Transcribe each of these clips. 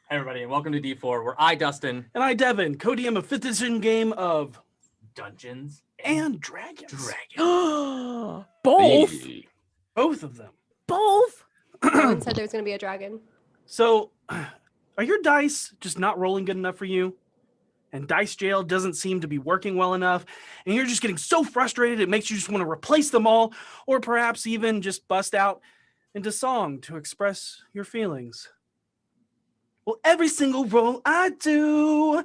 Hey everybody, and welcome to D4, where I, Dustin, And I, Devin, co-DM a 5th edition game of Dungeons and Dragons. Both? Both of them. Both? No one said there was going to be a dragon. So, are your dice just not rolling good enough for you? And Dice Jail doesn't seem to be working well enough, and you're just getting so frustrated it makes you just want to replace them all, or perhaps even just bust out into song to express your feelings. Well, every single roll I do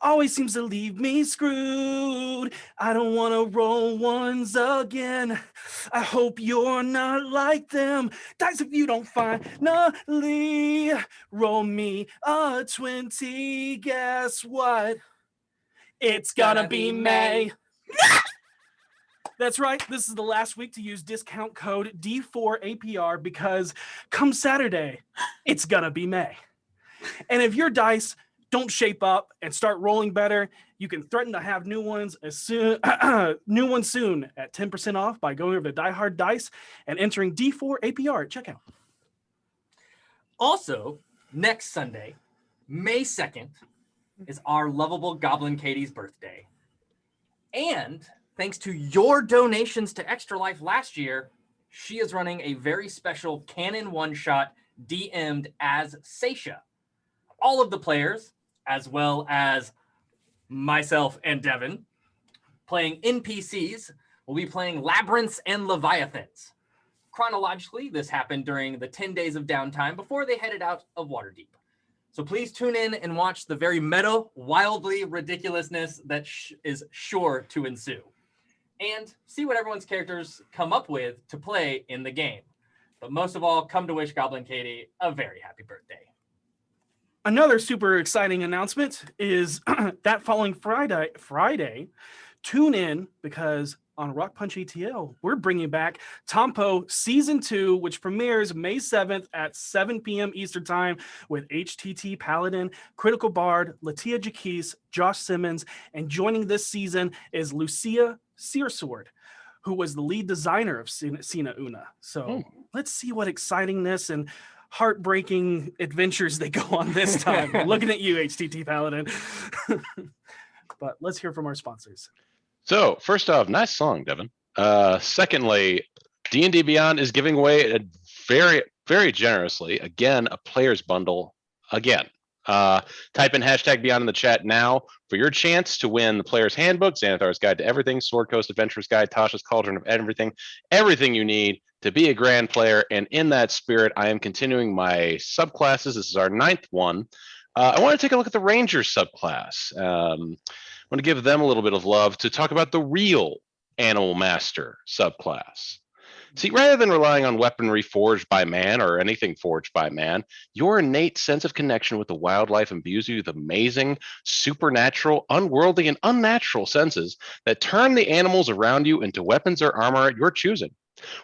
always seems to leave me screwed. I don't want to roll ones again. I hope you're not like them. Dice, if you don't finally roll me a 20, guess what? It's gonna be May. That's right. This is the last week to use discount code D4APR because come Saturday, it's gonna be May. And if your dice don't shape up and start rolling better, you can threaten to have new ones soon at 10% off by going over to Die Hard Dice and entering D4 APR at checkout. Also, next Sunday, May 2nd, is our lovable Goblin Katie's birthday. And thanks to your donations to Extra Life last year, she is running a very special canon one-shot DM'd as Seisha. All of the players, as well as myself and Devin, playing NPCs, will be playing Labyrinths and Leviathans. Chronologically, this happened during the 10 days of downtime before they headed out of Waterdeep. So please tune in and watch the very meta, wildly ridiculousness that is sure to ensue. And see what everyone's characters come up with to play in the game. But most of all, come to wish Goblin Katie a very happy birthday. Another super exciting announcement is that following Friday, tune in because on RockPunch ETL, we're bringing back Tompo Season 2, which premieres May 7th at 7 p.m. Eastern Time with HTT Paladin, Critical Bard, Latia Jaquise, Josh Simmons, and joining this season is Lucia Searsword, who was the lead designer of Sina Una. So let's see what excitingness and heartbreaking adventures they go on this time. Looking at you, HTT Paladin. But let's hear from our sponsors. So, first off, nice song, Devin. Secondly, D&D Beyond is giving away very, very generously, again, a player's bundle again. Type in hashtag Beyond in the chat now for your chance to win the Player's Handbook, Xanathar's Guide to Everything, Sword Coast Adventurer's Guide, Tasha's Cauldron of everything you need to be a grand player. And in that spirit, I am continuing my subclasses. This is our 9th one. I want to take a look at the Ranger subclass. I want to give them a little bit of love to talk about the real Animal Master subclass. See, rather than relying on weaponry forged by man or anything forged by man, your innate sense of connection with the wildlife imbues you with amazing, supernatural, unworldly, and unnatural senses that turn the animals around you into weapons or armor at your choosing.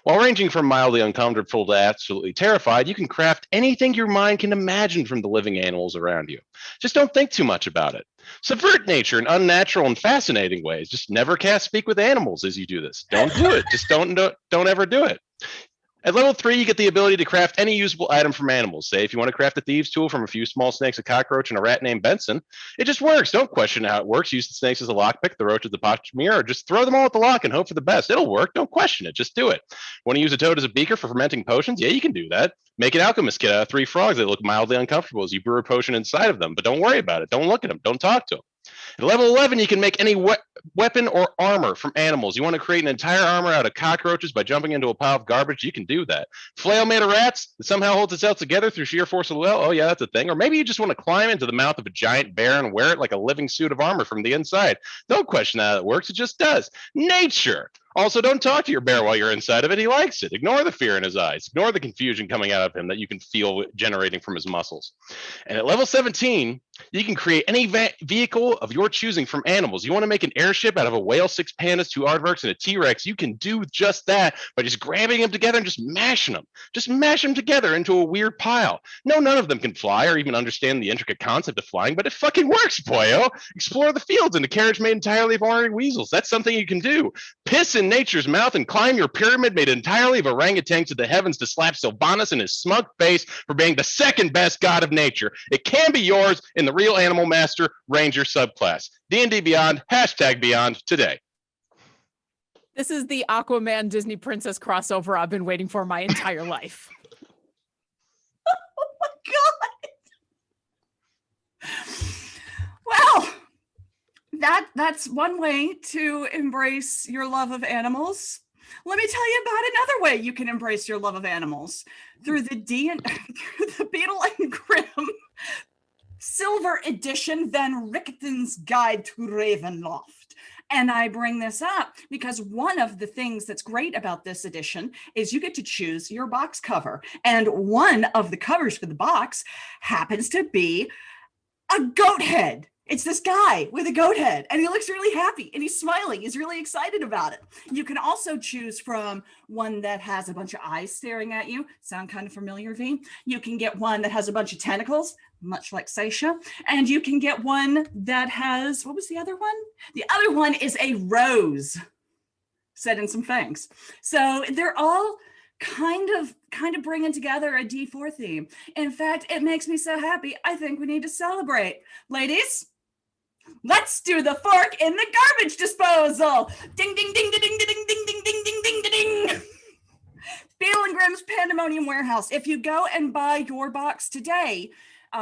While ranging from mildly uncomfortable to absolutely terrified, you can craft anything your mind can imagine from the living animals around you. Just don't think too much about it. Subvert nature in unnatural and fascinating ways. Just never cast speak with animals as you do this. Don't do it. Just don't ever do it. At level 3, you get the ability to craft any usable item from animals. Say, if you want to craft a thieves' tool from a few small snakes, a cockroach, and a rat named Benson, it just works. Don't question how it works. Use the snakes as a lockpick, the roach as the pochmere, or just throw them all at the lock and hope for the best. It'll work. Don't question it. Just do it. Want to use a toad as a beaker for fermenting potions? Yeah, you can do that. Make an alchemist kit out of 3 frogs that look mildly uncomfortable as you brew a potion inside of them, but don't worry about it. Don't look at them. Don't talk to them. At level 11, you can make any weapon or armor from animals. You want to create an entire armor out of cockroaches by jumping into a pile of garbage? You can do that. Flail made of rats that somehow holds itself together through sheer force of will? Oh, yeah, that's a thing. Or maybe you just want to climb into the mouth of a giant bear and wear it like a living suit of armor from the inside. Don't question how it works. It just does. Nature. Also, don't talk to your bear while you're inside of it. He likes it. Ignore the fear in his eyes. Ignore the confusion coming out of him that you can feel generating from his muscles. And at level 17, you can create any vehicle of your choosing from animals. You want to make an airship out of a whale, 6 pandas, 2 aardvarks, and a T-Rex. You can do just that by just grabbing them together and just mashing them. Just mash them together into a weird pile. No, none of them can fly or even understand the intricate concept of flying, but it fucking works, boyo. Explore the fields in a carriage made entirely of ornery weasels. That's something you can do. Piss in in nature's mouth and climb your pyramid made entirely of orangutans to the heavens to slap Sylvanas in his smug face for being the second best god of nature. It can be yours in the Real Animal Master Ranger subclass. D&D Beyond, #Beyond today. This is the Aquaman Disney Princess crossover I've been waiting for my entire life. Oh my God. Well, that's one way to embrace your love of animals. Let me tell you about another way you can embrace your love of animals through the through the Beetle and Grimm Silver Edition Van Richten's Guide to Ravenloft. And I bring this up because one of the things that's great about this edition is you get to choose your box cover. And one of the covers for the box happens to be a goat head. It's this guy with a goat head, and he looks really happy, and he's smiling. He's really excited about it. You can also choose from one that has a bunch of eyes staring at you. Sound kind of familiar, V? You can get one that has a bunch of tentacles, much like Seisha. And you can get one that has, what was the other one? The other one is a rose set in some fangs. So they're all kind of bringing together a D4 theme. In fact, it makes me so happy. I think we need to celebrate. Ladies, let's do the fork in the garbage disposal. Ding, ding, ding, ding, ding, ding, ding, ding, ding, ding, ding, ding, ding. Beetle and Grimm's Pandemonium Warehouse. If you go and buy your box today,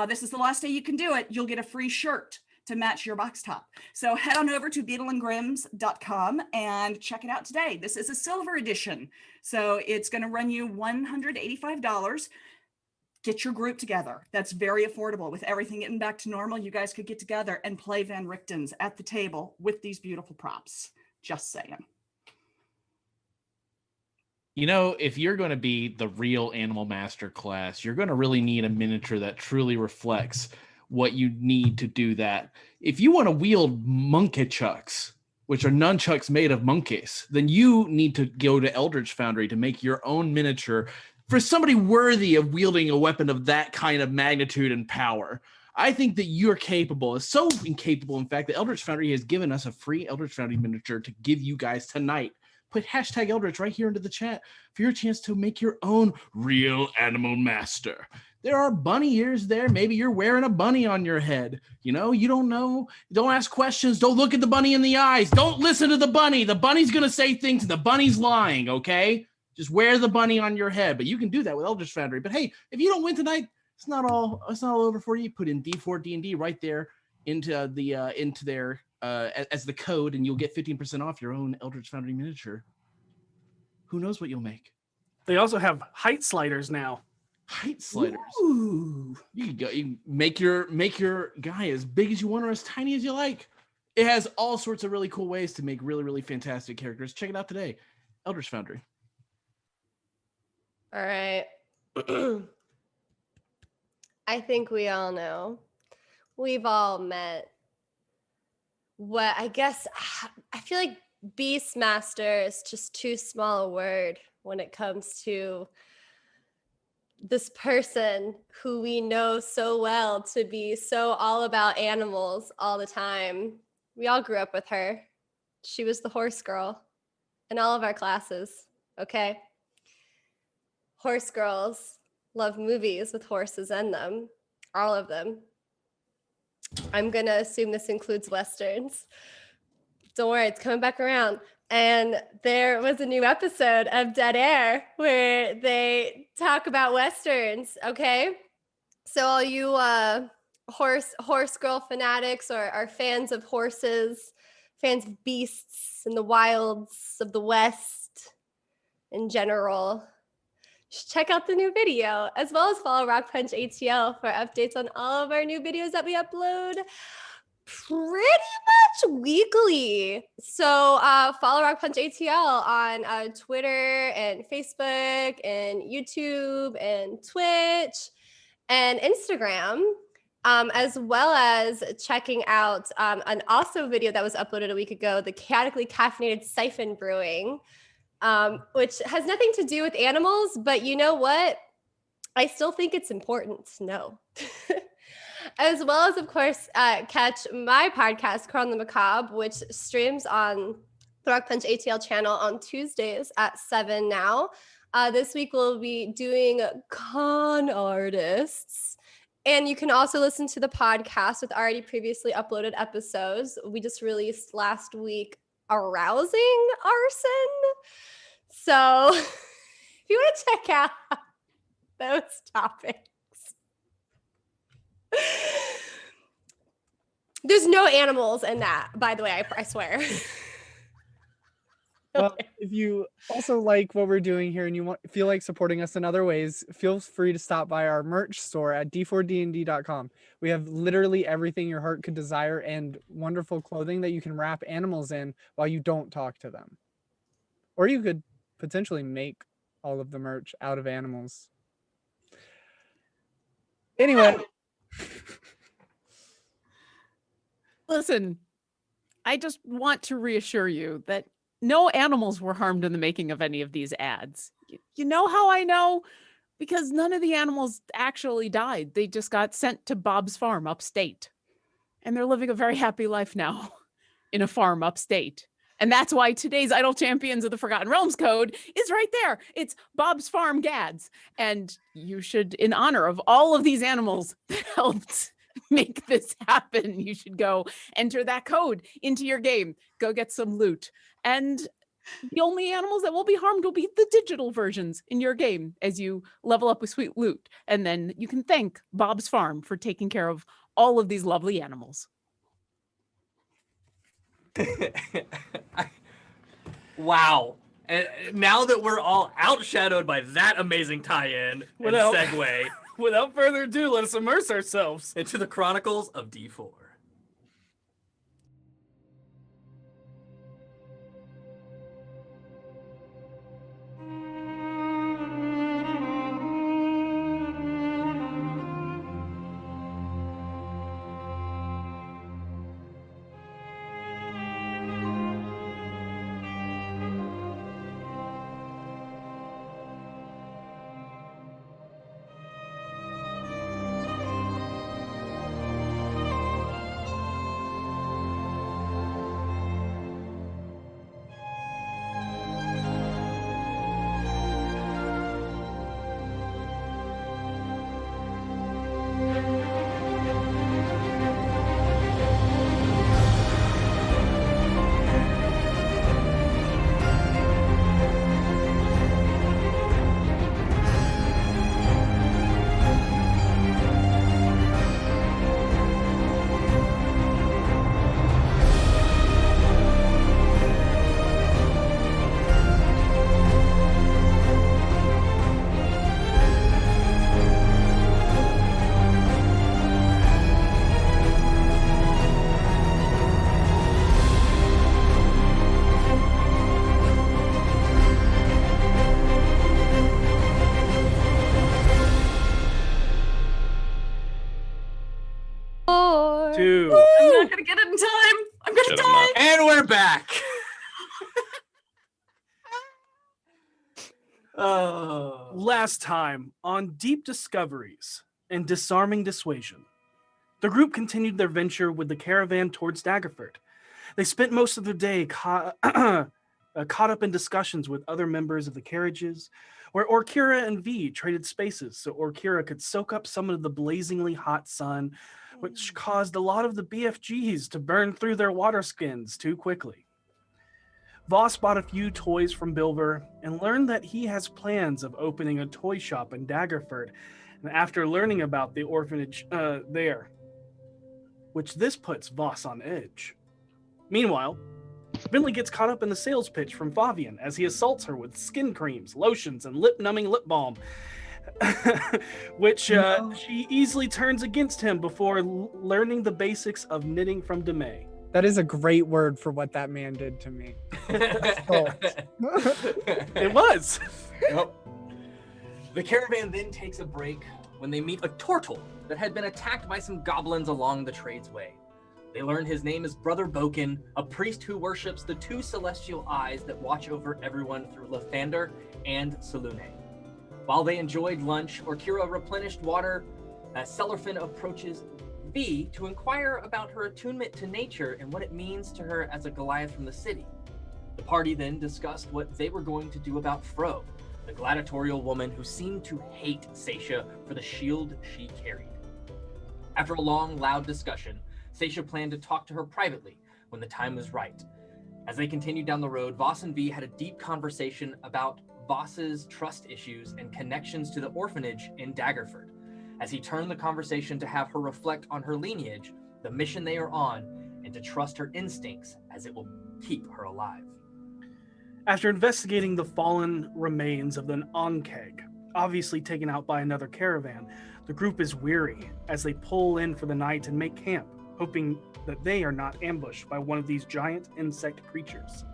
this is the last day you can do it, you'll get a free shirt to match your box top. So head on over to beetleandgrims.com and check it out today. This is a silver edition. So it's going to run you $185. Get your group together. That's very affordable. With everything getting back to normal, you guys could get together and play Van Richten's at the table with these beautiful props. Just saying. You know, if you're going to be the real Animal Master class, you're going to really need a miniature that truly reflects what you need to do that. If you want to wield monkey chucks, which are nunchucks made of monkeys, then you need to go to Eldritch Foundry to make your own miniature for somebody worthy of wielding a weapon of that kind of magnitude and power. I think that you're capable, so incapable, in fact, that Eldritch Foundry has given us a free Eldritch Foundry miniature to give you guys tonight. Put #Eldritch right here into the chat for your chance to make your own real Animal Master. There are bunny ears there. Maybe you're wearing a bunny on your head. You know, you don't know. Don't ask questions. Don't look at the bunny in the eyes. Don't listen to the bunny. The bunny's going to say things and the bunny's lying, okay? Just wear the bunny on your head. But you can do that with Eldritch Foundry. But hey, if you don't win tonight, it's not all over for you. Put in D4 D&D right there into their as the code, and you'll get 15% off your own Eldritch Foundry miniature. Who knows what you'll make? They also have height sliders now. Height sliders. Ooh. You can go. You make your guy as big as you want or as tiny as you like. It has all sorts of really cool ways to make really, really fantastic characters. Check it out today, Eldritch Foundry. All right. I think we all know. We've all met. What I guess I feel like Beastmaster is just too small a word when it comes to this person who we know so well to be so all about animals all the time. We all grew up with her. She was the horse girl in all of our classes, okay? Horse girls love movies with horses in them, all of them. I'm going to assume this includes Westerns. Don't worry, it's coming back around. And there was a new episode of Dead Air where they talk about Westerns, okay? So all you horse girl fanatics or are fans of horses, fans of beasts and the wilds of the West in general, should check out the new video, as well as follow RockPunch ATL for updates on all of our new videos that we upload pretty much weekly. So follow RockPunch ATL on Twitter and Facebook and YouTube and Twitch and Instagram, as well as checking out an also video that was uploaded a week ago, the Chaotically Caffeinated Siphon Brewing, which has nothing to do with animals, but you know what? I still think it's important to know. As well as, of course, catch my podcast, Crown the Macabre, which streams on the RockPunch ATL channel on Tuesdays at 7 now. This week we'll be doing con artists. And you can also listen to the podcast with already previously uploaded episodes. We just released last week Arousing Arson. So if you want to check out those topics. There's no animals in that, by the way, I swear. Well, if you also like what we're doing here and you feel like supporting us in other ways, feel free to stop by our merch store at d4dnd.com. We have literally everything your heart could desire and wonderful clothing that you can wrap animals in while you don't talk to them. Or you could potentially make all of the merch out of animals. Anyway. Listen, I just want to reassure you that no animals were harmed in the making of any of these ads. You know how I know? Because none of the animals actually died. They just got sent to Bob's farm upstate. And they're living a very happy life now in a farm upstate. And that's why today's Idle Champions of the Forgotten Realms code is right there. It's Bob's Farm Gads. And you should, in honor of all of these animals that helped make this happen, you should go enter that code into your game. Go get some loot. And the only animals that will be harmed will be the digital versions in your game as you level up with sweet loot. And then you can thank Bob's Farm for taking care of all of these lovely animals. Wow. And now that we're all outshadowed by that amazing tie-in and segue, Without further ado, let us immerse ourselves into the Chronicles of D4. Two. I'm not gonna get it in time. I'm gonna Shut die. up, And we're back. Oh. Last time on Deep Discoveries and Disarming Dissuasion, the group continued their venture with the caravan towards Daggerford. They spent most of their day caught up in discussions with other members of the carriages, where Orkira and V traded spaces so Orkira could soak up some of the blazingly hot sun, which caused a lot of the BFGs to burn through their water skins too quickly. Voss bought a few toys from Bilver and learned that he has plans of opening a toy shop in Daggerford, and after learning about the orphanage there, which this puts Voss on edge. Meanwhile, Finley gets caught up in the sales pitch from Favian as he assaults her with skin creams, lotions, and lip-numbing lip balm, which she easily turns against him before learning the basics of knitting from Demay. That is a great word for what that man did to me. It was. Yep. The caravan then takes a break when they meet a turtle that had been attacked by some goblins along the tradesway. They learn his name is Brother Boken, a priest who worships the two celestial eyes that watch over everyone through Lathander and Selune. While they enjoyed lunch, Orkira replenished water as Cellerfin approaches V to inquire about her attunement to nature and what it means to her as a Goliath from the city. The party then discussed what they were going to do about Fro, the gladiatorial woman who seemed to hate Seisha for the shield she carried. After a long, loud discussion, Seisha planned to talk to her privately when the time was right. As they continued down the road, Voss and V had a deep conversation about Voss's trust issues and connections to the orphanage in Daggerford, as he turned the conversation to have her reflect on her lineage, the mission they are on, and to trust her instincts as it will keep her alive. After investigating the fallen remains of an Ankeg, obviously taken out by another caravan, the group is weary as they pull in for the night and make camp, hoping that they are not ambushed by one of these giant insect creatures.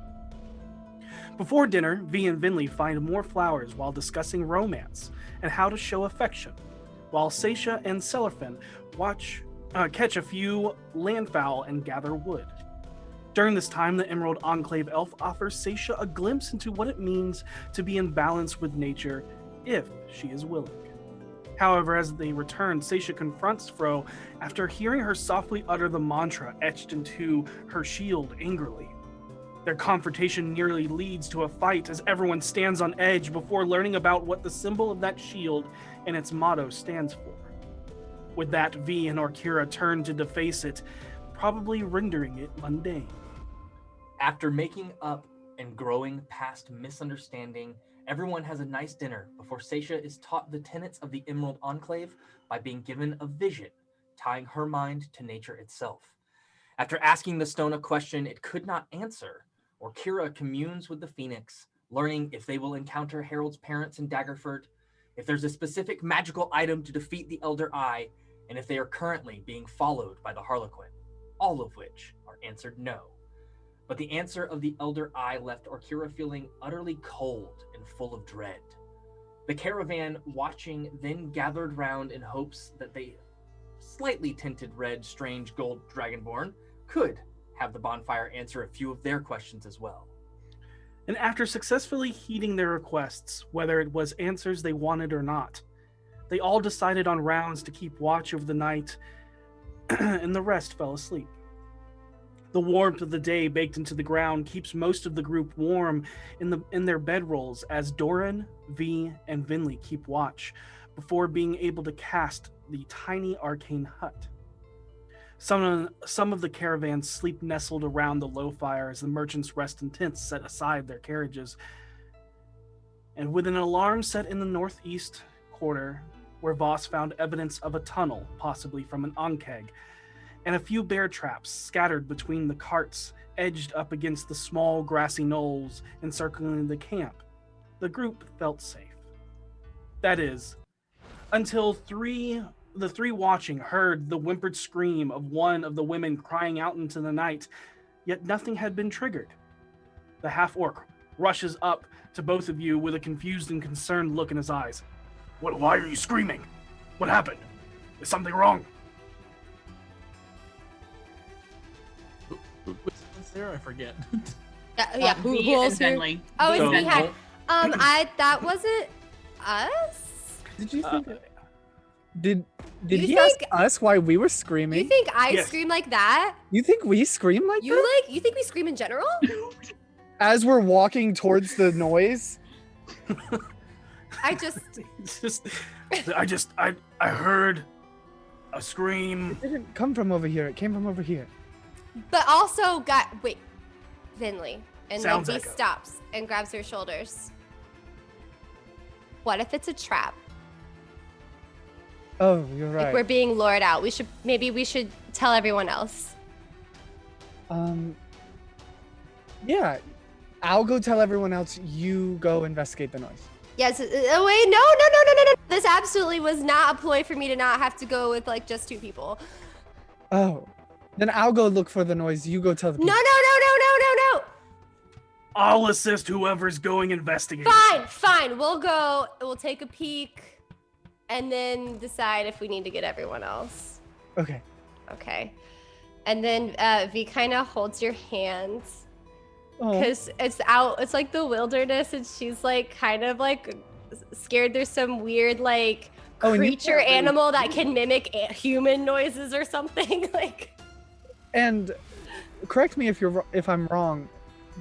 Before dinner, V and Vinley find more flowers while discussing romance and how to show affection, while Seisha and Cellarfin catch a few landfowl and gather wood. During this time, the Emerald Enclave elf offers Seisha a glimpse into what it means to be in balance with nature if she is willing. However, as they return, Seisha confronts Fro after hearing her softly utter the mantra etched into her shield angrily. Their confrontation nearly leads to a fight as everyone stands on edge before learning about what the symbol of that shield and its motto stands for. With that, V and Orkira turn to deface it, probably rendering it mundane. After making up and growing past misunderstanding, everyone has a nice dinner before Seisha is taught the tenets of the Emerald Enclave by being given a vision, tying her mind to nature itself. After asking the stone a question it could not answer, Orkira communes with the Phoenix, learning if they will encounter Harold's parents in Daggerford, if there's a specific magical item to defeat the Elder Eye, and if they are currently being followed by the Harlequin, all of which are answered no. But the answer of the Elder Eye left Orkira feeling utterly cold and full of dread. The caravan watching then gathered round in hopes that the slightly tinted red, strange gold dragonborn could have the bonfire answer a few of their questions as well. And after successfully heeding their requests, whether it was answers they wanted or not, they all decided on rounds to keep watch over the night, and the rest fell asleep. The warmth of the day baked into the ground keeps most of the group warm in their bedrolls as Doran, V, and Vinley keep watch before being able to cast the tiny arcane hut. Some of the caravans sleep nestled around the low fire as the merchants rest in tents set aside their carriages. And with an alarm set in the northeast quarter, where Voss found evidence of a tunnel, possibly from an Ankeg, and a few bear traps scattered between the carts edged up against the small grassy knolls encircling the camp, the group felt safe. That is, until the three watching heard the whimpered scream of one of the women crying out into the night, yet nothing had been triggered. The half-orc rushes up to both of you with a confused and concerned look in his eyes. Why are you screaming? What happened? Is something wrong? What's there? I forget. Yeah, who else here? Bentley. Oh, it's So- me. Hi. That wasn't us. Did you think? Did You he ask think- us why we were screaming? You think I Yes. scream like that? You think we scream like that? You think we scream in general? As we're walking towards the noise? I just It's just, I heard a scream. It didn't come from over here. It came from over here. but also wait, Vinley. And then Sounds V echo. stops and grabs her shoulders. What if it's a trap? Oh, you're Like right. we're being lured out. Maybe we should tell everyone else. Yeah. I'll go tell everyone else. You go investigate the noise. Yes. Wait, no. This absolutely was not a ploy for me to not have to go with like just two people. Oh. Then I'll go look for the noise. You go tell the No. people. I'll assist whoever's going investigating. Fine. We'll go. We'll take a peek, and then decide if we need to get everyone else. Okay. Okay. And then V kind of holds your hands Oh. because it's out. It's like the wilderness, and she's like kind of like scared. There's some weird like Oh, and you creature can't really- animal that can mimic human noises or something. Like And correct me if I'm wrong.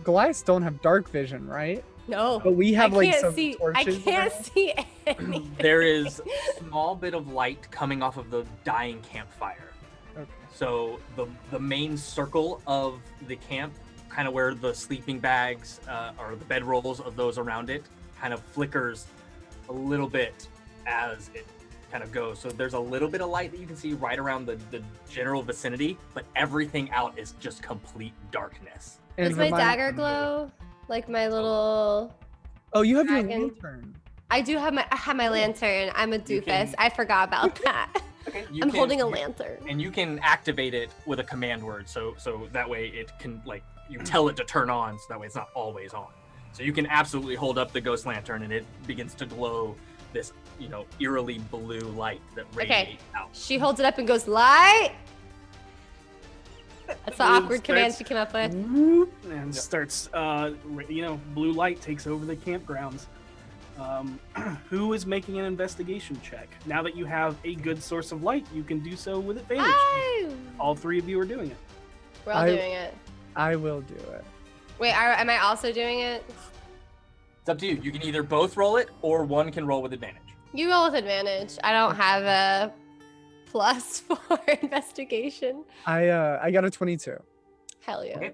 Goliaths don't have dark vision, right? No. But we have I like can't some see. torches. I can't around. see anything. There is a small bit of light coming off of the dying campfire. Okay. So the main circle of the camp, kind of where the sleeping bags or the bedrolls of those around it, kind of flickers a little bit as it kind of goes. So there's a little bit of light that you can see right around the general vicinity, but everything out is just complete darkness. And Does my remind- dagger glow? Like my little. Oh, you have dragon? your lantern. I have my lantern. I'm a You doofus. can- I forgot about that. Okay. I'm holding a lantern. And you can activate it with a command word, so that way it can, like, you tell it to turn on, so that way it's not always on. So you can absolutely hold up the ghost lantern and it begins to glow this, eerily blue light that radiates out. She holds it up and goes, light. That's the It awkward command starts- she came up with. Whoop, and starts, blue light takes over the campgrounds. Who is making an investigation check? Now that you have a good source of light, you can do so with advantage. Oh, All three of you are doing it. we're all doing it. I will do it. Wait, am I also doing it? It's up to you. You can either both roll it or one can roll with advantage. You roll with advantage. I don't have a plus for investigation. I got a 22. Hell yeah. Okay.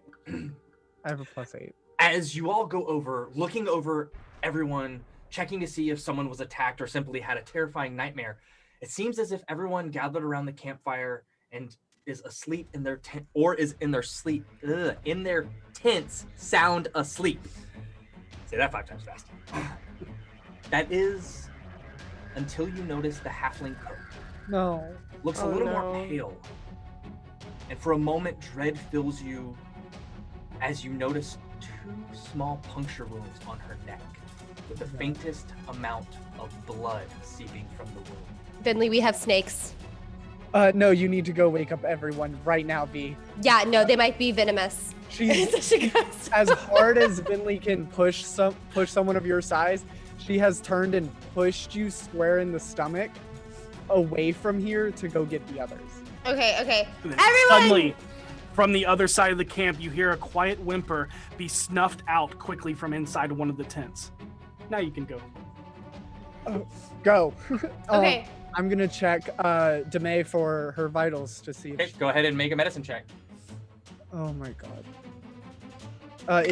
I have a +8. As you all go over, looking over everyone, checking to see if someone was attacked or simply had a terrifying nightmare, it seems as if everyone gathered around the campfire and is asleep in their tent, or is in their sleep, in their tents, sound asleep. Say that 5 times fast. That is until you notice the halfling cook. No. Looks a Oh, little no. more pale. And for a moment, dread fills you as you notice 2 small puncture wounds on her neck, with the faintest amount of blood seeping from the wound. Finley, we have snakes. No, you need to go wake up everyone right now, V. Yeah, no, they might be venomous. She's She goes- as hard as Vinley can push someone of your size. She has turned and pushed you square in the stomach away from here to go get the others. Okay. And then Everyone! Suddenly, from the other side of the camp, you hear a quiet whimper be snuffed out quickly from inside one of the tents. Now you can go. Go. Okay. I'm gonna check Demay for her vitals to see if Okay, go ahead and make a medicine check. Oh my god.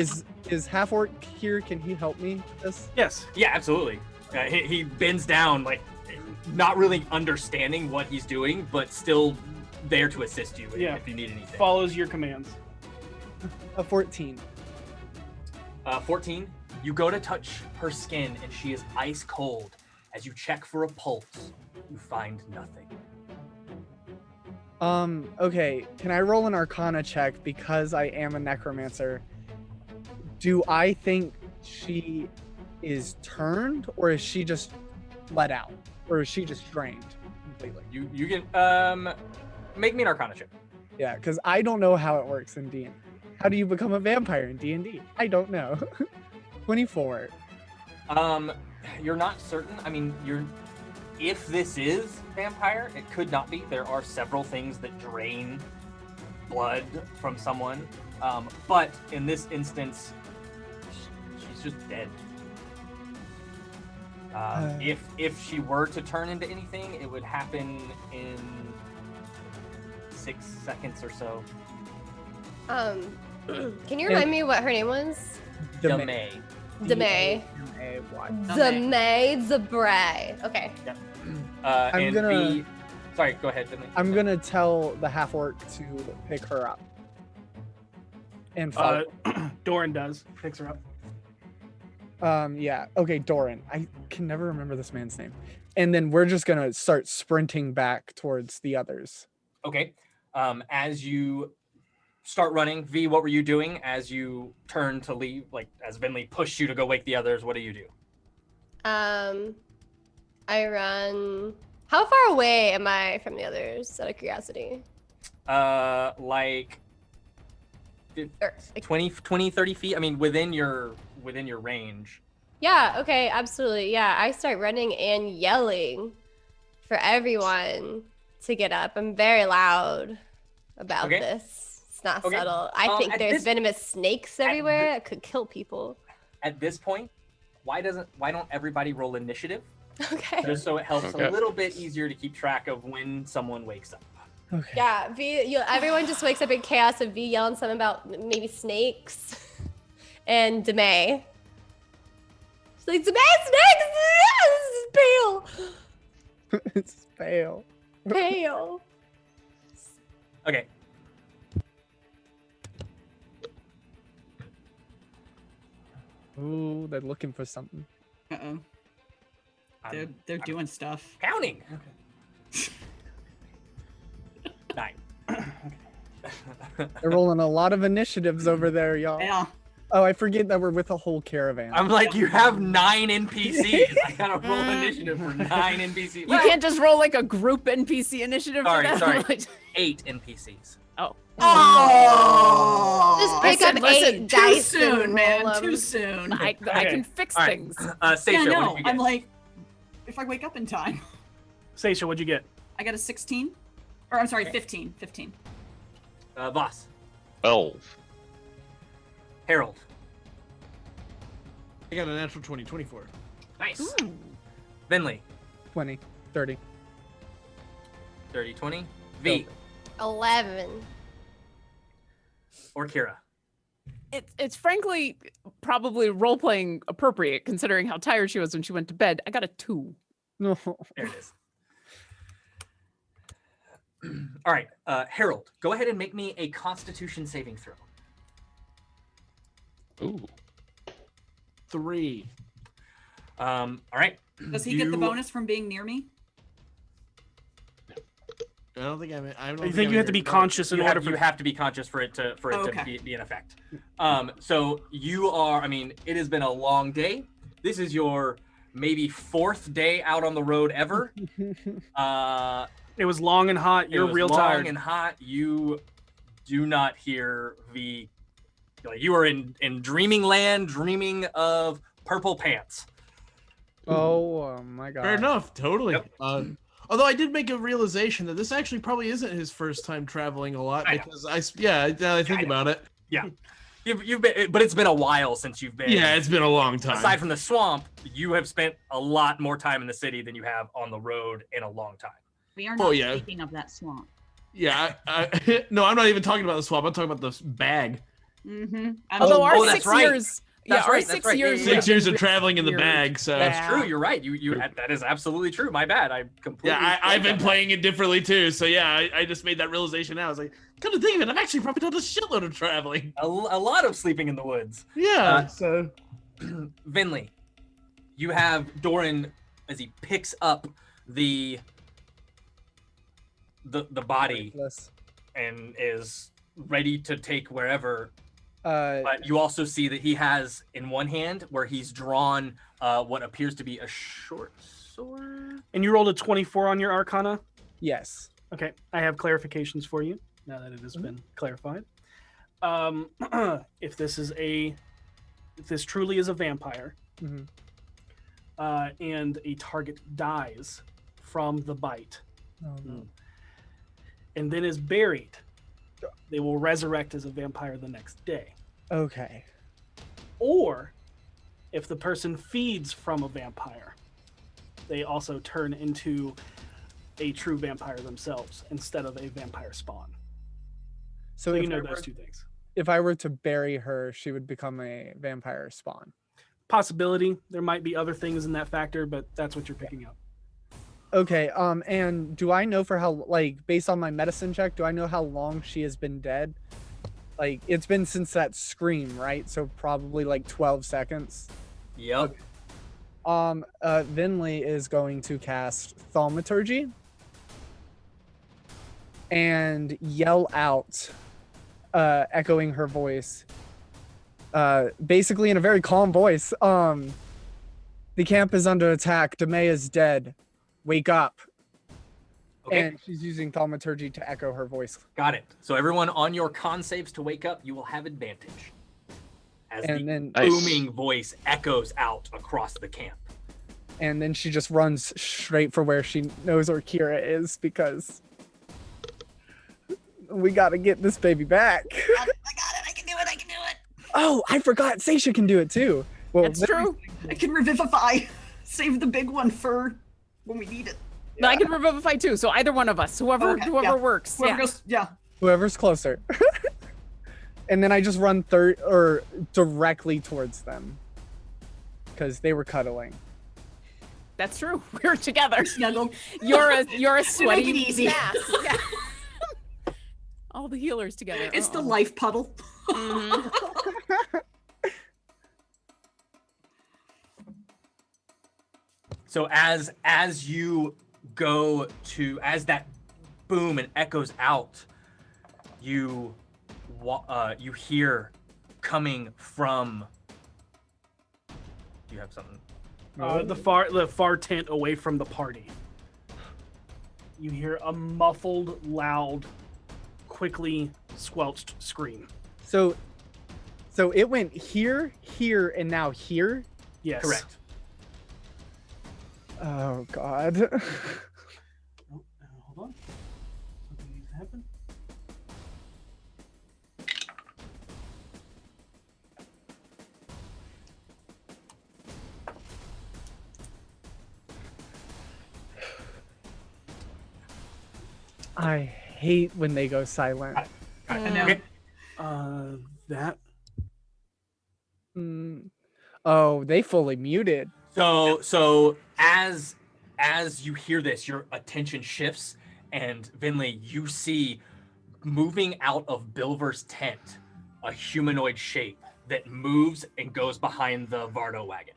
Is half orc here? Can he help me with this? Yes. Yeah, absolutely. He bends down, like, not really understanding what he's doing, but still there to assist you if you need anything. Follows your commands. A 14. 14, you go to touch her skin and she is ice cold. As you check for a pulse, you find nothing. Okay, can I roll an arcana check because I am a necromancer? Do I think she is turned, or is she just let out? Or is she just drained completely? You can make me an arcana check. Yeah, because I don't know how it works in D&D. How do you become a vampire in D&D? I don't know. 24. You're not certain. I mean, if this is vampire, it could not be. There are several things that drain blood from someone. But in this instance, she's just dead. If she were to turn into anything, it would happen in 6 seconds or so. Can you remind me what her name was? Demay. Demay. D-A-M-A-Y. Demay Zabray. Okay. I'm And gonna- sorry, go ahead, Finley. I'm gonna tell the half orc to pick her up. And follow. Doran does. Picks her up. Yeah. Okay, Doran. I can never remember this man's name. And then we're just gonna start sprinting back towards the others. Okay. As you start running, V, what were you doing as you turn to leave? Like, as Vinley pushed you to go wake the others, what do you do? I run. How far away am I from the others? Out of curiosity. Like Or, 20, 30 feet. I mean, within your range. yeah. Okay. Absolutely. Yeah. I start running and yelling for everyone to get up. I'm very loud about Okay. this. It's not Okay. subtle. I think at there's this- venomous snakes everywhere that could kill people. At this point, why don't everybody roll initiative? Okay. Just so it helps Okay. a little bit easier to keep track of when someone wakes up. Okay. Yeah, everyone just wakes up in chaos and V yelling something about maybe snakes and Demay. She's like, Demay, snakes! This is pale. It's fail. Pale. Okay. Ooh, they're looking for something. Uh-oh. They're I'm doing stuff. counting. 9. They're rolling a lot of initiatives over there, y'all. Yeah. Oh, I forget that we're with a whole caravan. I'm like, you have 9 NPCs. I gotta roll initiative for 9 NPCs. You Well, can't just roll like a group NPC initiative. Sorry, for that. sorry. Like, 8 NPCs. oh. Oh! Just pick up Listen, 8 Too dice. soon, and man. roll 'em. Too soon. I Okay. can fix All right. things. Seisha, Yeah, what no. did you get? I'm like, if I wake up in time, Seisha, what'd you get? I got a 16. Or I'm sorry, 15. 15. Voss, 12. Harold. I got a natural 20, 24. Nice. Ooh. Vinley, 20, 30. 30, 20. V, 11. or Kira. It's frankly probably role playing appropriate considering how tired she was when she went to bed. I got a 2. No. There it is. All right, Harold, go ahead and make me a Constitution saving throw. Ooh. 3. All right. Does he get the You- bonus from being near me? I don't think I'm. I don't I think you have to be conscious in You order have, for you have to be conscious for it to Okay. be in effect. So you are. I mean, it has been a long day. This is your maybe 4th day out on the road ever. It was long and hot. It You're was real long tired. and hot. You do not hear you are in dreaming land, dreaming of purple pants. Oh my god. Fair enough. Totally. Yep. Although I did make a realization that this actually probably isn't his first time traveling a lot I know. because now I think I know. about it. You've been, but it's been a while since you've been. Yeah, it's been a long time. Aside from the swamp, you have spent a lot more time in the city than you have on the road in a long time. We are Oh, not yeah. speaking of that swamp. Yeah, no, I'm not even talking about the swamp. I'm talking about this bag. Mm-hmm. Although our that's 6 right. years, That's our right, that's 6 right. years, Yeah, 6 years of traveling in the weird. bag. So That's Yeah. true. You're right. You that is absolutely true. My bad. I completely. yeah, I've been blanked on playing it differently too. So yeah, I just made that realization now. I was like, come to think of it, I've actually probably done a shitload of traveling. that. A lot of sleeping in the woods. Yeah. So Vinley, you have Doran as he picks up the body Yes. and is ready to take wherever. Uh, But you also see that he has in one hand where he's drawn what appears to be a short sword. And you rolled a 24 on your Arcana. yes. Okay, I have clarifications for you now that it has been clarified. If this truly is a vampire, Mhm. and a target dies from the bite, Oh, no. and then is buried, they will resurrect as a vampire the next day. Okay. Or if the person feeds from a vampire, they also turn into a true vampire themselves instead of a vampire spawn. So So if you know I those were- two things. If I were to bury her, she would become a vampire spawn. Possibility. There might be other things in that factor, but that's what you're picking up. Okay. And do I know for how, like, based on my medicine check, do I know how long she has been dead? Like, it's been since that scream, right? So probably like 12 seconds. Yep. Vinley is going to cast Thaumaturgy and yell out, echoing her voice, basically in a very calm voice. The camp is under attack. Demay is dead. Wake up. Okay. And she's using Thaumaturgy to echo her voice. Got it. So everyone on your con saves to wake up, you will have advantage. As And the then Nice. booming voice echoes out across the camp. and then she just runs straight for where she knows where Kira is because We gotta get this baby back. I got it. I can do it. I can do it. Oh, I forgot. Seisha can do it too. Well, That's true. I can revivify. Save the big one for when we need it. No, I can revivify too. So either one of us, whoever Okay, yeah. works. Whoever Yeah. goes, yeah. Whoever's closer. And then I just run directly towards them because they were cuddling. That's true. We're together. Snuggle. You're a sweaty it easy. mass. Yeah. All the healers together. It's the life puddle. Mhm. So as you go to as that boom and echoes out, you hear coming from. Do you have something? The far tent away from the party. You hear a muffled, loud, quickly squelched scream. So it went here, and now here. Yes. Correct. Oh God. Oh, hold on. Something needs to happen. I hate when they go silent. I know. Okay. That. Oh, they fully muted. So as you hear this, your attention shifts, and Vinley, you see moving out of Bilver's tent a humanoid shape that moves and goes behind the Vardo wagon.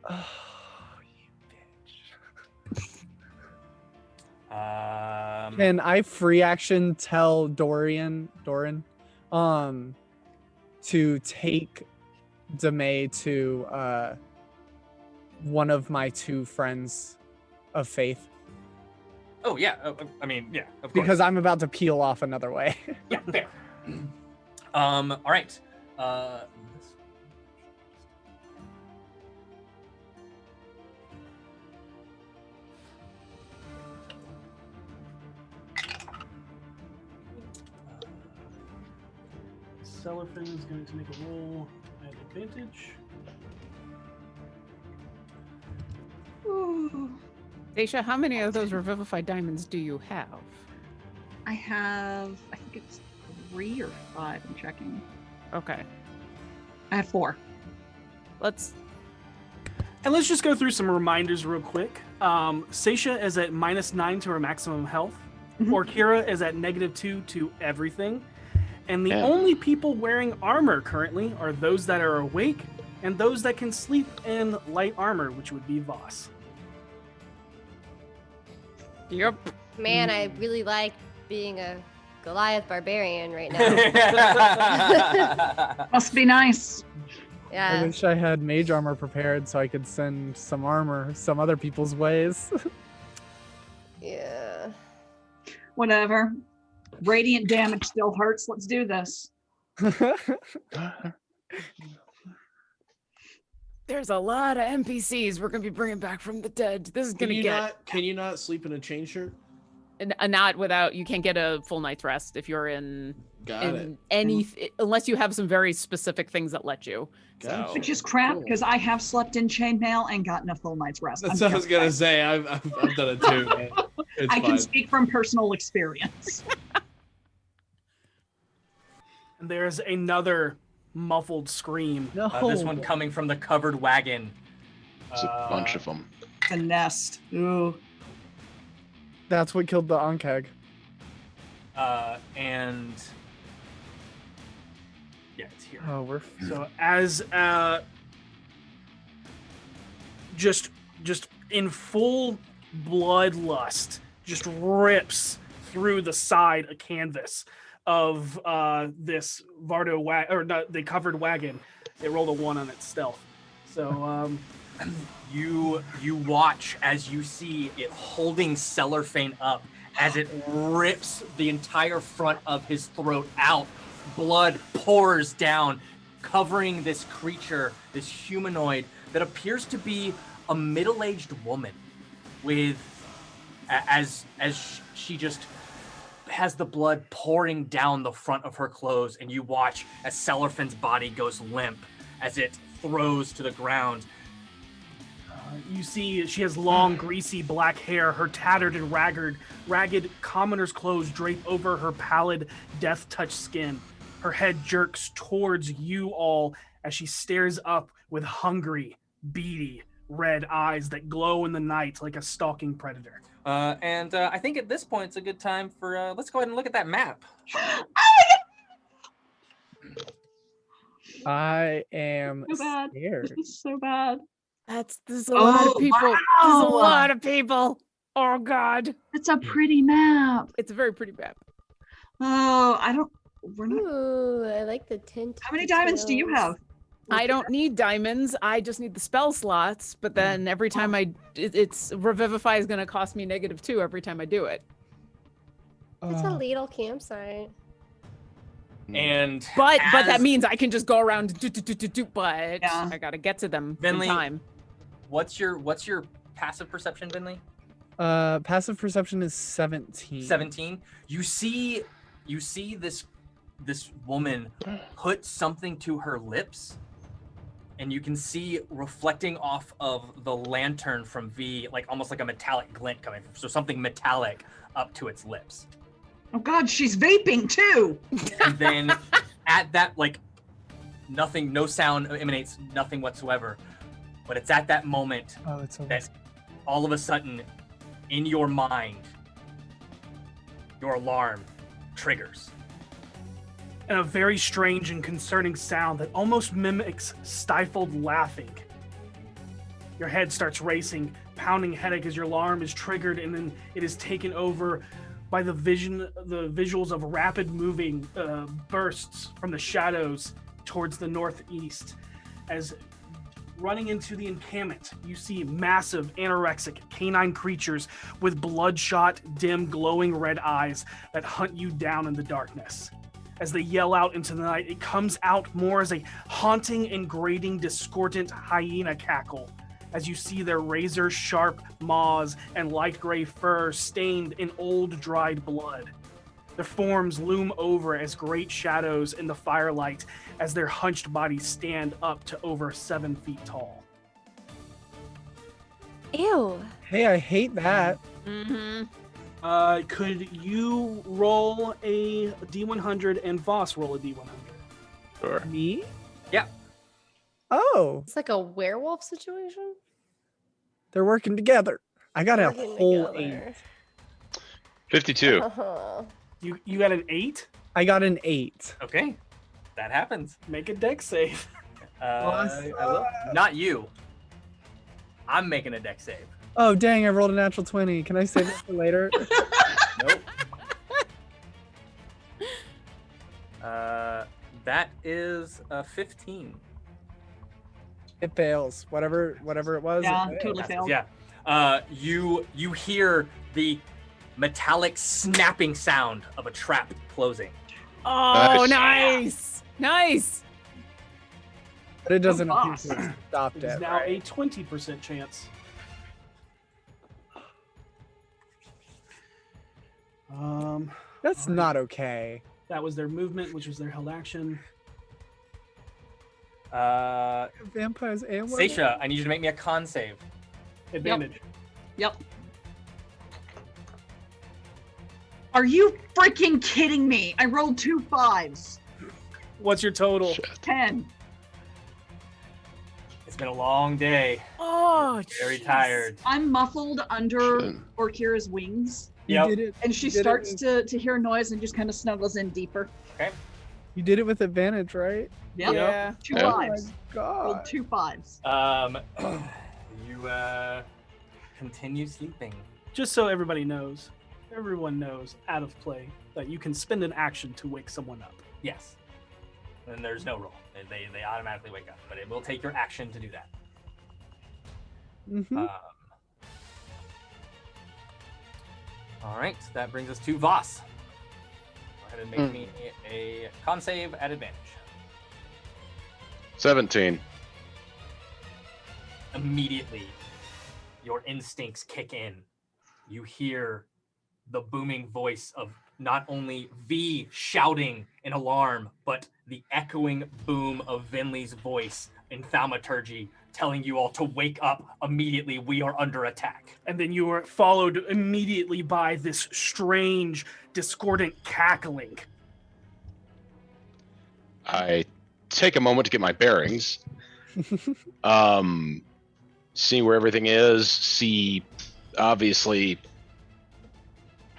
Oh, you bitch. Can I free action tell Doran, to take Demay to one of my two friends of faith? Oh yeah, I mean yeah, of course. Because I'm about to peel off another way. Yeah, fair. All right. Cellophane is going to make a roll at advantage. Ooh. Daisha, how many of those revivified diamonds do you have? I have, I think it's 3 or 5. I'm checking. Okay. I have 4. Let's. And let's just go through some reminders real quick. Seisha is at -9 to her maximum health. Mhm. Orkira is at -2 to everything. And the Yeah. only people wearing armor currently are those that are awake and those that can sleep in light armor, which would be Voss. Yep. Man, I really like being a Goliath barbarian right now. Must be nice. I Yeah. wish I had mage armor prepared so I could send some armor some other people's ways. Yeah. Whatever. Radiant damage still hurts. Let's do this. There's a lot of NPCs we're gonna be bringing back from the dead. This is Can gonna you get not? Can you not sleep in a chain shirt? not without. You can't get a full night's rest if you're in Got it. any unless you have some very specific things that let you. Gotcha. Which is crap Cool. because I have slept in chainmail and gotten a full night's rest. That's I'm what I was just gonna saying. say. I've done it too. Man. It's I fine. can speak from personal experience. And there's another muffled scream. No. This one coming from the covered wagon. It's a bunch of them. The nest. Ooh. That's what killed the Ankeg. And yeah, it's here. Oh, we're So as just in full bloodlust, just rips through the side of canvas of this Vardo wagon, or not the covered wagon. It rolled a 1 on its stealth. So You watch as you see it holding Cellarfane up as it rips the entire front of his throat out. Blood pours down, covering this creature, this humanoid that appears to be a middle-aged woman with as she just has the blood pouring down the front of her clothes, and you watch as Celerfin's body goes limp as it throws to the ground. You see she has long, greasy black hair. Her tattered and ragged commoner's clothes drape over her pallid, death-touched skin. Her head jerks towards you all as she stares up with hungry, beady, red eyes that glow in the night like a stalking predator. And I think at this point it's a good time for let's go ahead and look at that map. I am So bad. scared. This is so bad. There's a lot of Oh, people. There's a wow. lot of people. Oh God. It's a pretty map. It's a very pretty map. Oh, I don't. We're not. Ooh, I like the tint. How many diamonds do you have? I don't need diamonds. I just need the spell slots. But then every time it's Revivify is going to cost me -2 every time I do it. It's a little campsite. And But that as- means I can just go around. But Yeah. I got to get to them Vinley, in time. what's your passive perception, Vinley? Passive perception is 17. 17. You see this woman put something to her lips, and you can see reflecting off of the lantern from V, like almost like a metallic glint coming from, so something metallic up to its lips. Oh God, she's vaping too. And then at that, like, nothing, no sound emanates, nothing whatsoever. But it's at that moment Oh, it's that almost. all of a sudden, in your mind, your alarm triggers. And a very strange and concerning sound that almost mimics stifled laughing. Your head starts racing, pounding headache as your alarm is triggered, and then it is taken over by the visuals of rapid moving bursts from the shadows towards the northeast. As running into the encampment, you see massive anorexic canine creatures with bloodshot, dim, glowing red eyes that hunt you down in the darkness. As they yell out into the night, it comes out more as a haunting and grating, discordant hyena cackle, as you see their razor-sharp maws and light gray fur stained in old, dried blood. Their forms loom over as great shadows in the firelight as their hunched bodies stand up to over 7 feet tall. Ew. Hey, I hate that. Mm-hmm. Could you roll a D100 and Voss roll a D100? Sure. Me? Yeah. Oh, It's like a werewolf situation. they're working together. I got a Working whole together. 52. Uh-huh. You got an 8? 8. I got an 8. Okay, that happens. Make a dex save. Awesome. I will. Not you. I'm making a deck save. Oh, dang, I rolled a natural 20. Can I save it for later? Nope. That is a 15. It fails. Whatever it was. it Yeah, failed. totally failed. Yeah. You hear the metallic snapping sound of a trap closing. Oh, Nice. nice. But it doesn't appear boss. to have stopped It is it. now right? a 20% chance. That's not okay. That was their movement, which was their held action. Vampires and Seisha, I need you to make me a con save. Advantage. Yep. Are you freaking kidding me? I rolled 2 5s. What's your total? 10. It's been a long day. Oh, Very jeez. tired. I'm muffled under Shit. Orkira's wings, You Yep. did it. and she You did it starts with- to hear a noise and just kind of snuggles in deeper. You did it with advantage, right? Yep. Yeah. 2 Yeah. Oh my 5s. Rolled god. 2 5s. You continue sleeping. Just so everyone knows, out of play, that you can spend an action to wake someone up. Yes. And there's no roll. They automatically wake up, but it will take your action to do that. Mhm. All right, that brings us to Voss. Go ahead and make me a con save at advantage. 17. Immediately, your instincts kick in. you hear the booming voice of not only V shouting in alarm, but the echoing boom of Vinley's voice in thaumaturgy telling you all to wake up immediately. We are under attack. And then you are followed immediately by this strange, discordant cackling. I take a moment to get my bearings. See where everything is. See, obviously,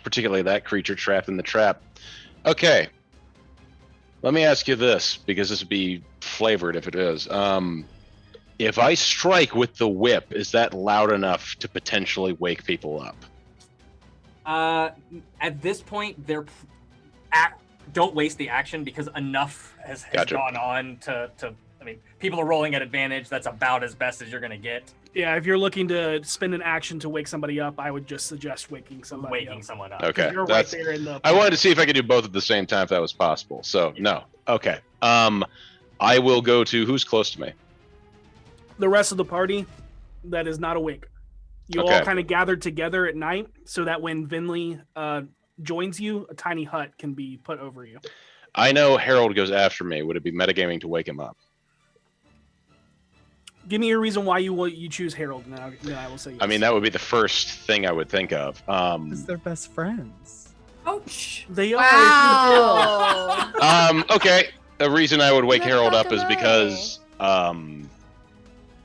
particularly that creature trapped in the trap. Okay. Let me ask you this, because this would be flavored if it is. If I strike with the whip, is that loud enough to potentially wake people up? At this point, don't waste the action because enough has Gotcha. gone on to. I mean, people are rolling at advantage. That's about as best as you're going to get. Yeah, if you're looking to spend an action to wake somebody up, I would just suggest waking somebody up. Someone up. Okay. You're right there in the... I wanted to see if I could do both at the same time if that was possible. So, no. Okay. I will go to who's close to me. The rest of the party that is not awake. You all Okay. kind of gathered together at night so that when Vinley joins you, a tiny hut can be put over you. I know Harold goes after me. Would it be metagaming to wake him up? Give me a reason why you choose Harold, and then I will say yes. I mean, that would be the first thing I would think of. Because they're best friends. Ouch. They are. Wow. Okay. The reason I would wake Who the Harold fuck up is am I? because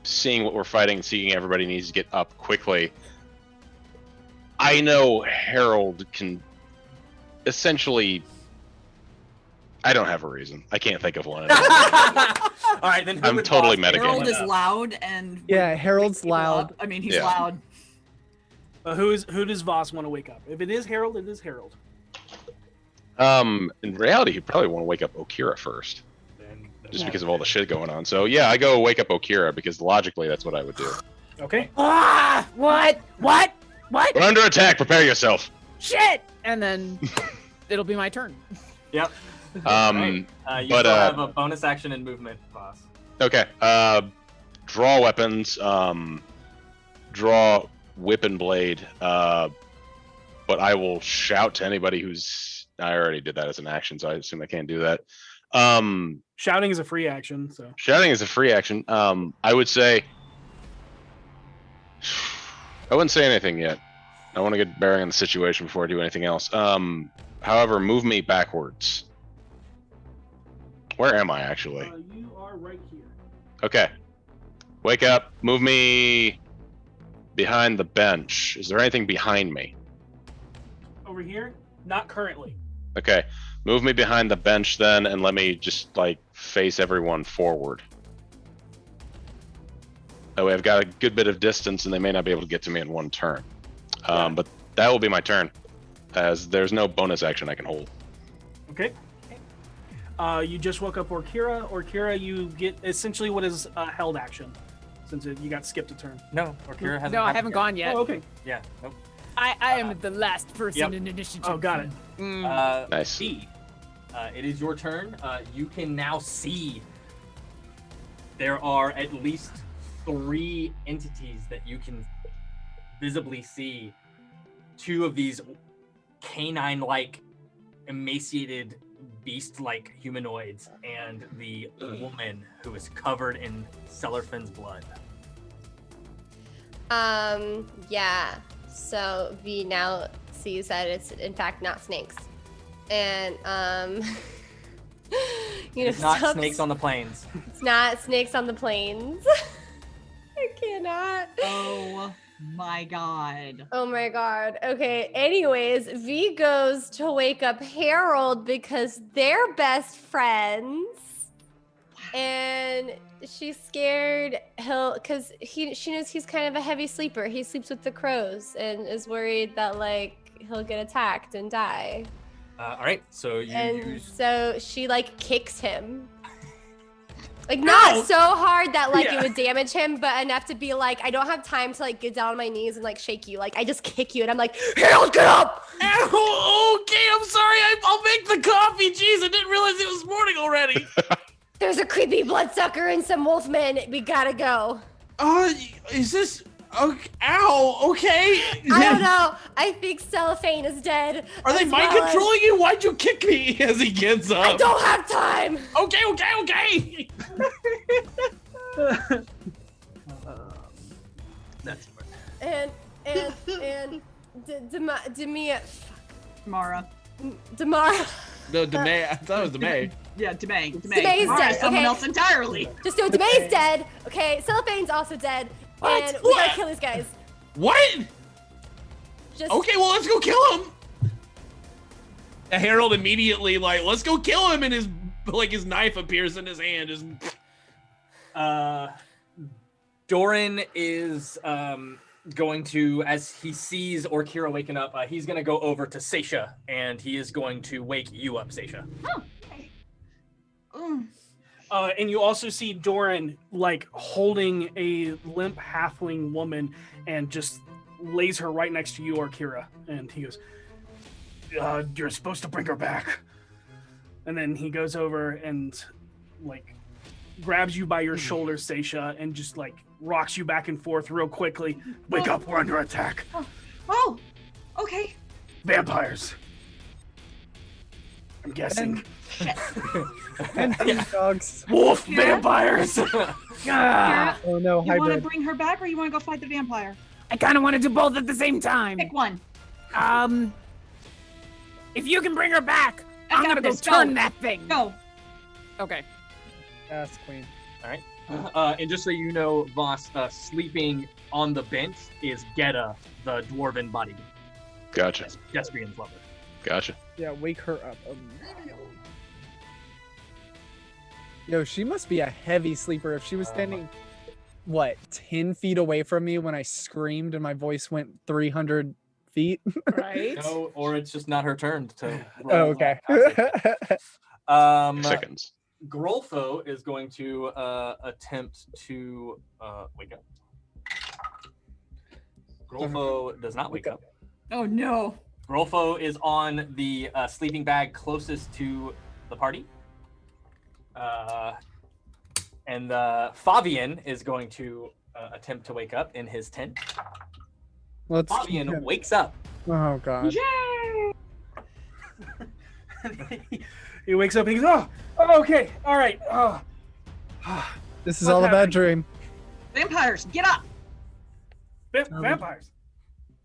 seeing what we're fighting, seeing everybody needs to get up quickly. I know Harold can essentially. I don't have a reason. I can't think of one. All right, then. I'm totally metagaming. Harold is loud and Yeah, Harold's wakes people loud. up. I mean, he's Yeah. loud. Who does Voss want to wake up? If it is Harold, it is Harold. In reality, he'd probably want to wake up Okira first, Then just because of all the shit going on. So yeah, I go wake up Okira because logically that's what I would do. Okay. Ah, what? We're under attack. Prepare yourself. Shit! And then it'll be my turn. Yep. Um, You but, still have a bonus action and movement, boss. Okay. Draw weapons. Draw whip and blade. But I will shout to anybody who's. I already did that as an action, so I assume I can't do that. Shouting is a free action, so. Shouting is a free action. I would say. I wouldn't say anything yet. I want to get bearing on the situation before I do anything else. However, move me backwards. Where am I actually? You are right here. Okay. Wake up. Move me behind the bench. Is there anything behind me? Over here? Not currently. Okay. Move me behind the bench then, and let me just, like, face everyone forward. That way I've got a good bit of distance, and they may not be able to get to me in one turn. But that will be my turn, as there's no bonus action I can hold. Okay. You just woke up Orkira. Orkira, you get essentially what is a held action, since you got skipped a turn. No, Orkira hasn't. No, I happened haven't yet. gone yet. Oh, okay. Yeah. Nope. I am the last person Yep. in initiative. Oh, got it. Nice. C, it is your turn. You can now see there are at least 3 entities that you can visibly see. 2 of these canine-like, emaciated, beast-like humanoids, and the woman who is covered in Cellarfin's blood. Yeah. So V now sees that it's in fact not snakes, and It's not stops- snakes on the plains. It's not snakes on the plains. I cannot. Oh my god. Oh my god. Okay. Anyways, V goes to wake up Harold because they're best friends. And she's scared because she knows he's kind of a heavy sleeper. He sleeps with the crows and is worried that like he'll get attacked and die. All right, so you And use. so she like kicks him. Like not so hard that like Yeah. it would damage him, but enough to be like, I don't have time to like get down on my knees and like shake you. Like I just kick you and I'm like, Harold, get up! Oh, okay, I'm sorry. I'll make the coffee. Jeez, I didn't realize it was morning already. There's a creepy bloodsucker and some wolfmen. We gotta go. Is this? Okay, ow, okay. I don't know. I think Cellophane is dead. Are they as mind well as- controlling you? Why'd you kick me as he gets up? I don't have time. Okay. That's And Demia, Mara. Demara. No, Demay. I thought it was Demay. Yeah, Demay. Demay's Mara dead, is someone okay. else entirely. Just know Demay's dead. Okay, Cellophane's also dead. What? And we gotta kill these guys. What? Just Okay, well, let's go kill him. Harold immediately let's go kill him, and his knife appears in his hand. Just Doran is going to, as he sees Orkira waking up, he's going to go over to Seisha, and he is going to wake you up, Seisha. Oh, okay. And you also see Doran holding a limp halfling woman and just lays her right next to you, Orkira. And he goes, "You're supposed to bring her back." And then he goes over and grabs you by your shoulder, Seisha, and just rocks you back and forth real quickly. "Wake up, we're under attack. Oh, okay. Vampires. I'm guessing. And dogs. Wolf vampires." Oh no, You want to hybrid. bring her back, or you want to go fight the vampire? I kind of want to do both at the same time. Pick one. If you can bring her back, I I'm got gonna go this. turn Go. that thing. Go. Okay. Yes, queen. And just so you know, Voss, sleeping on the bench is Geta, the dwarven body. Gotcha. Destrian's lover. Gotcha. Yeah, wake her up immediately. Yo, she must be a heavy sleeper if she was standing, 10 feet away from me when I screamed and my voice went 300 feet? Right. No, or it's just not her turn to. Oh, okay. Seconds. Grolfo is going to attempt to wake up. Grolfo does not wake up. Oh no. Grolfo is on the sleeping bag closest to the party. And Fabian is going to attempt to wake up in his tent. Let's keep Fabian him- wakes up. Oh god. Yay! He wakes up and he goes, "Oh, okay, all right. This is What all a bad happened? dream. Vampires, get up! Vampires.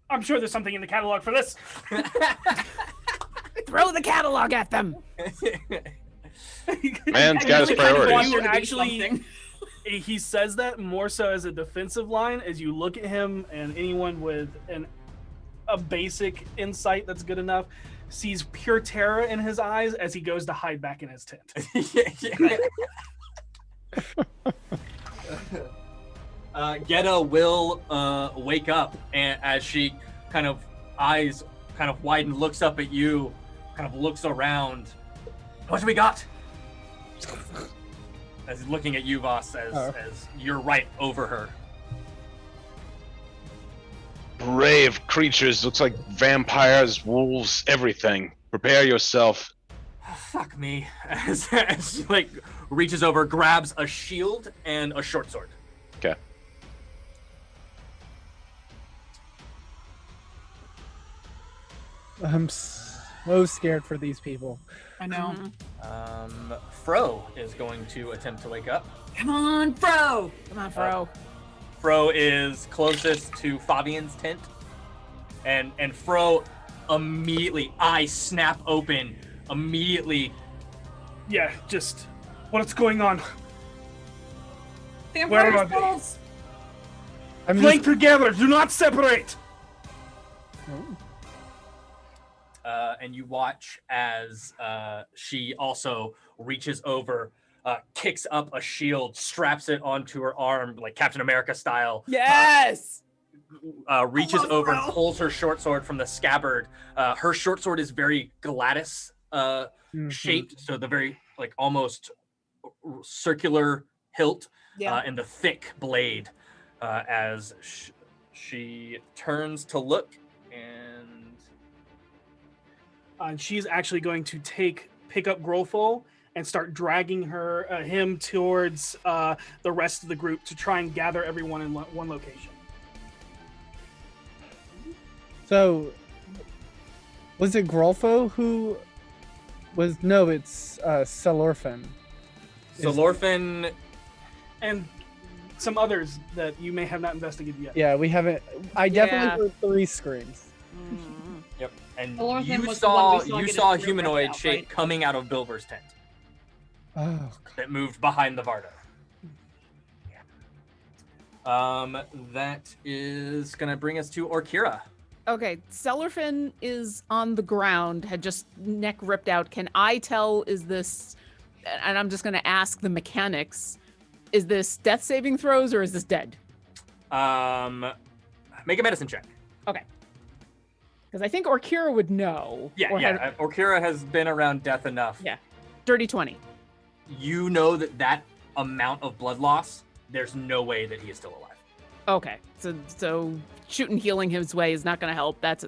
I'm sure there's something in the catalog for this." Throw the catalog at them. Man's got his You priorities. want to You would do actually, something. he says that more so as a defensive line. As you look at him, and anyone with a basic insight that's good enough sees pure terror in his eyes as he goes to hide back in his tent. Geta will wake up, and as she eyes widen, looks up at you, looks around. What do we got? As he's looking at you, Voss, as you're right over her. Brave creatures. Looks like vampires, wolves, everything. Prepare yourself. Fuck me. As she reaches over, grabs a shield and a short sword. Okay. I'm so scared for these people. I know. Fro is going to attempt to wake up. Come on, Fro! Come on, Fro. Fro is closest to Fabian's tent, and Fro immediately, eyes snap open, immediately. Yeah, just what's going on? Where Vampire are they? skulls! I'm Flank just. together. Do not separate. And you watch as she also reaches over, kicks up a shield, straps it onto her arm, like Captain America style. Yes. Reaches love over and Fro. pulls her short sword from the scabbard. Her short sword is very Gladys shaped, so the very almost circular hilt and the thick blade. As she turns to look, And she's actually going to pick up Grolfo and start dragging him towards the rest of the group to try and gather everyone in one location. So, was it Grolfo who was? No, it's Celorphin. Celorphin. And some others that you may have not investigated yet. Yeah, we haven't. I definitely heard 3 screams. Yep. And Celorphin you was the one saw we saw you get saw a his rear ripped humanoid out, shape right? coming out of Bilber's tent Oh, that moved behind the Vardo. That is gonna bring us to Orkira. Okay, Celorphin is on the ground, had just neck ripped out. Can I tell, is this, and I'm just going to ask the mechanics, is this death saving throws or is this dead? Make a medicine check. Okay. Because I think Orkira would know. Yeah, or yeah. Orkira has been around death enough. Yeah. Dirty 20. You know that amount of blood loss, there's no way that he is still alive. Okay. So shooting healing his way is not going to help. That's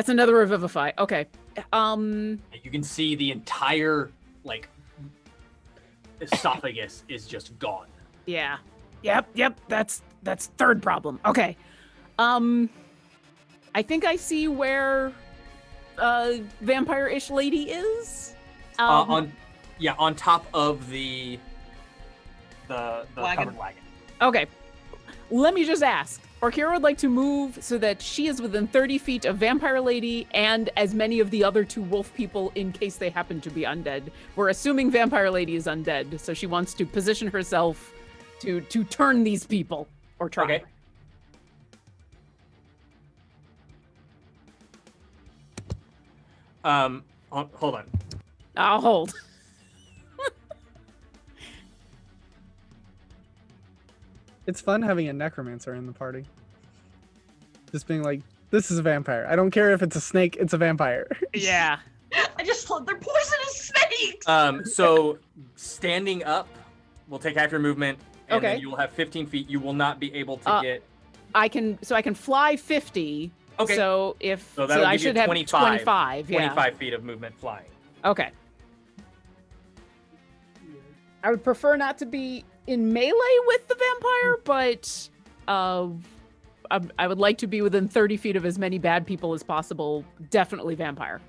another revivify. Okay. You can see the entire esophagus is just gone. Yeah. Yep. That's third problem. Okay. I think I see where vampire-ish lady is. On top of the Wagon. covered wagon. Okay. Let me just ask. Orkira would like to move so that she is within 30 feet of Vampire Lady and as many of the other 2 wolf people in case they happen to be undead. We're assuming Vampire Lady is undead, so she wants to position herself to turn these people, or try. Okay. Hold on. I'll hold. it's fun having a necromancer in the party. Just being like, this is a vampire. I don't care if it's a snake, it's a vampire. Yeah. I just love their poisonous snakes. So standing up will take half your movement, and Okay. then you will have 15 feet. You will not be able to get. I can fly 50. Okay. So that'll I give you should have 25. Yeah. 25 feet of movement flying. Okay. I would prefer not to be in melee with the vampire, but I would like to be within 30 feet of as many bad people as possible. Definitely vampire.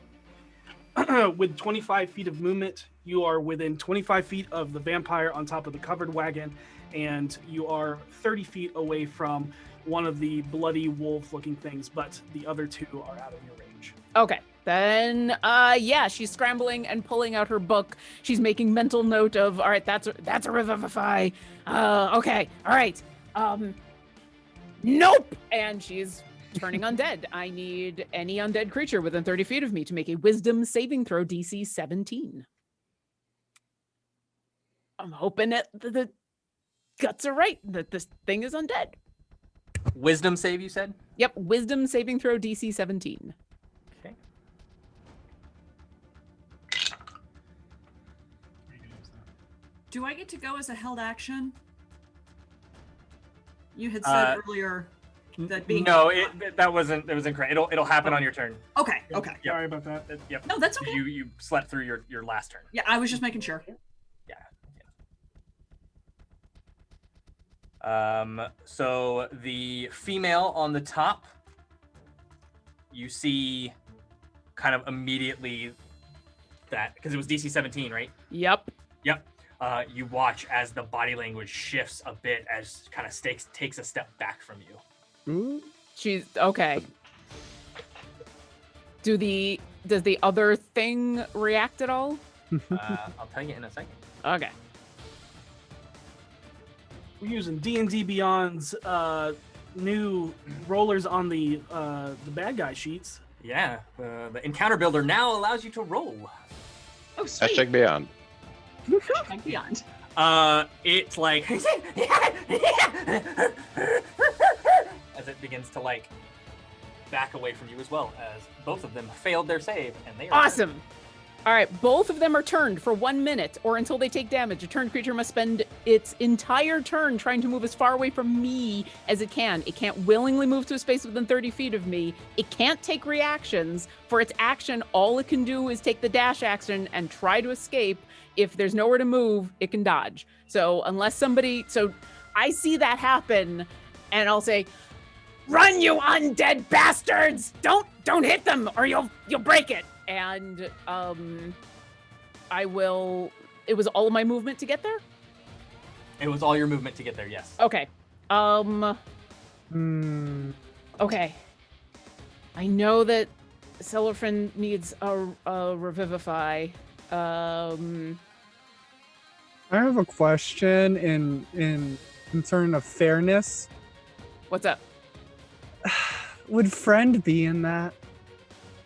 With 25 feet of movement, you are within 25 feet of the vampire on top of the covered wagon, and you are 30 feet away from one of the bloody wolf-looking things, but the other 2 are out of your range. Okay. Then, she's scrambling and pulling out her book. She's making mental note of, all right, that's a revivify. Okay, all right. Nope. And she's turning undead. I need any undead creature within 30 feet of me to make a wisdom saving throw DC 17. I'm hoping that the guts are right, that this thing is undead. Wisdom save, you said? Yep, wisdom saving throw DC 17. Okay. Do I get to go as a held action? You had said earlier that being that wasn't. It was incorrect. It'll happen on your turn. Okay. Yep. Sorry about that. Yep. No, that's okay. You slept through your last turn. Yeah, I was just making sure. So the female on the top, you see kind of immediately that, because it was DC 17, right? Yep. You watch as the body language shifts a bit, as kind of takes a step back from you. Ooh. She's okay. Does the other thing react at all? I'll tell you in a second. Okay. We're using D&D Beyond's new rollers on the bad guy sheets. Yeah, the encounter builder now allows you to roll. Oh, sweet. Hashtag beyond. Hashtag beyond. It's like as it begins to back away from you as well, as both of them failed their save, and they are Awesome. All right, both of them are turned for 1 minute or until they take damage. A turned creature must spend its entire turn trying to move as far away from me as it can. It can't willingly move to a space within 30 feet of me. It can't take reactions. For its action, all it can do is take the dash action and try to escape. If there's nowhere to move, it can dodge. So I see that happen, and I'll say, Run, you undead bastards! Don't hit them, or you'll break it. And I will. It was all of my movement to get there. It was all your movement to get there. Yes. Okay. Hmm. Okay. I know that Cellophane needs a revivify. I have a question in concern of fairness. What's up? Would friend be in that?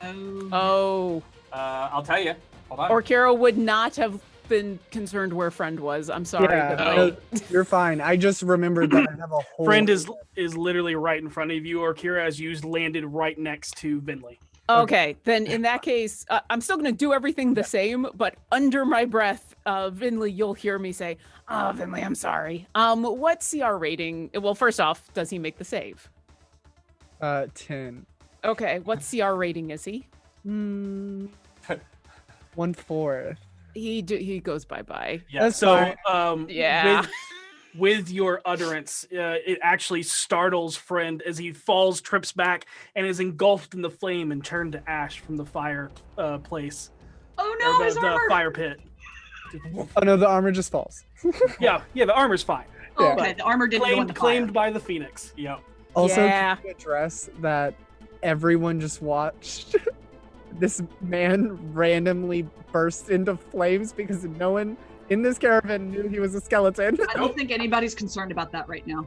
Oh. I'll tell you. Hold on. Orkira would not have been concerned where friend was. I'm sorry. Yeah, but no, you're fine. I just remembered that I have a whole Friend is literally right in front of you, or Kira, as you landed right next to Vinley. Okay, then in that case, I'm still going to do everything the same, but under my breath, Vinley, you'll hear me say, "Oh, Vinley, I'm sorry." What CR rating? Well, first off, does he make the save? 10. Okay, what CR rating is he? 1/4. He goes bye-bye. Yeah. That's So fine. Yeah. With your utterance, it actually startles Friend as he falls, trips back, and is engulfed in the flame and turned to ash from the fire place. Oh Or no, his the armor. fire pit. Oh no, the armor just falls. Yeah, the armor's fine. Oh, Yeah. okay, the armor didn't go in the Claimed fire. by the Phoenix. Yep. Also, Yeah. can you address that everyone just watched this man randomly burst into flames because no one in this caravan knew he was a skeleton? I don't think anybody's concerned about that right now.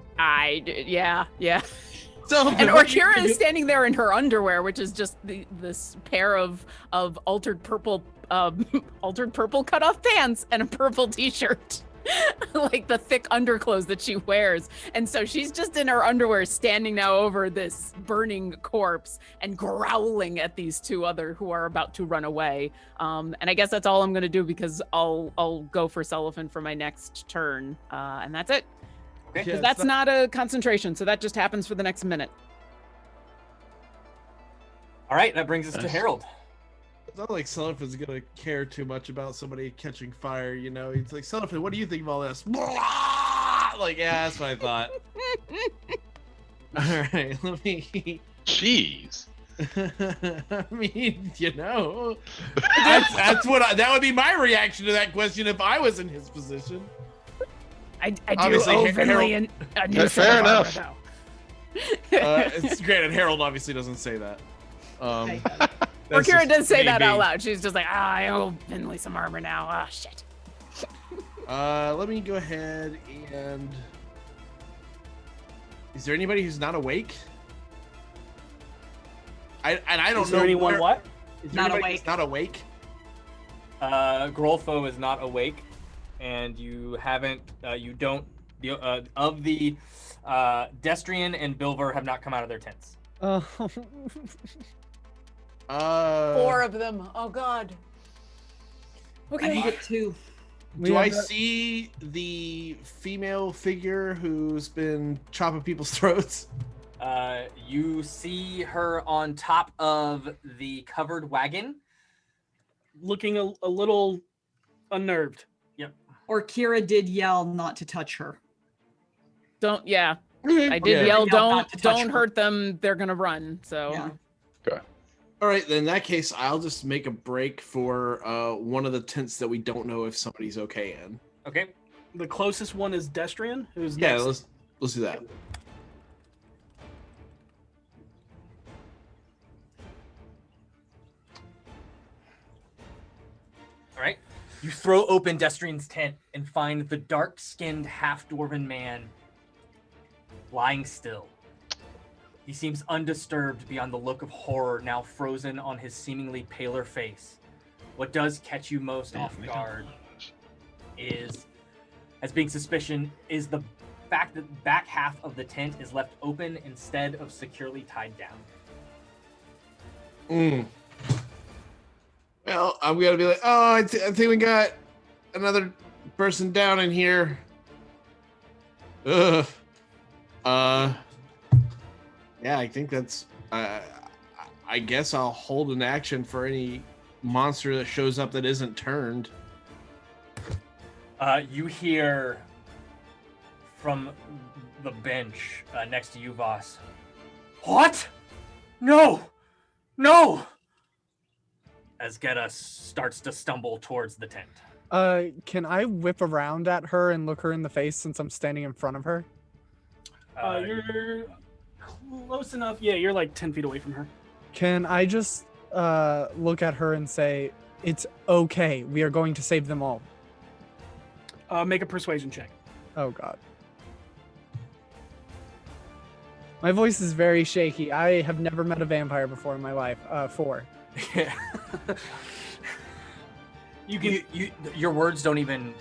Yeah. So, And Orkira is standing there in her underwear, which is just this pair of altered purple cutoff pants and a purple t-shirt. Like the thick underclothes that she wears. And so she's just in her underwear standing now over this burning corpse and growling at these two other who are about to run away. And I guess that's all I'm gonna do because I'll go for Cellophane for my next turn. And that's it. Okay. Because that's not a concentration, so that just happens for the next minute. All right. That brings us to Nice. Harold. It's not like Celophane's gonna care too much about somebody catching fire, you know. He's like, Celophane, what do you think of all this? Like, yeah, that's what I thought. All right, let me. Jeez. I mean, you know, that's what that would be my reaction to that question if I was in his position. I do Obviously, owe Harold- Vinley a new Yeah, set fair of armor, enough. though. It's granted, Harold obviously doesn't say that. That's Orkira just does say me that out being- loud. She's just like, I owe Vinley some armor now. Ah, shit. Let me go ahead and. Is there anybody who's not awake? I don't Is know. there anyone where- what? Is there Not anybody awake. who's not awake? Grolfo is not awake, and you haven't. You don't. Of the Destrian and Bilver have not come out of their tents. Oh. 4 of them. Oh, God. I Okay. need it too. We Do have I that- see the female figure who's been chopping people's throats? You see her on top of the covered wagon. Looking a little unnerved. Or Kira did yell not to touch her. Don't, yeah. I did Yeah. yell, Yell don't not to touch her. hurt them. They're going to run. So, Yeah. All right, then in that case, I'll just make a break for one of the tents that we don't know if somebody's okay in. Okay. The closest one is Destrian, who's Yeah, next. let's do that. All right. You throw open Destrian's tent and find the dark-skinned half-dwarven man lying still. He seems undisturbed beyond the look of horror now frozen on his seemingly paler face. What does catch you most off guard is, as being suspicion, is the fact that the back half of the tent is left open instead of securely tied down. Well, I'm gonna be like, oh, I think we got another person down in here. Ugh. Yeah, I think that's. I guess I'll hold an action for any monster that shows up that isn't turned. You hear from the bench next to you, Voss. What? No! No! As Geta starts to stumble towards the tent. Can I whip around at her and look her in the face since I'm standing in front of her? You're close enough. Yeah, you're like 10 feet away from her. Can I just look at her and say, it's okay. We are going to save them all. Make a persuasion check. Oh, God. My voice is very shaky. I have never met a vampire before in my life. 4. Yeah. Your words don't even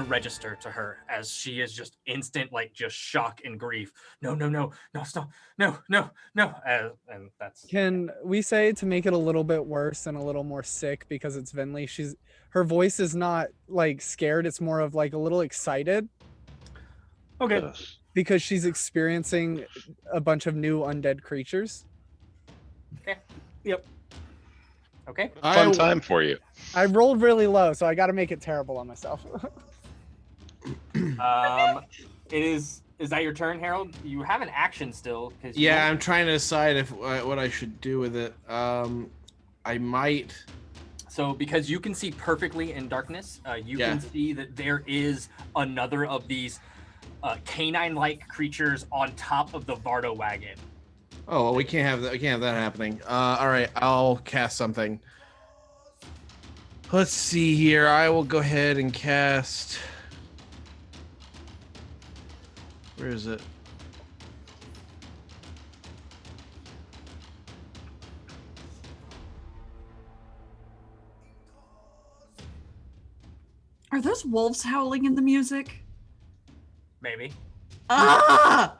register to her, as she is just instant, like, just shock and grief. No, stop, no. And that's. Can we say, to make it a little bit worse and a little more sick, because it's Vinley, her voice is not like scared, it's more of like a little excited. Okay. Because she's experiencing a bunch of new undead creatures. Okay. Yep. Okay. Fun time for you. I rolled really low, so I got to make it terrible on myself. It is. Is that your turn, Harold? You have an action still, because. Yeah, I'm trying to decide if what I should do with it. I might. So, because you can see perfectly in darkness, you can see that there is another of these canine-like creatures on top of the Vardo wagon. Oh, well, we can't have that. We can't have that happening. All right, I'll cast something. Let's see here. I will go ahead and cast. Where is it? Are those wolves howling in the music? Maybe. Ah!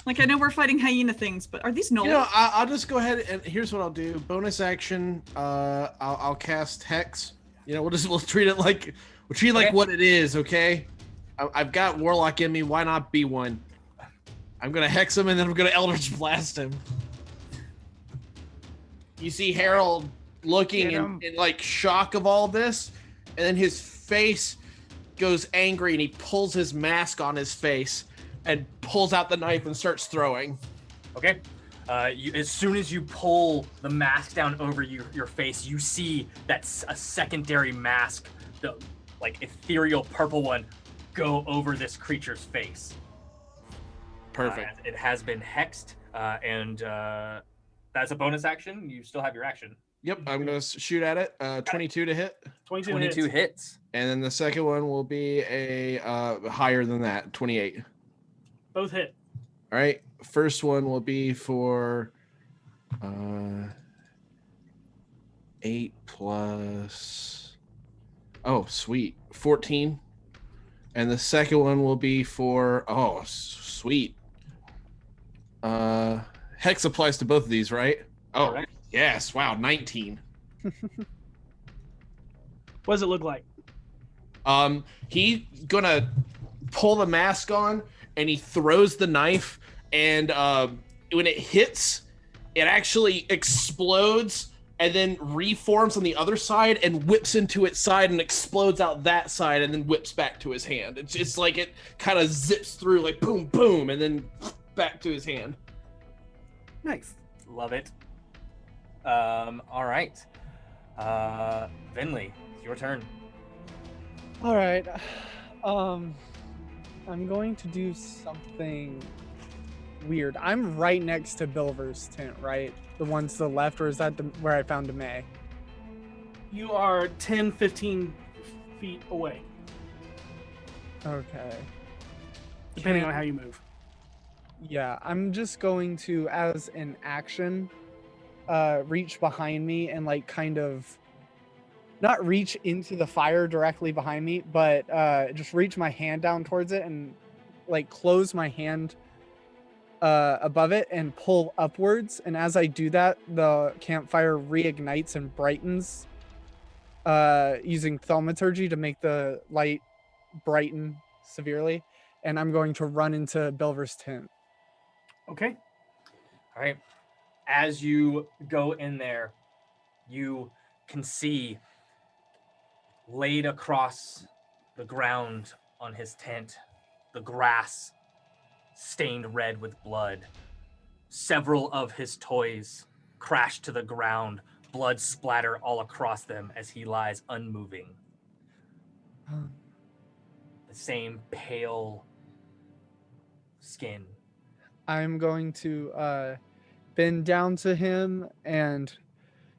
Like, I know we're fighting hyena things, but are these gnolls? You know, I'll just go ahead and here's what I'll do. Bonus action. I'll cast Hex. You know, we'll treat it like what it is. Okay. I've got Warlock in me. Why not be one? I'm gonna Hex him and then I'm gonna Eldritch Blast him. You see Harold looking in like shock of all this, and then his face goes angry and he pulls his mask on his face and pulls out the knife and starts throwing. Okay. As soon as you pull the mask down over your face, you see that a secondary mask, the like ethereal purple one, go over this creature's face. Perfect. It has been hexed, and that's a bonus action. You still have your action. Yep, I'm gonna shoot at it. 22 to hit. 22 hits. And then the second one will be a higher than that, 28. Both hit. All right. First one will be for 8 plus. Oh, sweet. 14. And the second one will be for sweet. Hex applies to both of these, right? Oh, Correct. Yes. Wow, 19. What does it look like? He's gonna pull the mask on and he throws the knife, and when it hits, it actually explodes and then reforms on the other side and whips into its side and explodes out that side and then whips back to his hand. It's like it kind of zips through like boom, boom, and then back to his hand. Nice. Love it. All right. Vinley, it's your turn. All right. I'm going to do something weird. I'm right next to Bilver's tent, right? The one to the left, or is that where I found May? You are 10, 15 feet away, Okay. depending on how you move. Yeah, I'm just going to, as an action, reach behind me and like kind of not reach into the fire directly behind me, but just reach my hand down towards it and like close my hand above it and pull upwards. And as I do that, the campfire reignites and brightens using thaumaturgy to make the light brighten severely. And I'm going to run into Bilver's tent. Okay. All right. As you go in there, you can see laid across the ground on his tent, the grass stained red with blood. Several of his toys crash to the ground, blood splatter all across them as he lies unmoving. The same pale skin. I'm going to bend down to him and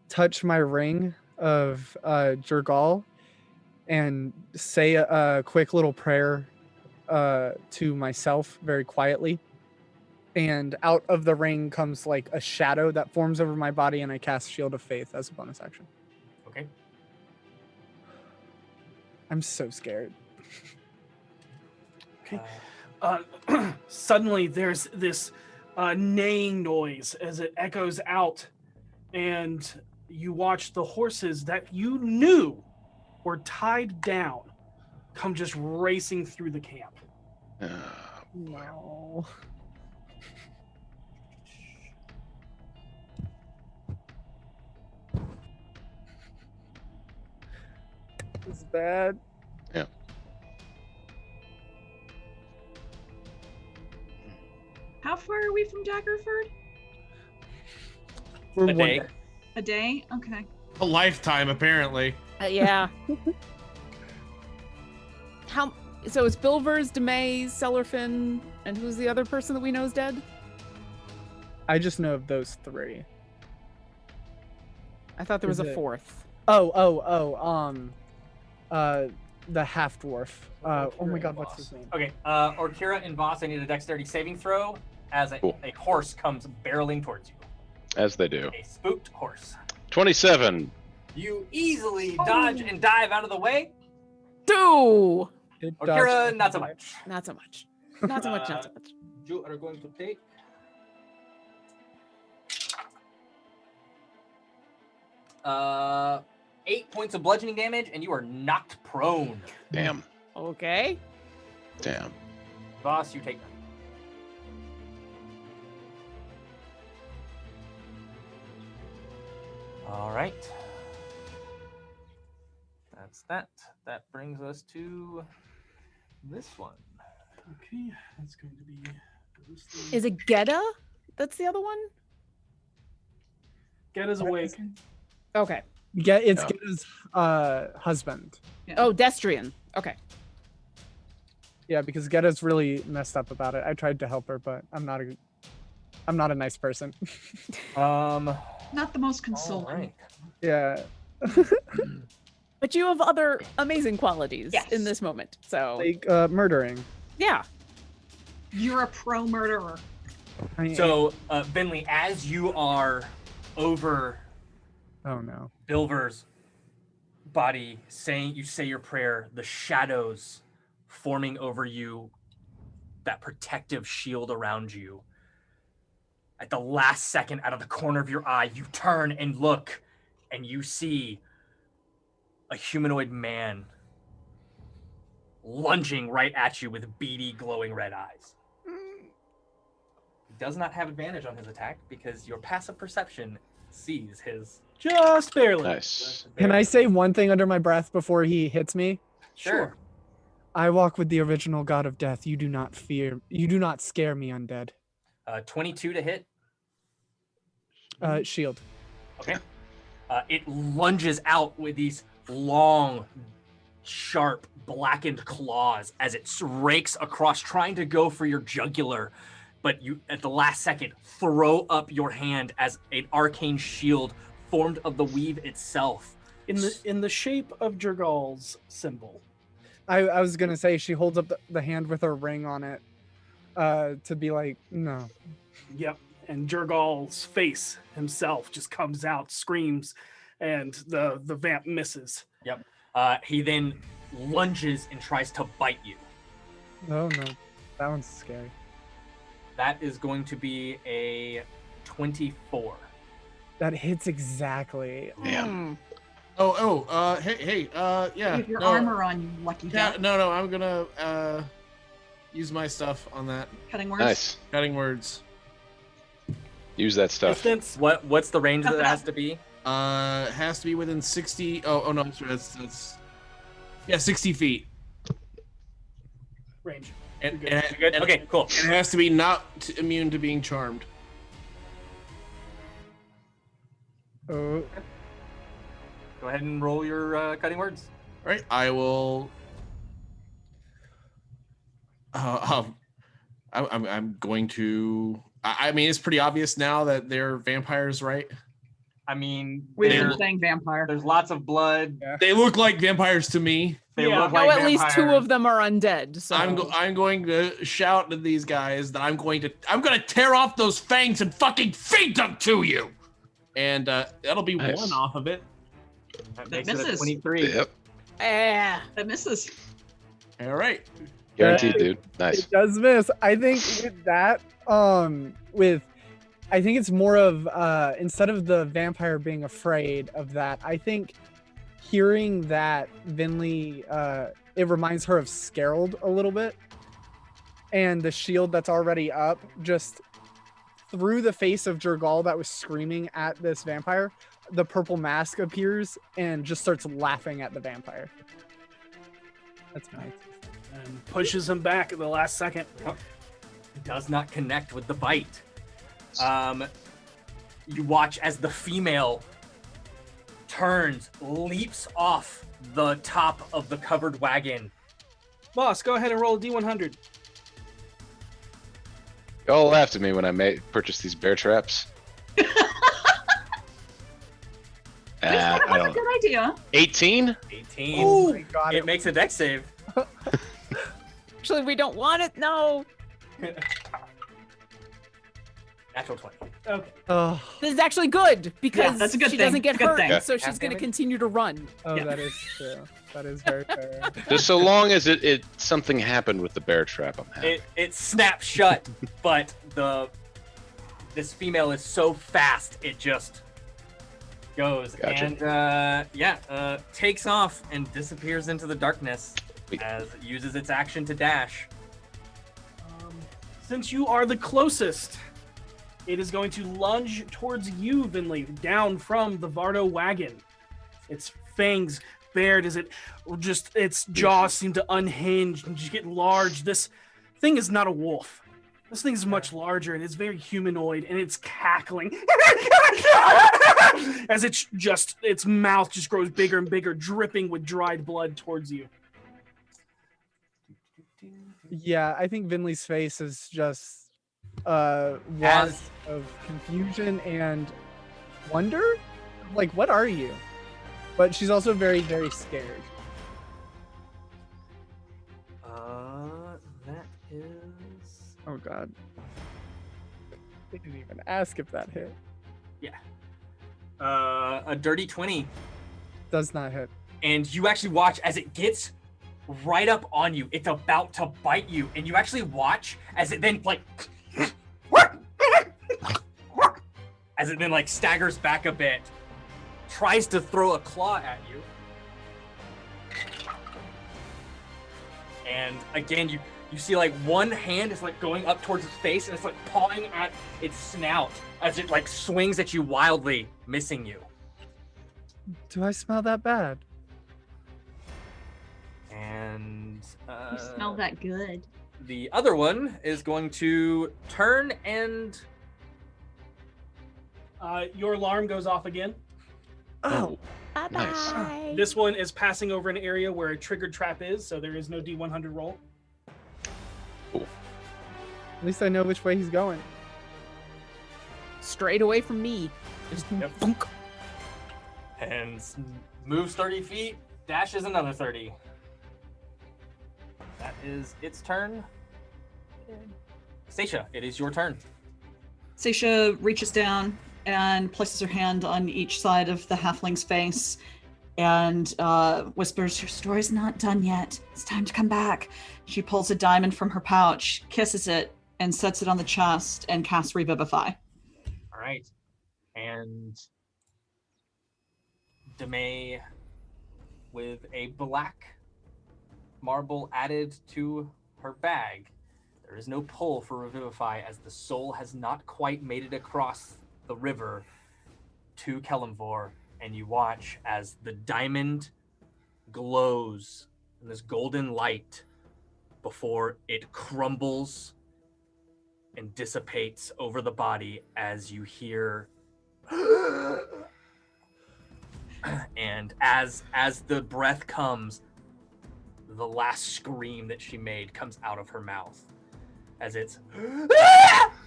touch my ring of Jergal and say a quick little prayer to myself very quietly. And out of the ring comes like a shadow that forms over my body, and I cast Shield of Faith as a bonus action. Okay. I'm so scared. Okay. Suddenly, there's this neighing noise as it echoes out, and you watch the horses that you knew were tied down come just racing through the camp. No. It's bad. Yeah. How far are we from Daggerford? We're A one day. day. A day? Okay. A lifetime, apparently. Yeah. So it's Bilvers, Demay, Cellarfin, and who's the other person that we know is dead? I just know of those three. I thought there was Is a it- fourth. The half dwarf. Oh my god, what's his name? Okay, Orkira and Voss, I need a dexterity saving throw as a Cool. horse comes barreling towards you. As they do. A spooked horse. 27. You easily dodge and dive out of the way. Two! It Orkira, does- not so much. Not so much. Not so much, not so much. You are going to take 8 points of bludgeoning damage, and you are knocked prone. Damn. Okay. Damn. Voss, you take none. All right. That's that. That brings us to this one. Okay, that's going to be. Is it Geta? That's the other one? Get us awake. Okay. It's Yeah. Getta's husband. Oh, Destrian. Okay. Yeah, because Getta's really messed up about it. I tried to help her, but I'm not a nice person. Not the most All consoling. right. Yeah. But you have other amazing qualities Yes. in this moment. So, Like murdering. yeah. You're a pro murderer. So, Bentley, as you are over Oh no. Bilver's body, you say your prayer, the shadows forming over you, that protective shield around you. At the last second, out of the corner of your eye, you turn and look, and you see a humanoid man lunging right at you with beady, glowing red eyes. He does not have advantage on his attack because your passive perception sees his. Just barely. Nice. Can I say one thing under my breath before he hits me? Sure. I walk with the original god of death. You do not fear. You do not scare me, undead. 22 to hit. Shield. Okay. It lunges out with these long, sharp, blackened claws as it rakes across, trying to go for your jugular. But you, at the last second, throw up your hand as an arcane shield formed of the weave itself. In the shape of Jergal's symbol. I was gonna say she holds up the hand with her ring on it, to be like, no. Yep. And Jergal's face himself just comes out, screams, and the vamp misses. Yep. He then lunges and tries to bite you. Oh no, that one's scary. That is going to be a 24. That hits exactly. Damn. Hey, You yeah. have your no, armor on, you lucky Yeah, duck. no, I'm gonna use my stuff on that. Cutting words. Nice. Cutting words. Use that stuff. Distance. What's the range that it has to be? Has to be within 60. Oh no, that's 60 feet. Range. And, You and, good? and Okay, cool. it has to be not immune to being charmed. Oh, Go ahead and roll your cutting words. All right, I will. I'm going to. I mean, it's pretty obvious now that they're vampires, right? I mean, We've They're- been saying vampire. there's lots of blood. They look like vampires to me. They Yeah. look No, like at least two vampires. of them are undead. So I'm going to shout to these guys that I'm going to tear off those fangs and fucking feed them to you. And that'll be Nice. one off of it. That That makes it a misses. 23. Yep. Eh. That misses. All right. Guaranteed, dude. Nice. it does miss. I think with that, I think it's more of instead of the vampire being afraid of that, I think hearing that Vinley, it reminds her of Scarald a little bit, and the shield that's already up just through the face of Jergal that was screaming at this vampire. The purple mask appears and just starts laughing at the vampire. That's nice. And pushes him back at the last second. Does not connect with the bite. You watch as the female turns, leaps off the top of the covered wagon. Boss, go ahead and roll a D100. Y'all laughed at me when I purchased these bear traps. That's I not a don't. good idea. 18? 18. Oh my god! It makes a dex save. Actually, we don't want it. No. Natural 20. Okay. Oh, This is actually good because that's a good she thing. doesn't get Good hurt, thing. Yeah. so she's Half going to damage? continue to run. Yeah. that is true. That is very fair. Just so long as it something happened with the bear trap, I'm happy. It snaps shut, but this female is so fast it just goes Gotcha. and takes off and disappears into the darkness Wait. as it uses its action to dash. Since you are the closest, it is going to lunge towards you, Vinley, down from the Vardo wagon. Its fangs bared as its jaws seem to unhinge and just get large. This thing is not a wolf. This thing is much larger and it's very humanoid, and it's cackling as its mouth just grows bigger and bigger, dripping with dried blood towards you. Yeah, I think Vinley's face is just one of confusion and wonder. Like, what are you? But she's also very, very scared. That is Oh god. They didn't even ask if that hit. a dirty 20. Does not hit. And you actually watch as it gets right up on you. It's about to bite you, and you actually watch as it then staggers back a bit, tries to throw a claw at you, and again you see like one hand is like going up towards its face, and it's like pawing at its snout as it like swings at you wildly, missing you. Do I smell that bad? And You smell that good. the other one is going to turn and Your alarm goes off again. Oh, Bye Nice. bye. This one is passing over an area where a triggered trap is, so there is no D100 roll. at least I know which way he's going. Straight away from me. Just Yep. thunk. and moves 30 feet, dashes another 30. That is its turn. Stacia, it is your turn. Seisha reaches down and places her hand on each side of the halfling's face and whispers, "Your story's not done yet. It's time to come back." She pulls a diamond from her pouch, kisses it, and sets it on the chest and casts Revivify. All right. And Demay, with a black marble added to her bag. There is no pull for Revivify as the soul has not quite made it across the river to Kelemvor, and you watch as the diamond glows in this golden light before it crumbles and dissipates over the body as you hear and as the breath comes, the last scream that she made comes out of her mouth as it's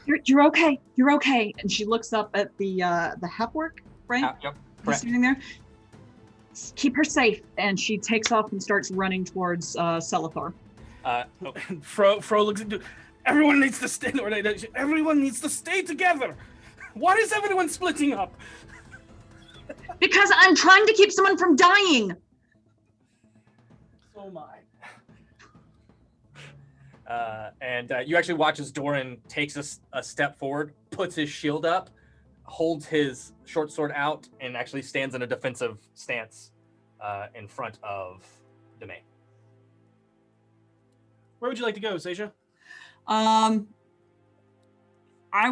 You're okay. You're okay. And she looks up at the Hepwork, right? Yep, He's correct. sitting there. Keep her safe. And she takes off and starts running towards Selithor. And Fro looks into. Everyone needs to stay. Everyone needs to stay together. Why is everyone splitting up? Because I'm trying to keep someone from dying. So am I. And you actually watch as Doran takes a step forward, puts his shield up, holds his short sword out, and actually stands in a defensive stance in front of Demay. Where would you like to go, Seisha? I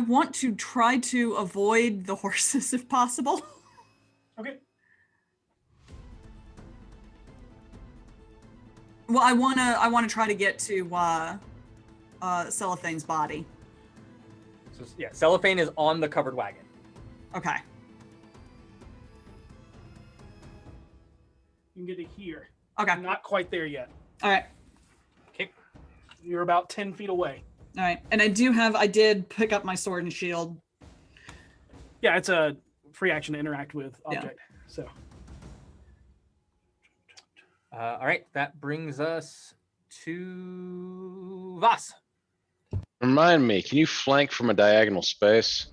want to try to avoid the horses if possible. Okay. Well, I wanna try to get to Celophane's body. So yeah, Cellophane is on the covered wagon. Okay. You can get to here. Okay. Not quite there yet. All right. Okay. You're about 10 feet away. All right. And I did pick up my sword and shield. Yeah, it's a free action to interact with object. So. All right, that brings us to Voss. Remind me, can you flank from a diagonal space?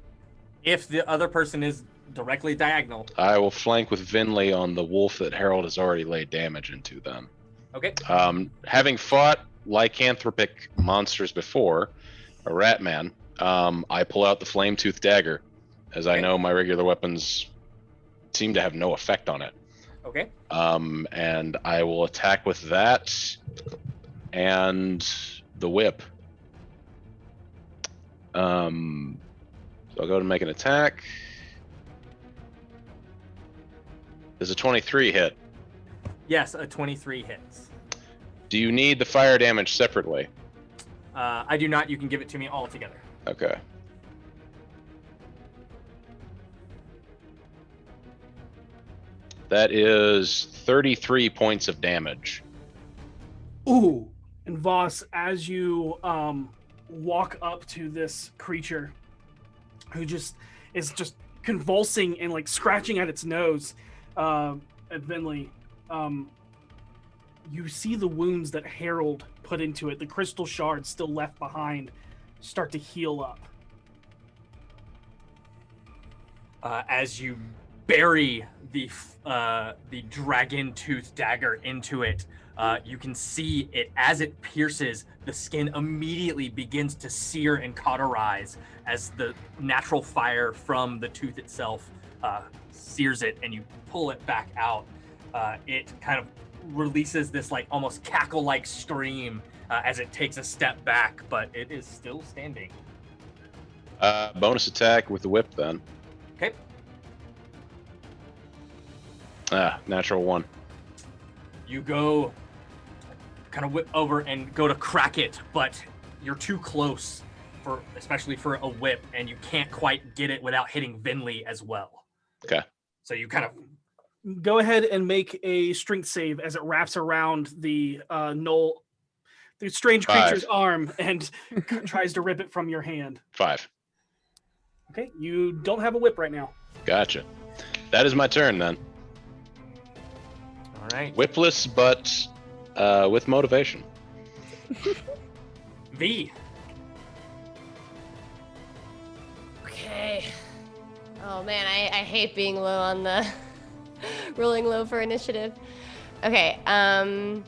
If the other person is directly diagonal. I will flank with Vinley on the wolf that Harold has already laid damage into then. Okay. Having fought lycanthropic monsters before, a rat man, I pull out the flame tooth dagger, as I know my regular weapons seem to have no effect on it. Okay. And I will attack with that and the whip. So I'll go to make an attack. Does a 23 hit? Yes, a 23 hits. Do you need the fire damage separately? I do not. You can give it to me all together. Okay. That is 33 points of damage. Ooh. And Voss, as you walk up to this creature who is just convulsing and like scratching at its nose at Vinley, you see the wounds that Harold put into it, the crystal shards still left behind, start to heal up. As you bury the dragon tooth dagger into it, you can see it as it pierces, the skin immediately begins to sear and cauterize as the natural fire from the tooth itself sears it, and you pull it back out. It kind of releases this like almost cackle-like scream as it takes a step back, but it is still standing. Bonus attack with the whip then. Okay. Natural 1. You go kind of whip over and go to crack it, but you're too close especially for a whip, and you can't quite get it without hitting Vinley as well. Okay. So you kind of Go ahead and make a strength save as it wraps around the strange 5. creature's arm and tries to rip it from your hand. 5. Okay, you don't have a whip right now. Gotcha. That is my turn then. all right. Whipless, but with motivation. V. Okay. Oh man, I hate being low on the rolling low for initiative. Okay, I'm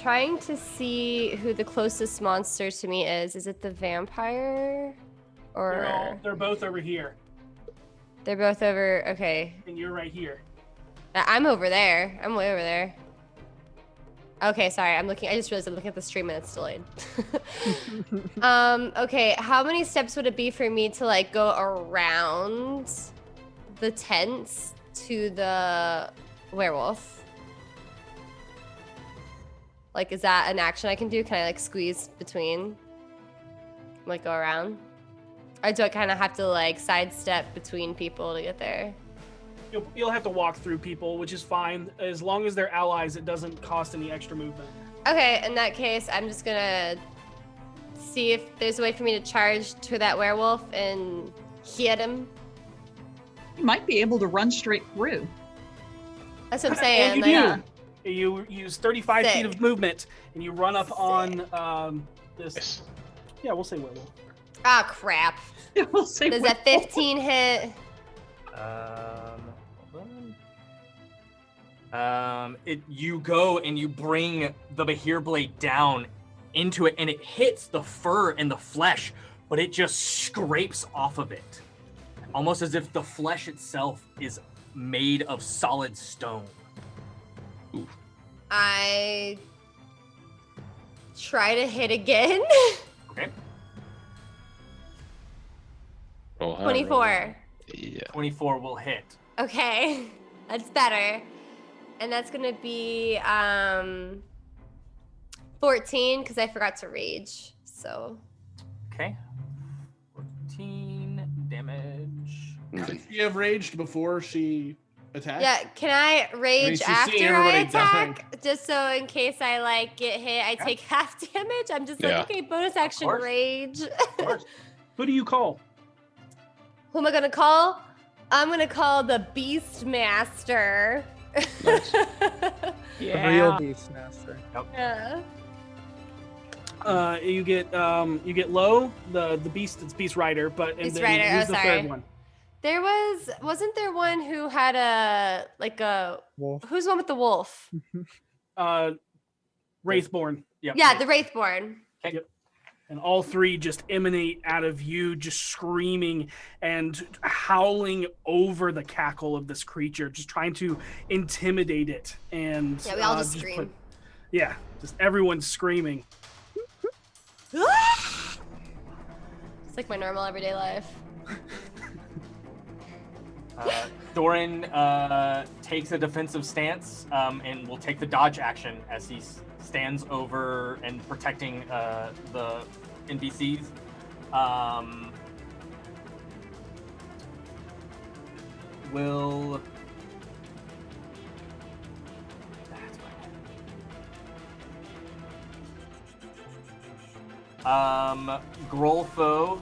trying to see who the closest monster to me is. Is it the vampire? Or They're both over here, they're both over, okay. and you're right here. I'm over there. I'm way over there. Okay, sorry. I just realized I'm looking at the stream and it's delayed. Okay, how many steps would it be for me to like go around the tents to the werewolf? Like, is that an action I can do? Can I like squeeze between? Like go around? Or do I kind of have to like sidestep between people to get there? You'll have to walk through people, which is fine. As long as they're allies, it doesn't cost any extra movement. Okay, in that case, I'm just gonna see if there's a way for me to charge to that werewolf and hit him. You might be able to run straight through. That's what I'm saying. And you like, do. You use 35 feet of Sick. movement, and you run up Sick. on this. Yes. Yeah, we'll say werewolf. Ah, crap. We'll say Does we're- that 15 hit? Hold on. You go and you bring the Bahir blade down into it, and it hits the fur and the flesh, but it just scrapes off of it, almost as if the flesh itself is made of solid stone. I try to hit again. Okay, Roll high, 24. roll- Yeah. 24 will hit. Okay, that's better. And that's gonna be 14 because I forgot to rage. So Okay, 14 damage. Okay. Did she have raged before she attacked? yeah, can I rage she's seeing after I everybody dying. attack? Just so in case I like get hit, I take half damage. I'm just Yeah. like, okay, bonus action course. rage. Who do you call? Who am I gonna call? I'm gonna call the Beastmaster. The real Beastmaster. Yeah. You get low, the beast. It's Beast Rider, but and Beast then Rider, who's oh, the sorry. third one? There wasn't there one who had a Wolf. who's the one with the wolf? Wraithborn. Yep. Yeah, the Wraithborn. And all three just emanate out of you, just screaming and howling over the cackle of this creature, just trying to intimidate it. And Yeah, we all just just scream. just everyone's screaming. It's like my normal everyday life. Doran takes a defensive stance and will take the dodge action as he stands over and protecting the NPCs. Will. That's right. Grolfo,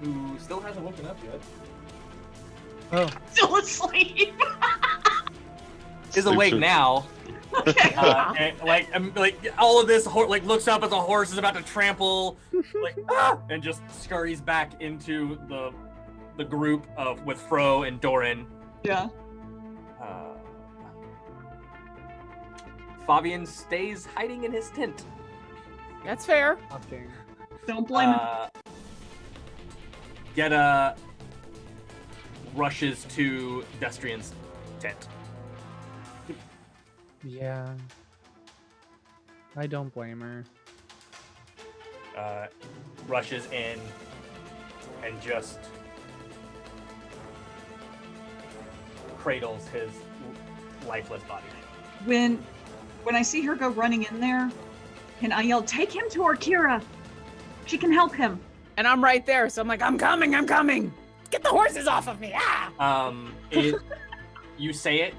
who still hasn't woken up yet, Oh, Still asleep. is awake now. And, like all of this like looks up as a horse is about to trample, like and just scurries back into the group of with Fro and Doran. Yeah. Fabian stays hiding in his tent. That's fair. fucking. Don't blame him. Geta rushes to Destrian's tent. Yeah. I don't blame her. Rushes in and just cradles his lifeless body. When I see her go running in there, and I yell, "Take him to Orkira. She can help him." And I'm right there, so I'm like, I'm coming. Get the horses off of me. Ah! You say it.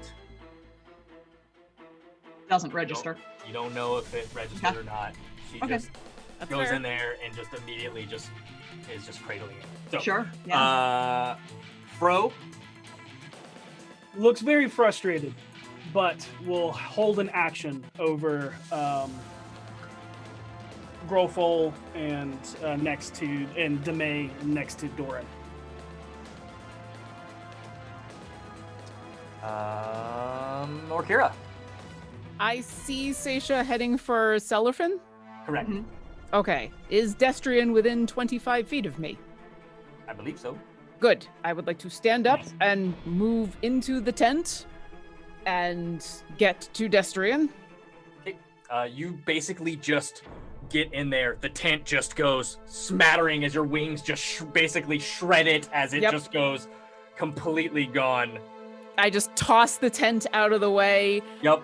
Doesn't register. You don't know if it registered Okay. or not. She Okay. just That's goes fair. in there and just immediately is just cradling it. So, Sure. Yeah. Fro, Looks very frustrated, but will hold an action over Grofol and next to Demay next to Doran. Orkira. I see Seisha heading for Cellarfin. Correct. Mhm. Okay. Is Destrian within 25 feet of me? I believe so. Good. I would like to stand up and move into the tent and get to Destrian. Okay. You basically just get in there. The tent just goes smattering as your wings just basically shred it as it Yep. just goes completely gone. I just toss the tent out of the way. Yep.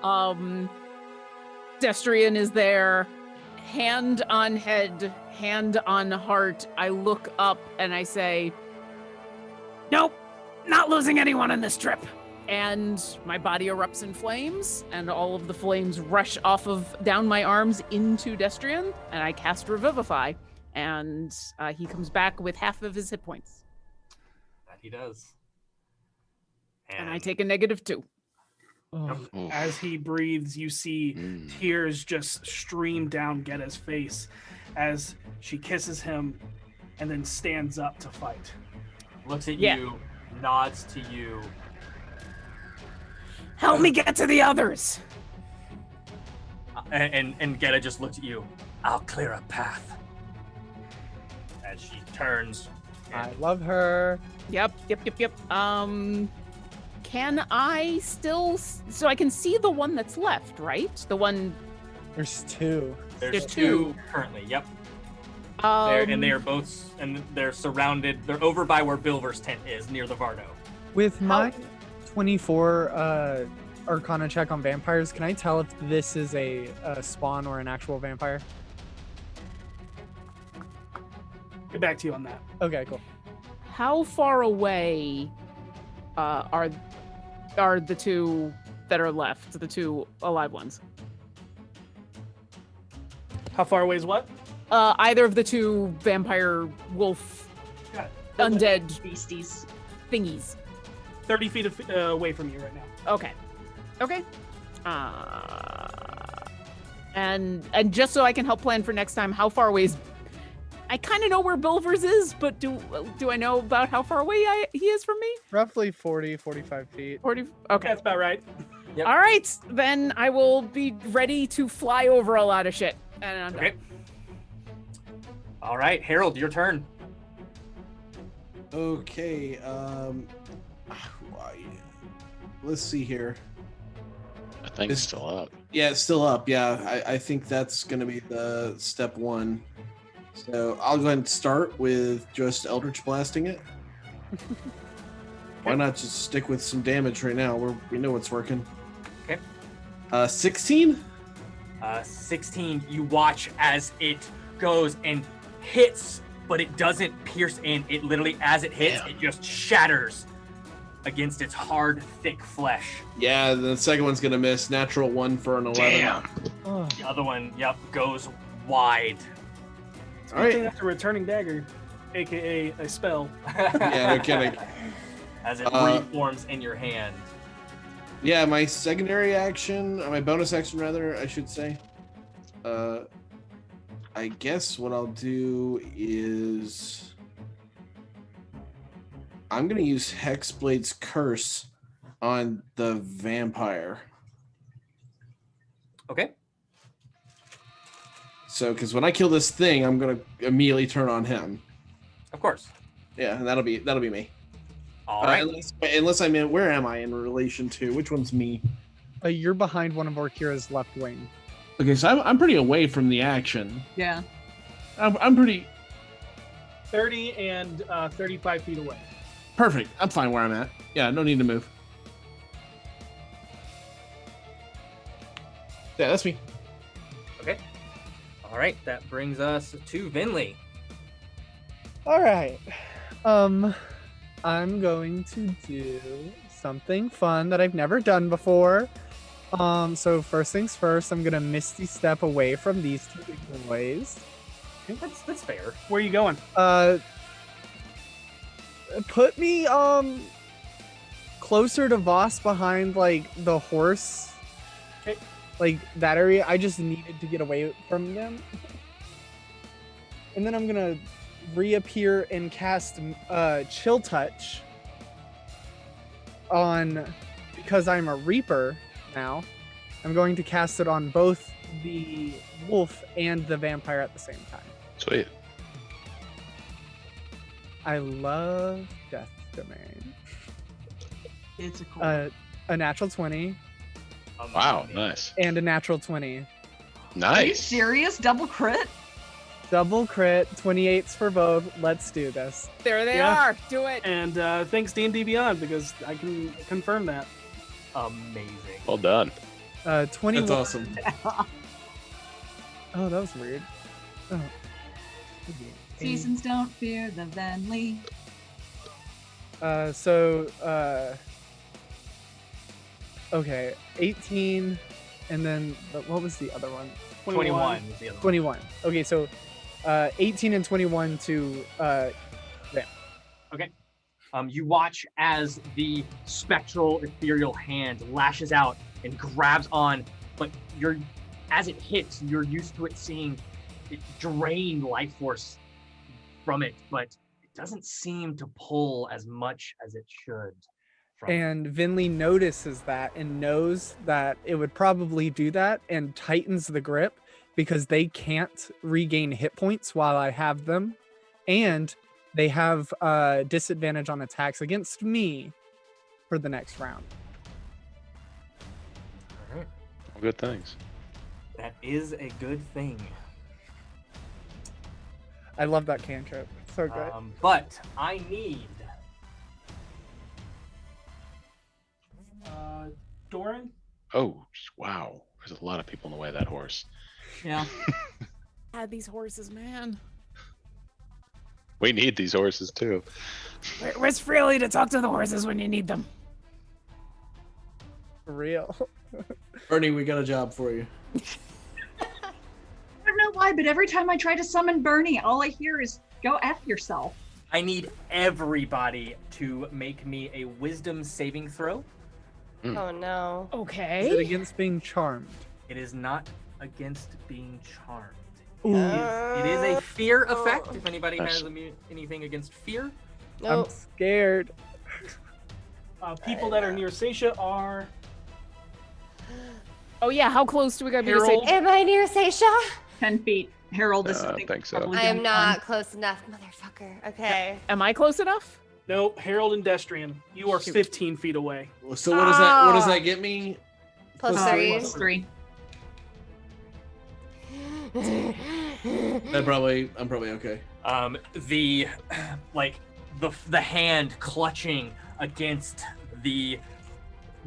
Destrian is there, hand on head, hand on heart. I look up and I say, nope, not losing anyone on this trip. And my body erupts in flames, and all of the flames rush down my arms into Destrian, and I cast Revivify, and he comes back with half of his hit points. That he does. And I take a -2. As he breathes, you see tears just stream down Getta's face as she kisses him and then stands up to fight. Looks at you, nods to you. Help me get to the others. And Getta just looks at you. I'll clear a path. As she turns. I love her. Yep. Can I still... So I can see the one that's left, right? The one... There's two. There's two currently, yep. And they are both... And they're surrounded... They're over by where Bilver's tent is, near the Vardo. With my 24 Arcana check on vampires, can I tell if this is a spawn or an actual vampire? Get back to you on that. Okay, cool. How far away are the two that are left, the two alive ones? How far away is what? Either of the two vampire wolf undead beasties thingies. 30 feet away from you right now. Okay. And just so I can help plan for next time, how far away is... I kind of know where Bilver's is, but do I know about how far away he is from me? Roughly 40, 45 feet. 40? Okay. That's about right. Yep. All right, then I will be ready to fly over a lot of shit. And I'm Okay. All right, Harold, your turn. Okay. Let's see here. I think it's still up. Yeah, it's still up. Yeah, I think that's going to be the step one. So I'll go ahead and start with just Eldritch Blasting it. Why not just stick with some damage right now? We know what's working. Okay. 16? 16, you watch as it goes and hits, but it doesn't pierce in. It literally, as it hits, it just shatters against its hard, thick flesh. Yeah, the second one's going to miss. Natural 1 for an 11. Damn. The other one, goes wide. All right. That's a returning dagger, aka a spell. Yeah, no kidding. As it reforms in your hand. Yeah, my secondary action, my bonus action rather, I should say. I guess what I'll do is I'm gonna use Hexblade's Curse on the vampire. Okay. So, because when I kill this thing, I'm gonna immediately turn on him. Of course. Yeah, and that'll be me. All right. Unless I'm in, where am I in relation to? Which one's me? You're behind one of Orkira's left wing. Okay, so I'm pretty away from the action. Yeah. I'm pretty 30 and 35 feet away. perfect. I'm fine where I'm at. Yeah, no need to move. Yeah, that's me. Okay. All right, that brings us to Vinley. All right. I'm going to do something fun that I've never done before. So first things first, I'm gonna Misty Step away from these two big boys. That's fair. Where are you going? Put me closer to Voss, behind like the horse. Okay. Like that area. I just needed to get away from them. And then I'm gonna reappear and cast Chill Touch on, because I'm a Reaper now. I'm going to cast it on both the wolf and the vampire at the same time. Sweet. I love Death Domain. It's a cool. A natural 20 Wow, nice. and a natural 20. Are you Nice. serious? Double crit? Double crit, 28s for both. Let's do this. There they Yeah. are. Do it. And thanks D&D Beyond, because I can confirm that. Amazing. Well done. 21, That's awesome. Oh, that was weird. Oh. Seasons don't fear the Venly. Okay, 18, and then what was the other one? 21 is the other one. 21. Okay, so 18 and 21 to Okay. You watch as the spectral ethereal hand lashes out and grabs on, but as it hits, you're used to it seeing it drain life force from it, but it doesn't seem to pull as much as it should. And Vinley notices that and knows that it would probably do that and tightens the grip because they can't regain hit points while I have them. And they have disadvantage on attacks against me for the next round. All right. Good things. That is a good thing. I love that cantrip. It's so good. But I need Doran? Oh, wow. There's a lot of people in the way of that horse. Yeah. God, these horses, man. We need these horses too. Where's Freely to talk to the horses when you need them? For real. Bernie, we got a job for you. I don't know why, but every time I try to summon Bernie, all I hear is "Go F yourself." I need everybody to make me a wisdom saving throw. Oh no. Is it Okay. against being charmed? It is not against being charmed. Ooh. It is a fear effect. If anybody has Nice. anything against fear, I'm Nope. scared. People that are near Seisha are Oh yeah, how close do we gotta be to Harold? say? Am I near Seisha? 10 feet. Harold is. I think so. probably I am doing not close enough, motherfucker. Okay. Am I close enough? no Harold and Destrian. You are Shoot. 15 feet away. So what does that? What does Oh. that get me? Plus fine. three. Plus 3. I'm probably okay. the the hand clutching against the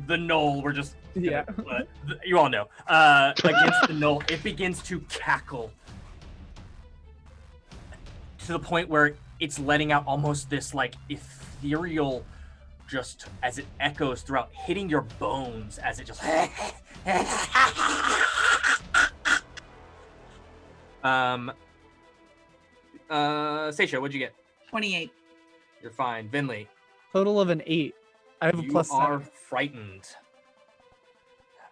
knoll. We're just Yeah. you all know against the knoll. It begins to cackle to the point where it's letting out almost this like ethereal, just as it echoes throughout, hitting your bones as it just. Seisha, what'd you get? 28. You're fine. Vinley, Total of an 8. I have a you plus are 7. frightened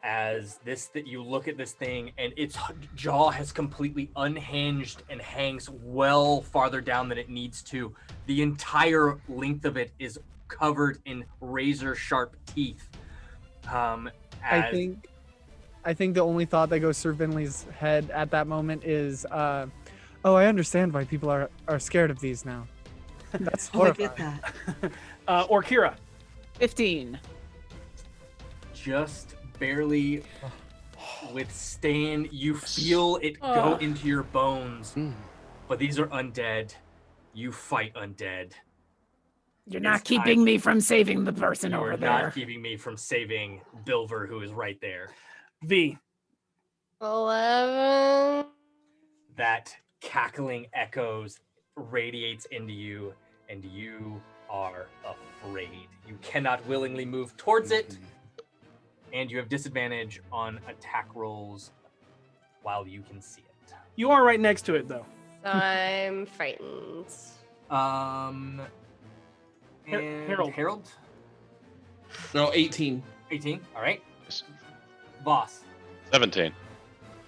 as you look at this thing and its jaw has completely unhinged and hangs well farther down than it needs to. The entire length of it is covered in razor sharp teeth. I think the only thought that goes through Vinley's head at that moment is, oh, I understand why people are scared of these now. That's Oh, I horrifying. get that. Or Kira. 15. just barely withstand. You feel it go Ugh. into your bones, but these are undead. You fight undead. You're It's not keeping time. me from saving the person You over are there. not keeping me from saving Bilver, who is right there. V. 11. That cackling echoes radiates into you, and you are afraid. You cannot willingly move towards it, and you have disadvantage on attack rolls while you can see it. You are right next to it though. So I'm frightened. And Harold. Harold, No, 18. 18. All right. Yes. Boss. 17.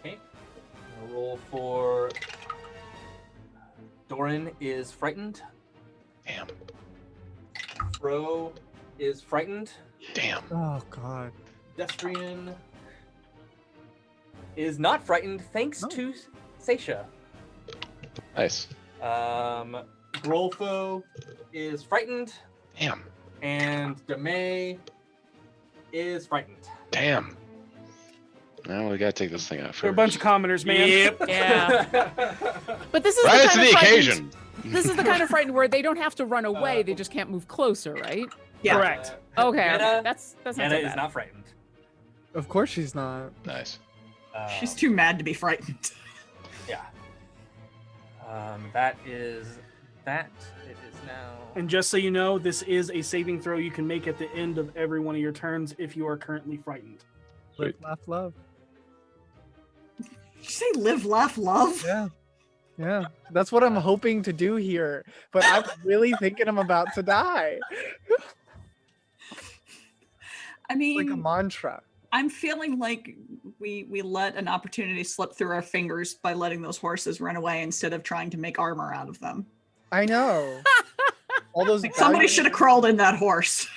Okay. I'll roll for Doran is frightened. Damn. Fro is frightened. Damn. Oh, God. Destrian is not frightened thanks Oh. to Seisha. Nice. Grolfo is frightened, Damn. and Demay is frightened. Damn. Now we gotta take this thing out first. They're a bunch of commoners, man. Yep. Yeah. But this is Rise the to kind the of frightened, occasion. This is the kind of frightened where they don't have to run away; they just can't move closer, right? Yeah. Correct. Okay, Anna, that's not Anna so is bad. not frightened. Of course she's not. Nice. She's too mad to be frightened. Yeah. That is that. It is now. And just so you know, this is a saving throw you can make at the end of every one of your turns if you are currently frightened. Live, laugh, love. Did you say live, laugh, love? Yeah. Yeah. That's what I'm hoping to do here. But I'm really thinking I'm about to die. I mean, Like a mantra. I'm feeling like we let an opportunity slip through our fingers by letting those horses run away instead of trying to make armor out of them. I know. All those Like somebody should have crawled in that horse.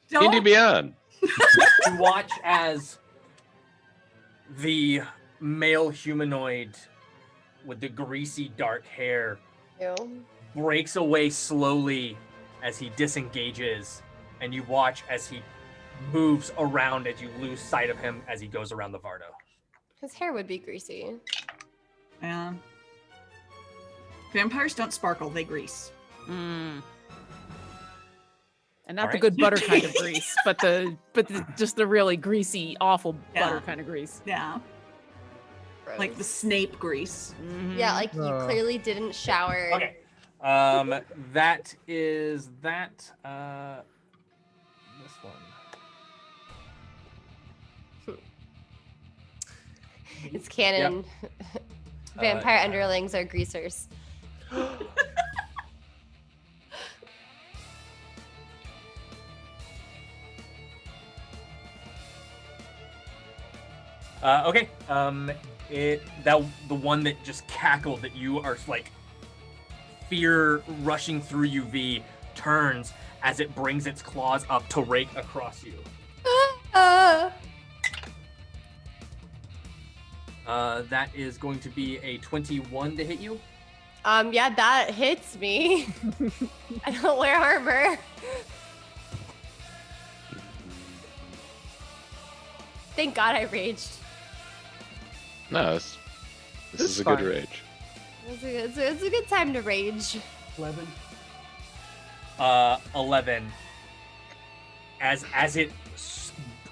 D&D Don't Beyond. You watch as the male humanoid with the greasy dark hair Ew. breaks away slowly as he disengages, and you watch as he moves around as you lose sight of him as he goes around the Vardo. His hair would be greasy. Yeah. Vampires don't sparkle, they grease. Mm. And not All the right. good butter kind of grease, but just the really greasy, awful butter Yeah. kind of grease. Yeah. Like the Gross. Snape grease. Mhm. Yeah, like you clearly didn't shower. Okay. That is that. This one. It's canon. Vampire underlings are greasers. Okay. The one that just cackled that you are like fear rushing through you, V, turns as it brings its claws up to rake across you. That is going to be a 21 to hit you. Yeah, that hits me. I don't wear armor. Thank God I raged. No, this is a fine. good rage. It's a good time to rage. 11. 11. As it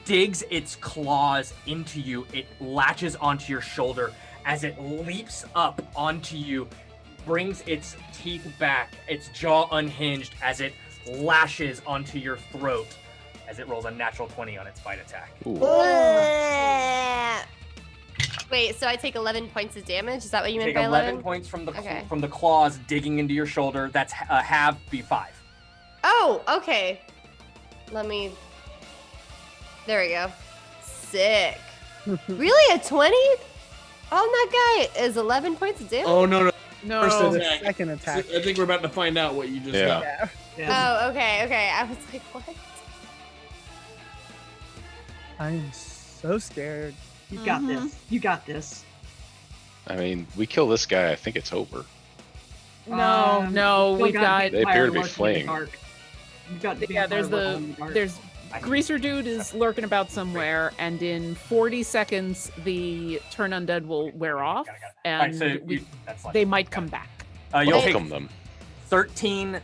digs its claws into you, it latches onto your shoulder. As it leaps up onto you, brings its teeth back, its jaw unhinged as it lashes onto your throat as it rolls a natural 20 on its bite attack. Ooh. Wait, so I take 11 points of damage? Is that what you meant Take by 11 11? points from the Okay. from the claws digging into your shoulder. That's half be 5. Oh, okay. Let me. There we go. Sick. Really, a 20 on that guy is 11 points of damage? Oh no! No. First The attack. second attack. I think we're about to find out what you just Yeah. got. Yeah. Yeah. Oh, okay. I was like, what? I'm so scared. You got Mhm. this. You got this. I mean, we kill this guy, I think it's over. No, no, still we've got They appear to be vampire lurking in the fleeing. dark. You've got yeah, there's vampire lurking in the dark. there's Greaser dude is lurking about somewhere, and in 40 seconds the turn undead will wear off, Got it. and Alright, so that's they might come back. You'll take Welcome them. 13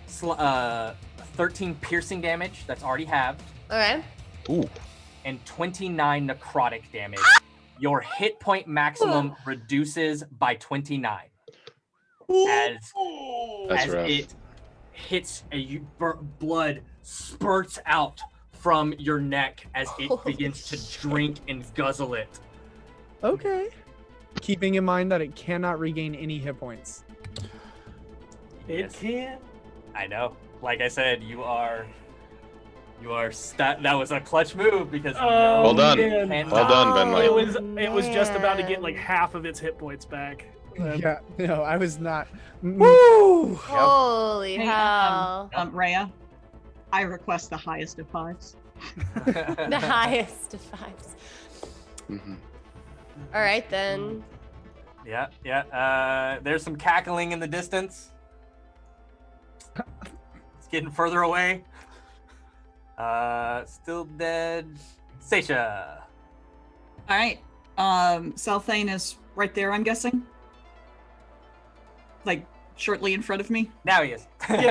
piercing damage that's already halved, Okay. Ooh. and 29 necrotic damage. Your hit point maximum reduces by 29 as That's as rough. it hits blood spurts out from your neck as it Holy begins to shit. drink and guzzle it. Okay. Keeping in mind that it cannot regain any hit points. It can't. I know. Like I said, you are that was a clutch move because you know Well done. you man. cannot- Well done, Ben It Light. was just about to get like Man. half of its hit points back. Yeah. No, I was not. Woo! Holy Hey, hell. Rhea, I request the highest of fives. The highest of fives. Mhm. All right, then. Yeah. There's some cackling in the distance. It's getting further away. Still dead. Seisha. All right. Southane is right there, I'm guessing. Like shortly in front of me. Now he is. I moved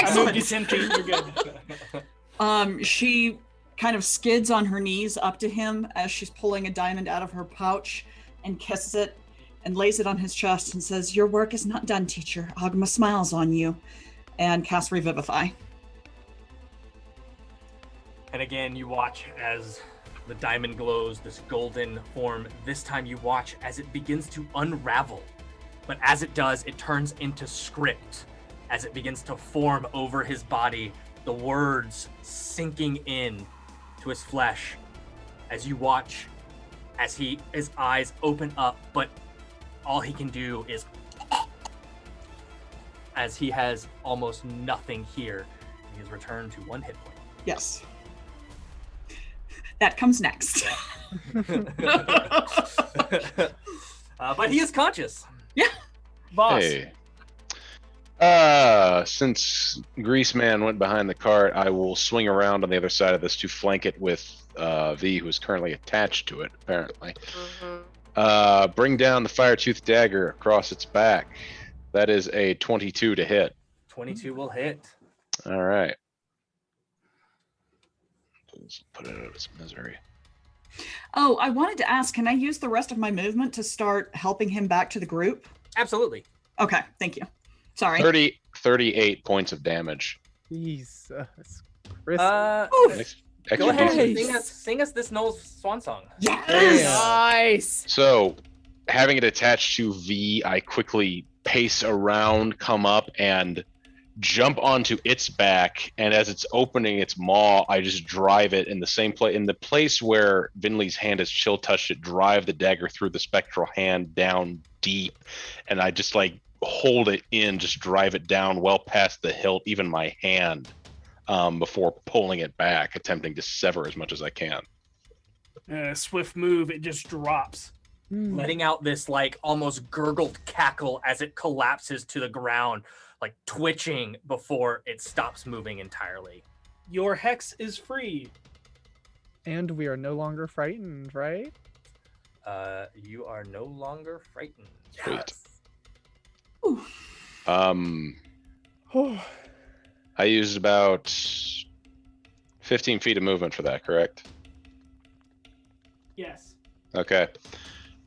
Excellent. you 10 feet. You're good. She kind of skids on her knees up to him as she's pulling a diamond out of her pouch and kisses it and lays it on his chest and says, "Your work is not done, teacher. Agma smiles on you," and casts Revivify. And again, you watch as the diamond glows, this golden form. This time you watch as it begins to unravel. But as it does, it turns into script. As it begins to form over his body, the words sinking in to his flesh. As you watch, as his eyes open up, but all he can do is, as he has almost nothing here. He has returned to 1 hit point. Yes. That comes next. But he is conscious. Yeah. Boss. Hey. Since Greaseman went behind the cart, I will swing around on the other side of this to flank it with V, who is currently attached to it, apparently. Bring down the fire-toothed dagger across its back. That is a 22 to hit. 22 will hit. All right. Let's put it out of its misery. Oh, I wanted to ask, can I use the rest of my movement to start helping him back to the group? Absolutely. Okay, thank you. Sorry. 38 points of damage. Jesus. Chris. Go ahead. Decent. Sing us this Noel's swan song. Yes! Nice. So, having it attached to V, I quickly pace around, come up, and jump onto its back. And as it's opening its maw, I just drive it in the same place, in the place where Vinley's hand has chill touched it. Drive the dagger through the spectral hand down deep, and I just like hold it in, just drive it down well past the hilt, even my hand, before pulling it back, attempting to sever as much as I can. Swift move, it just drops. Letting out this like almost gurgled cackle as it collapses to the ground, like twitching before it stops moving entirely. Your hex is free. And we are no longer frightened, right? You are no longer frightened. Sweet. Ooh. I used about 15 feet of movement for that, correct? Yes. Okay.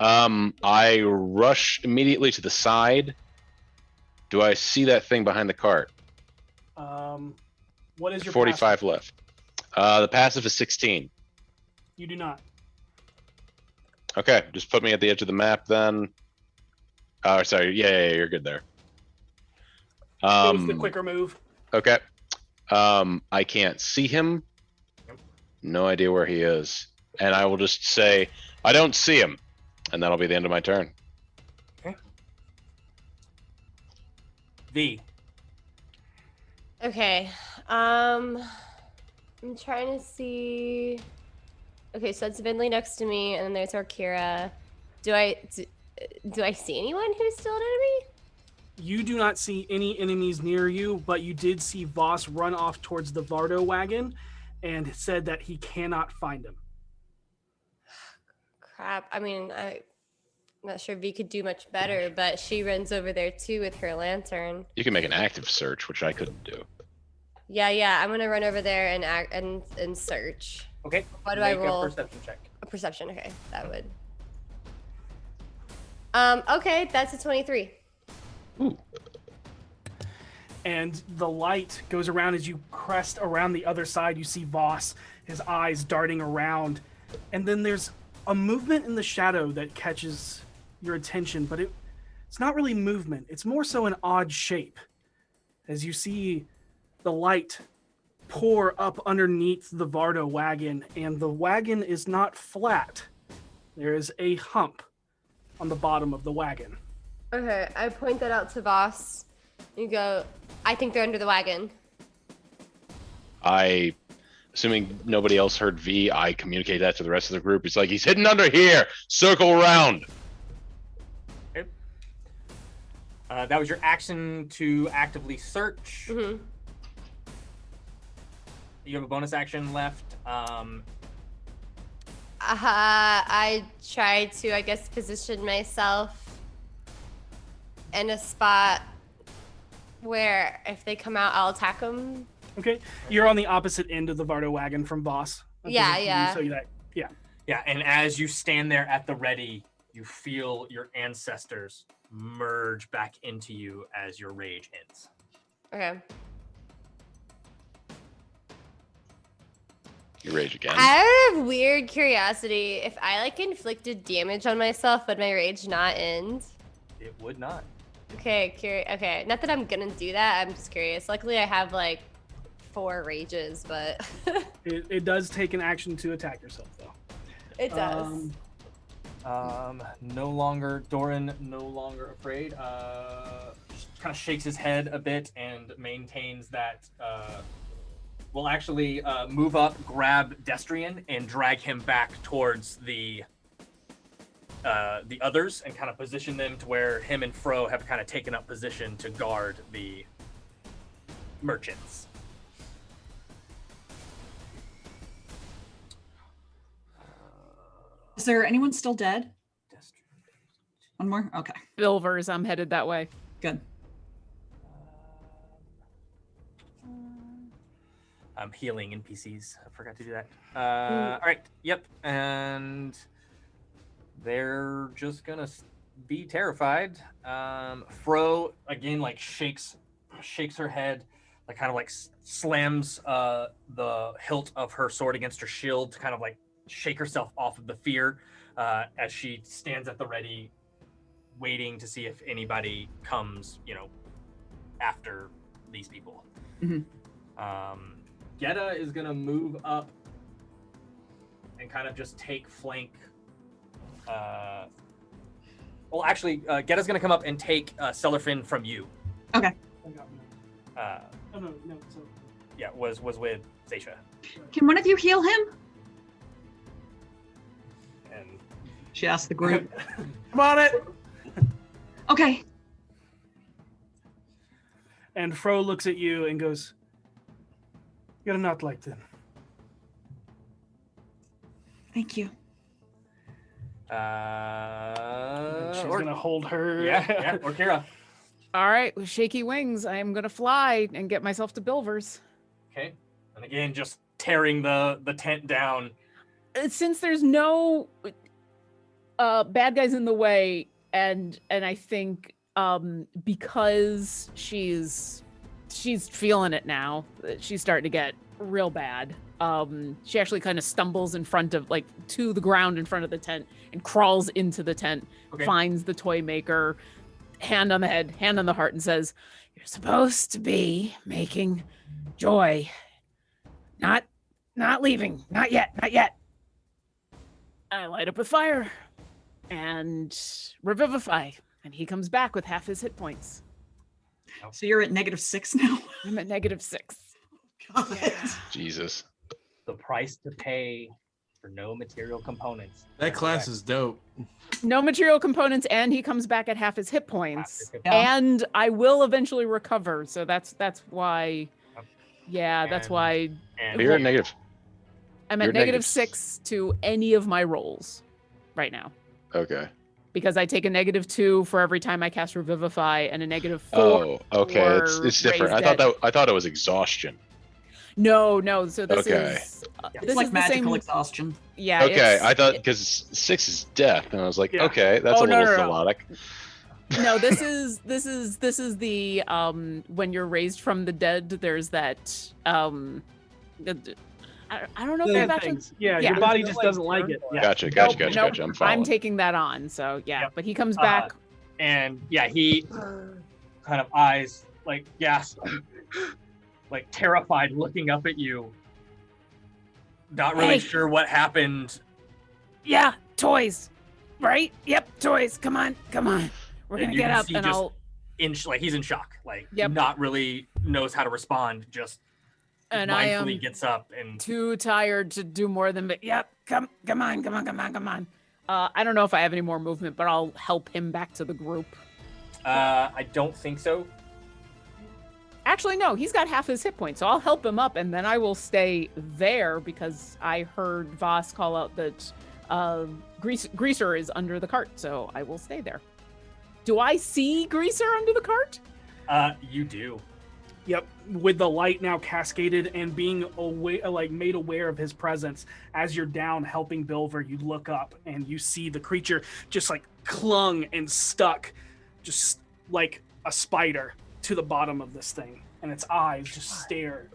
I rush immediately to the side. Do I see that thing behind the cart? What is your 45 passive? left. The passive is 16. You do not. Okay, just put me at the edge of the map then. Oh, sorry. Yeah, you're good there. Goes the quicker move. Okay. I can't see him. No idea where he is. And I will just say, I don't see him. And that'll be the end of my turn. Okay. V. Okay. I'm trying to see. Okay, so that's Vinley next to me, and then there's Arkira. Do I see anyone who's still an enemy? You do not see any enemies near you, but you did see Voss run off towards the Vardo wagon and said that he cannot find him. Crap. I mean, I'm not sure V could do much better, but she runs over there too with her lantern. You can make an active search, which I couldn't do. Yeah. I'm gonna run over there and act and search. Okay. What do I Make roll? a perception check. A perception. Okay, that would. Okay, that's a 23. Ooh. And the light goes around as you crest around the other side. You see Voss, his eyes darting around. And then there's a movement in the shadow that catches your attention, but it's not really movement. It's more so an odd shape. As you see the light pour up underneath the Vardo wagon, and the wagon is not flat. There is a hump on the bottom of the wagon. Okay, I point that out to Voss. You go, I think they're under the wagon. Assuming nobody else heard V, I communicate that to the rest of the group. It's like, he's hidden under here. Circle around. Okay. That was your action to actively search. Mm-hmm. You have a bonus action left. I try to, I guess, position myself in a spot where if they come out, I'll attack them. Okay, you're on the opposite end of the Vardo wagon from Voss. Yeah, position, yeah. So that, yeah. Yeah, and as you stand there at the ready, you feel your ancestors merge back into you as your rage ends. Okay. You rage again. I have weird curiosity. If I like inflicted damage on myself, would my rage not end? It would not. Okay, okay. Not that I'm gonna do that. I'm just curious. Luckily, I have like 4 rages, but It does take an action to attack yourself, though. it does. No longer, Doran, no longer afraid. Kind of shakes his head a bit and maintains that. Will actually move up, grab Destrian, and drag him back towards the others, and kind of position them to where him and Fro have kind of taken up position to guard the merchants. Is there anyone still dead? One more? Okay, Bilvers, I'm headed that way. good. I'm healing NPCs. I forgot to do that. All right. Yep. And they're just gonna be terrified. Fro again, like shakes her head, like kind of like slams the hilt of her sword against her shield to kind of like shake herself off of the fear as she stands at the ready, waiting to see if anybody comes, after these people. Geta is gonna move up and kind of just take flank. Well, actually, Geta's gonna come up and take Cellarfin from you. Okay. Oh, no. So, Yeah, was with Zaisha. Can one of you heal him? And She asked the group. I'm on it. Okay. and Fro looks at you and goes, "You're not like them." Thank you. She's Or, gonna hold her. yeah, or Kira. All right, with shaky wings, I am gonna fly and get myself to Bilvers. Okay, and again, just tearing the tent down. Since there's no bad guys in the way, and I think because she's feeling it now, she's starting to get real bad. She actually kind of stumbles in front of, like, to the ground in front of the tent and crawls into the tent, Okay. finds the toy maker, hand on the head, hand on the heart, and says, "You're supposed to be making joy, not leaving, not yet. I light up with fire and revivify, and he comes back with half his hit points. So you're at -6 now? I'm at -6. God. Jesus. The price to pay for no material components. That class is dope. No material components, and he comes back at half his hit points. Yeah. And I will eventually recover, so that's why. Yeah, that's And- why And But you're at negative. I'm you're at -6 to any of my rolls right now. Okay. Because I take a -2 for every time I cast Revivify, and a -4. Oh, okay. It's or different. raise I thought it was exhaustion. No. So this Okay. is Yeah. this It's like is the magical same. exhaustion. Yeah. Okay, it's- I thought because 6 is death, and I was like, Yeah. okay, that's Oh, a no, little no, no. melodic. No, this is the when you're raised from the dead. There's that I don't know if The I've actually. things. Yeah, yeah. your body just doesn't like it. Yeah. Gotcha. Nope, I'm following. I'm taking that on. So yeah, Yep. but he comes back. and yeah, he kind of eyes like gasp, like terrified, looking up at you. Not really Hey. sure what happened. Yeah, toys, right? Yep, toys. Come on. We're And gonna you get can up, see and just- I'll. Like he's in shock, like Yep. not really knows how to respond. Just And I am mindfully gets up and too tired to do more than. But yep, come on. I don't know if I have any more movement, but I'll help him back to the group. I don't think so. Actually, no, he's got half his hit points, so I'll help him up, and then I will stay there because I heard Voss call out that Greaser is under the cart, so I will stay there. Do I see Greaser under the cart? You do. Yep, with the light now cascaded and being made aware of his presence, as you're down helping Bilver, you look up and you see the creature just like clung and stuck, just like a spider to the bottom of this thing, and its eyes just stare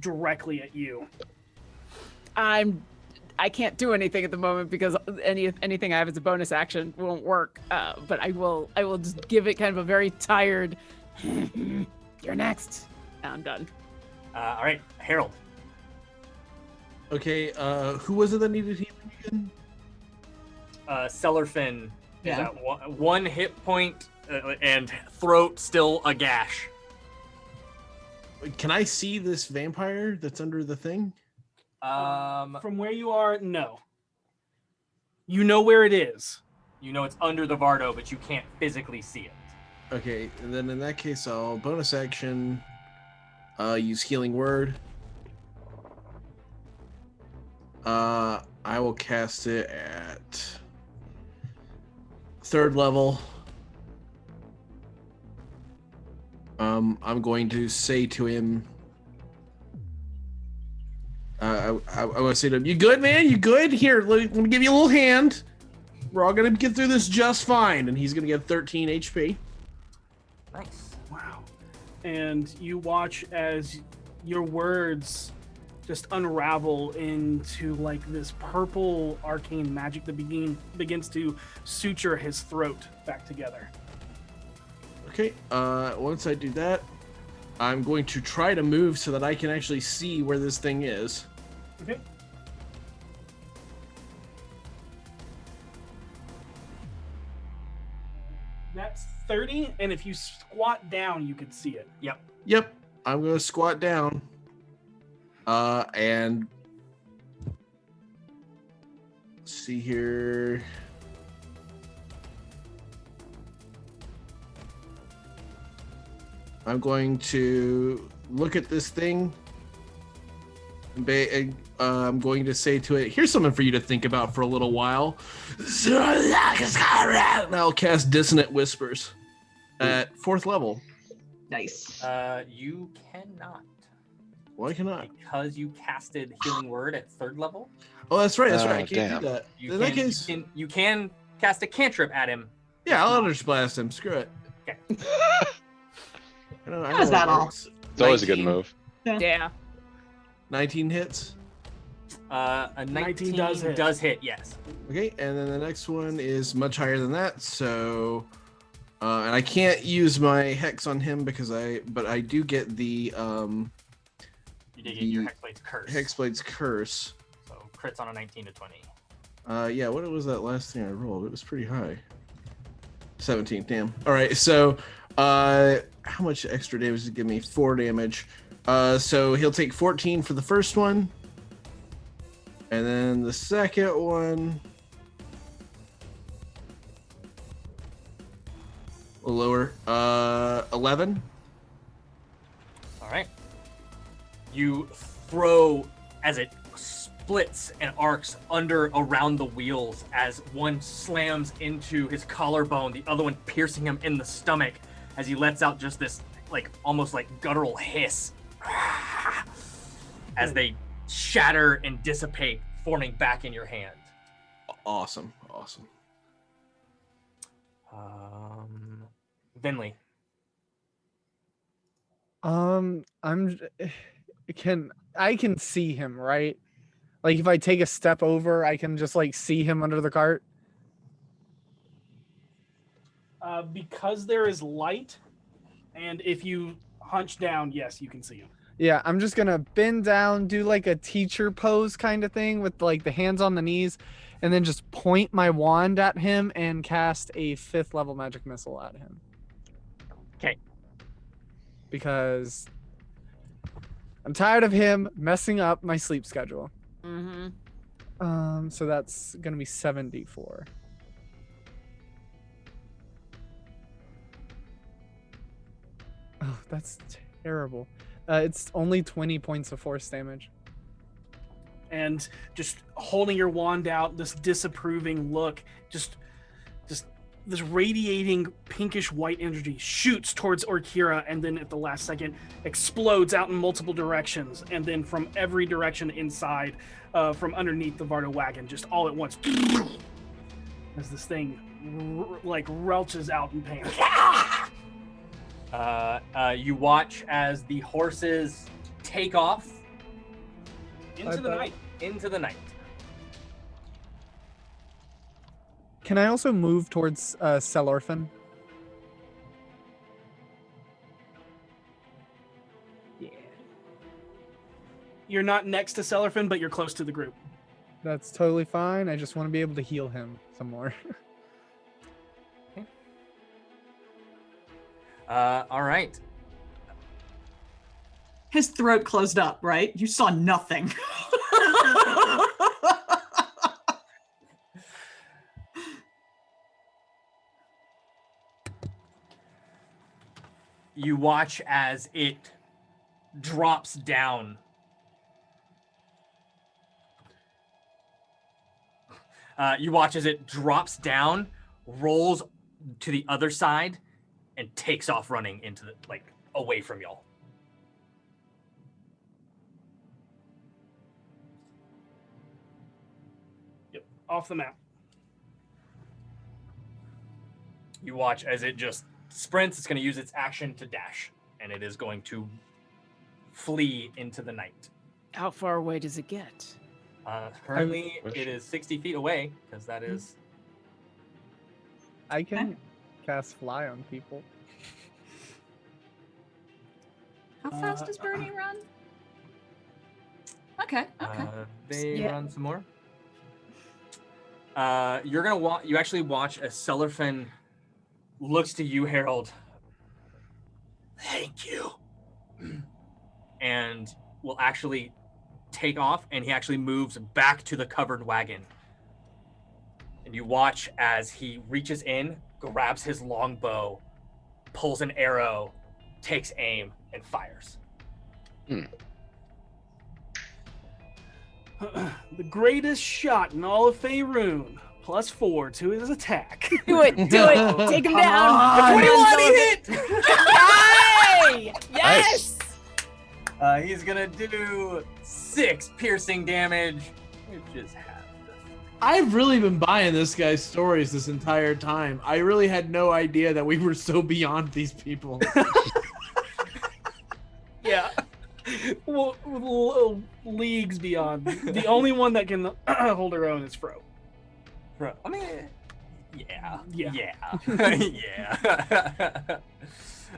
directly at you. I can't do anything at the moment because anything I have as a bonus action won't work. But I will just give it kind of a very tired. You're next. I'm done. All right, Harold. Okay, who was it that needed healing again? Cellarfin is Yeah. at one hit point and throat still a gash. Can I see this vampire that's under the thing? From where you are, no. You know where it is. You know it's under the Vardo, but you can't physically see it. Okay, and then in that case, I'll bonus action, use Healing Word. I will cast it at 3rd level. I'm going to say to him, I want to say to him, "You good, man? You good? Here, let me give you a little hand. We're all gonna get through this just fine." And he's gonna get 13 HP. Nice. Wow. And you watch as your words just unravel into like this purple arcane magic that begins to suture his throat back together. Okay, once I do that, I'm going to try to move so that I can actually see where this thing is. Okay. That's 30, and if you squat down, you can see it. Yep, I'm going to squat down. And let's see here. I'm going to look at this thing. I'm going to say to it, "Here's something for you to think about for a little while." And I'll cast Dissonant Whispers at 4th level. Nice. You cannot. Why cannot? Because you casted Healing Word at 3rd level. Oh, that's right. That's right. I Oh, can't damn. do that. You In can, that case, you can cast a cantrip at him. yeah, I'll Eldritch Blast him. Screw it. Okay. I How's that all? It's always a good 19. move. Yeah. 19 hits. A 19 19 does hit, yes. Okay, and then the next one is much higher than that. So, and I can't use my hex on him because but I do get the You did get your Hexblade's Curse. Hexblade's Curse. So crits on a 19 to 20. Yeah, what was that last thing I rolled? It was pretty high. 17, damn. All right, so how much extra damage does it give me? 4 damage. So he'll take 14 for the first one. And then the second one, a little lower, 11. All right. You throw as it splits and arcs around the wheels as one slams into his collarbone, the other one piercing him in the stomach as he lets out just this almost like guttural hiss as they shatter and dissipate, forming back in your hand. Awesome. Vinley. I can see him, right? Like if I take a step over, I can just like see him under the cart. Because there is light, and if you hunch down, yes, you can see him. Yeah, I'm just gonna bend down, do like a teacher pose kind of thing with like the hands on the knees, and then just point my wand at him and cast a 5th level magic missile at him. Okay. Because I'm tired of him messing up my sleep schedule. Mm-hmm. So that's gonna be 74. Oh, that's terrible. It's only 20 points of force damage. And just holding your wand out, this disapproving look, just this radiating pinkish white energy shoots towards Orkira, and then at the last second explodes out in multiple directions, and then from every direction inside, from underneath the Vardo wagon, just all at once, as this thing like relches out in pain. You watch as the horses take off into the Bye-bye. night. Into the night. Can I also move towards Celorphan? Yeah. You're not next to Celorphan, but you're close to the group. That's totally fine. I just want to be able to heal him some more. All right. His throat closed up, right? You saw nothing. You watch as it drops down. You watch as it drops down, rolls to the other side, and takes off running into the away from y'all. Yep, off the map. You watch as it just sprints. It's going to use its action to dash, and it is going to flee into the night. How far away does it get? Currently, it is 60 feet away, because that is... I can cast fly on people. How fast does Bernie run? Okay. They Yeah. run some more. You're gonna you actually watch as Celorphan looks to you, Harold. Thank you. And will actually take off, and he actually moves back to the covered wagon. And you watch as he reaches in, grabs his long bow, pulls an arrow, takes aim, and fires. The greatest shot in all of Faerun, +4 to his attack. Do it. Take him down. on. 21, he hit! Yay! Yes! He's gonna do 6 piercing damage, which is half. I've really been buying this guy's stories this entire time. I really had no idea that we were so beyond these people. Yeah. Well, leagues beyond. The only one that can hold her own is Fro. Bro, I mean, yeah. Yeah. Yeah.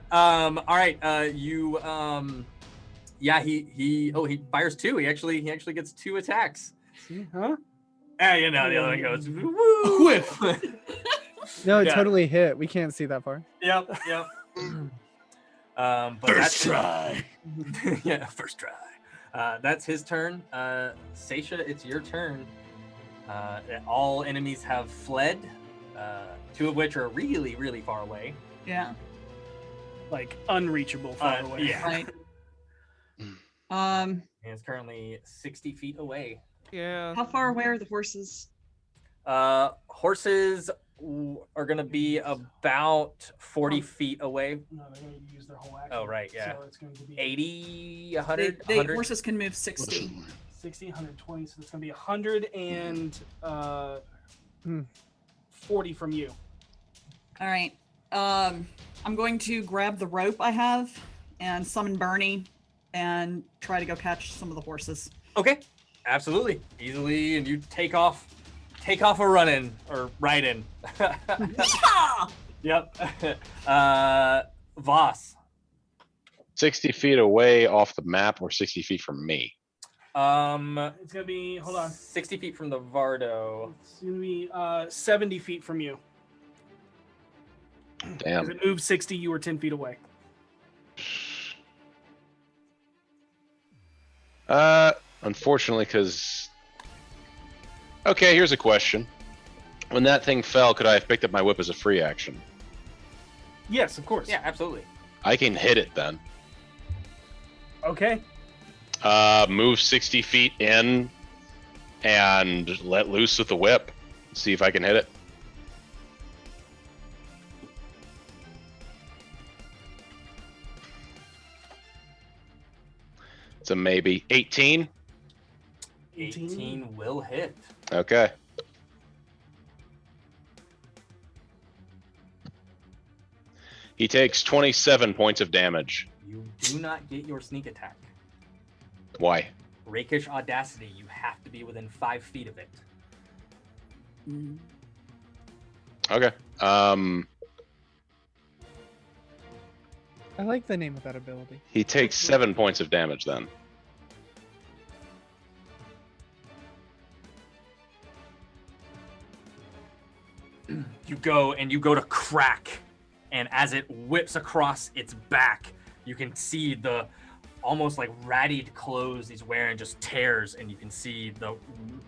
All right. He fires 2. He actually gets 2 attacks. See, huh? You know, the other one goes woo. Whiff. No, it Yeah. totally hit. We can't see that far. Yep. But First try. Yeah, first try. That's his turn. Seisha, it's your turn. All enemies have fled, 2 of which are really, really far away. Yeah. Like unreachable far away. Yeah. Right. And it's currently 60 feet away. Yeah. How far away are the horses? Horses are going to be about 40 feet away. No, they're going to use their whole action. Oh, right, yeah. So it's going to be 80, 100, They 100. horses can move 60. 60, 120, so it's going to be 100 and 40 from you. All right. I'm going to grab the rope I have and summon Bernie and try to go catch some of the horses. Okay, absolutely. Easily, and you take off a running or riding. Yep. Voss. 60 feet away off the map or 60 feet from me? It's going to be, hold on. 60 feet from the Vardo. It's going to be 70 feet from you. If Damn. it moved 60, you were 10 feet away. Unfortunately, because... Okay, here's a question. When that thing fell, could I have picked up my whip as a free action? Yes, of course. Yeah, absolutely. I can hit it then. Okay. Move 60 feet in and let loose with the whip. See if I can hit it. It's a maybe. 18. 18 will hit. Okay. He takes 27 points of damage. You do not get your sneak attack. Why? Rakish Audacity, you have to be within 5 feet of it. Okay. I like the name of that ability. He takes 7 points of damage then. You go to crack, and as it whips across its back, you can see the almost like rattied clothes he's wearing just tears, and you can see the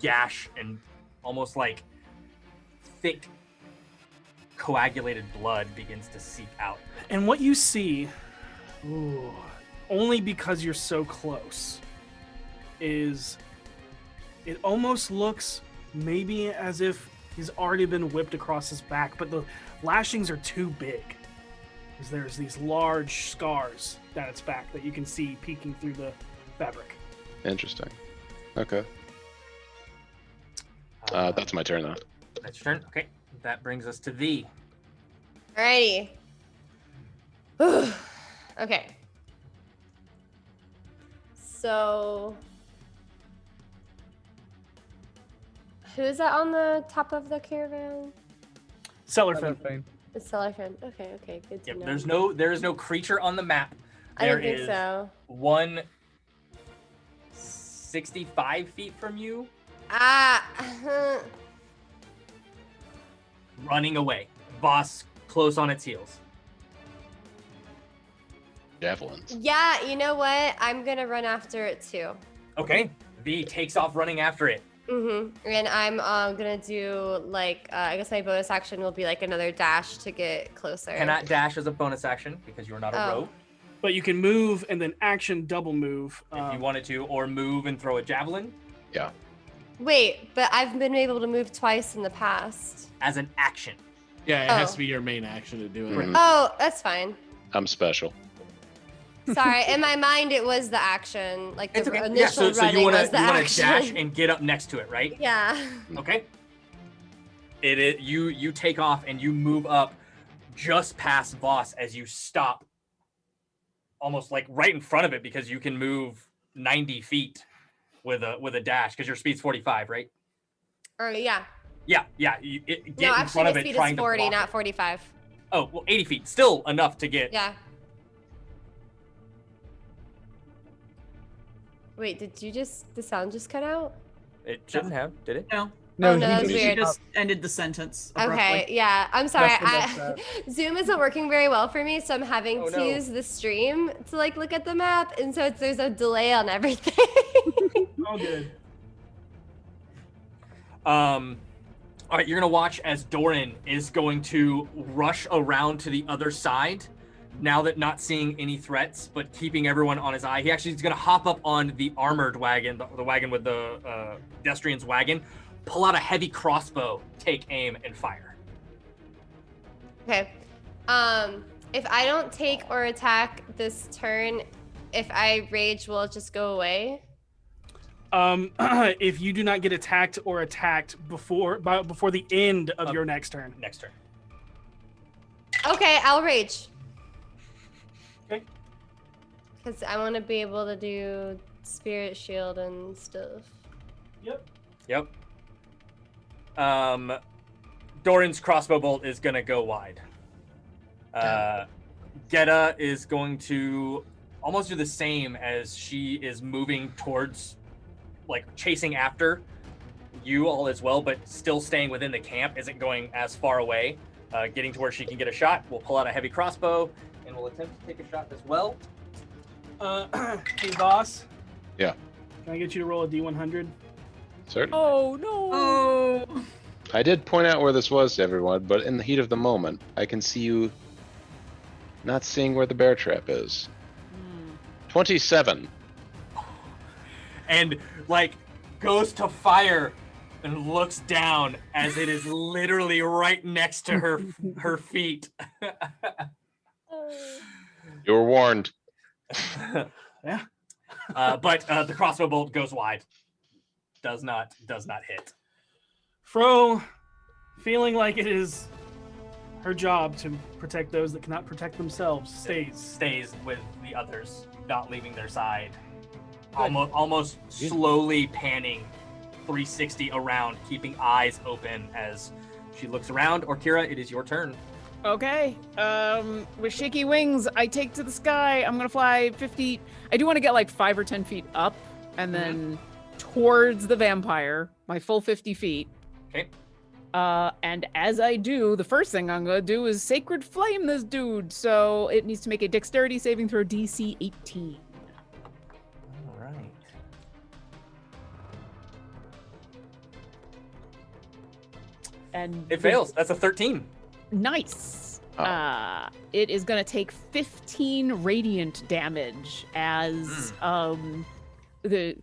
gash and almost like thick coagulated blood begins to seep out. And what you see, only because you're so close, is it almost looks maybe as if he's already been whipped across his back, but the lashings are too big. Because there's these large scars down its back that you can see peeking through the fabric. Interesting. Okay. That's my turn now. That's your turn. Okay, that brings us to thee. Alrighty. Okay. So, who's that on the top of the caravan? Cellarfin. The Cellarfin. Okay, good to know. There is no creature on the map. I There don't think is so. one 65 feet from you running away. Boss close on its heels. Javelins. Yeah, you know what? I'm gonna run after it too. Okay. V takes off running after it. And I'm gonna do like I guess my bonus action will be like another dash to get closer. Cannot dash as a bonus action because you are not a rogue. But you can move and then action double move. If you wanted to, or move and throw a javelin. Yeah. Wait, but I've been able to move twice in the past. As an action. Yeah, it has to be your main action to do it. Mhm. Oh, that's fine. I'm special. Sorry, in my mind it was the action, like the It's okay. initial Yeah, so running you want was to the action. dash and get up next to it, right? Yeah. Okay. You take off and you move up just past Voss as you stop almost like right in front of it because you can move 90 feet with a dash because your speed's 45, right? Or yeah. Yeah. You get No, in actually front my of it speed trying is to 40, block not it. 45. Oh, well, 80 feet. Still enough to get. Yeah. Wait, did the sound just cut out? It shouldn't have, did it? No. No, Oh, no, that was She weird. just ended the sentence abruptly. Okay, yeah. I'm sorry. That's what Zoom isn't working very well for me, so I'm having Oh, to no. use the stream to like look at the map, and so there's a delay on everything. All good. All right, you're gonna watch as Doran is going to rush around to the other side. Now that not seeing any threats, but keeping everyone on his eye, he actually is gonna hop up on the armored wagon, the wagon with the pedestrian's wagon, pull out a heavy crossbow, take aim, and fire. Okay. If I don't take or attack this turn, if I rage, will it just go away? If you do not get attacked or attacked before the end of your next turn. Next turn. Okay, I'll rage. Okay. Because I want to be able to do spirit shield and stuff. Yep. Doran's crossbow bolt is gonna go wide. Geta is going to almost do the same as she is moving towards, like chasing after you all as well, but still staying within the camp, isn't going as far away. Getting to where she can get a shot. We'll pull out a heavy crossbow and we'll attempt to take a shot as well. Hey, boss. Yeah. Can I get you to roll a D100? Certainly. Oh no. Oh. I did point out where this was to everyone, but in the heat of the moment, I can see you not seeing where the bear trap is. 27. And like goes to fire and looks down as it is literally right next to her feet. You were warned. Yeah. But the crossbow bolt goes wide. Does not hit. Fro, feeling like it is her job to protect those that cannot protect themselves, Stays with the others, not leaving their side. Almost slowly panning 360 around, keeping eyes open as she looks around. Orkira, it is your turn. Okay. With shaky wings, I take to the sky. I'm gonna fly 50. I do want to get like 5 or 10 feet up, and then towards the vampire, my full 50 feet. Okay. And as I do, the first thing I'm gonna do is sacred flame this dude. So it needs to make a dexterity saving throw DC 18. All right. And It fails. That's a 13. Nice. Oh. It is going to take 15 radiant damage as the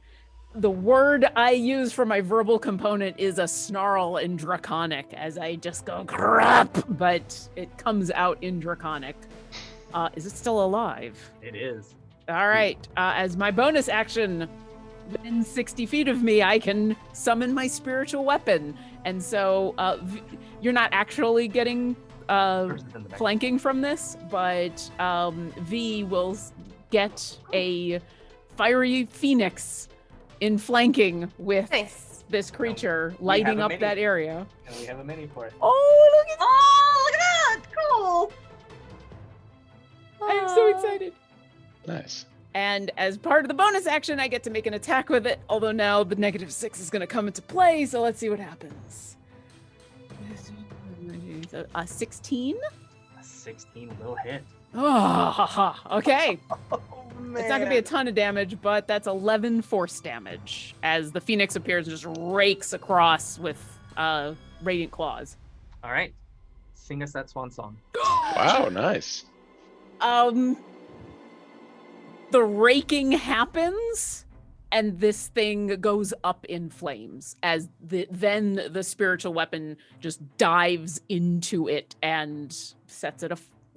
word I use for my verbal component is a snarl in Draconic as I just go crap, but it comes out in Draconic. Is it still alive? It is. All right. As my bonus action, within 60 feet of me, I can summon my spiritual weapon. And so you're not actually getting flanking from this, but V will get a fiery phoenix in flanking with this creature, lighting up that area. And we have a mini for it. Oh, look at Oh, look at that! Cool. I am so excited. Nice. And as part of the bonus action, I get to make an attack with it, although now the -6 is going to come into play, so let's see what happens. A 16? A 16 will hit. Oh, okay. Oh, It's not going to be a ton of damage, but that's 11 force damage as the Phoenix appears and just rakes across with Radiant Claws. All right. Sing us that swan song. Wow, nice. The raking happens, and this thing goes up in flames as then the spiritual weapon just dives into it and sets it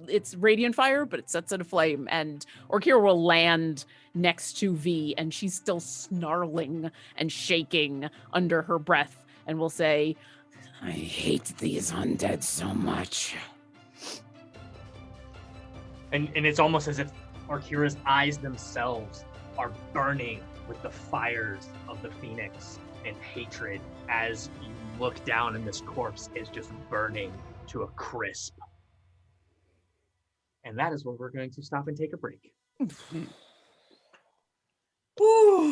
it's radiant fire, but it sets it aflame, and Orkira will land next to V, and she's still snarling and shaking under her breath, and will say, "I hate these undead so much." And it's almost as if Orkira's eyes themselves are burning with the fires of the Phoenix and hatred as you look down and this corpse is just burning to a crisp. And that is where we're going to stop and take a break. If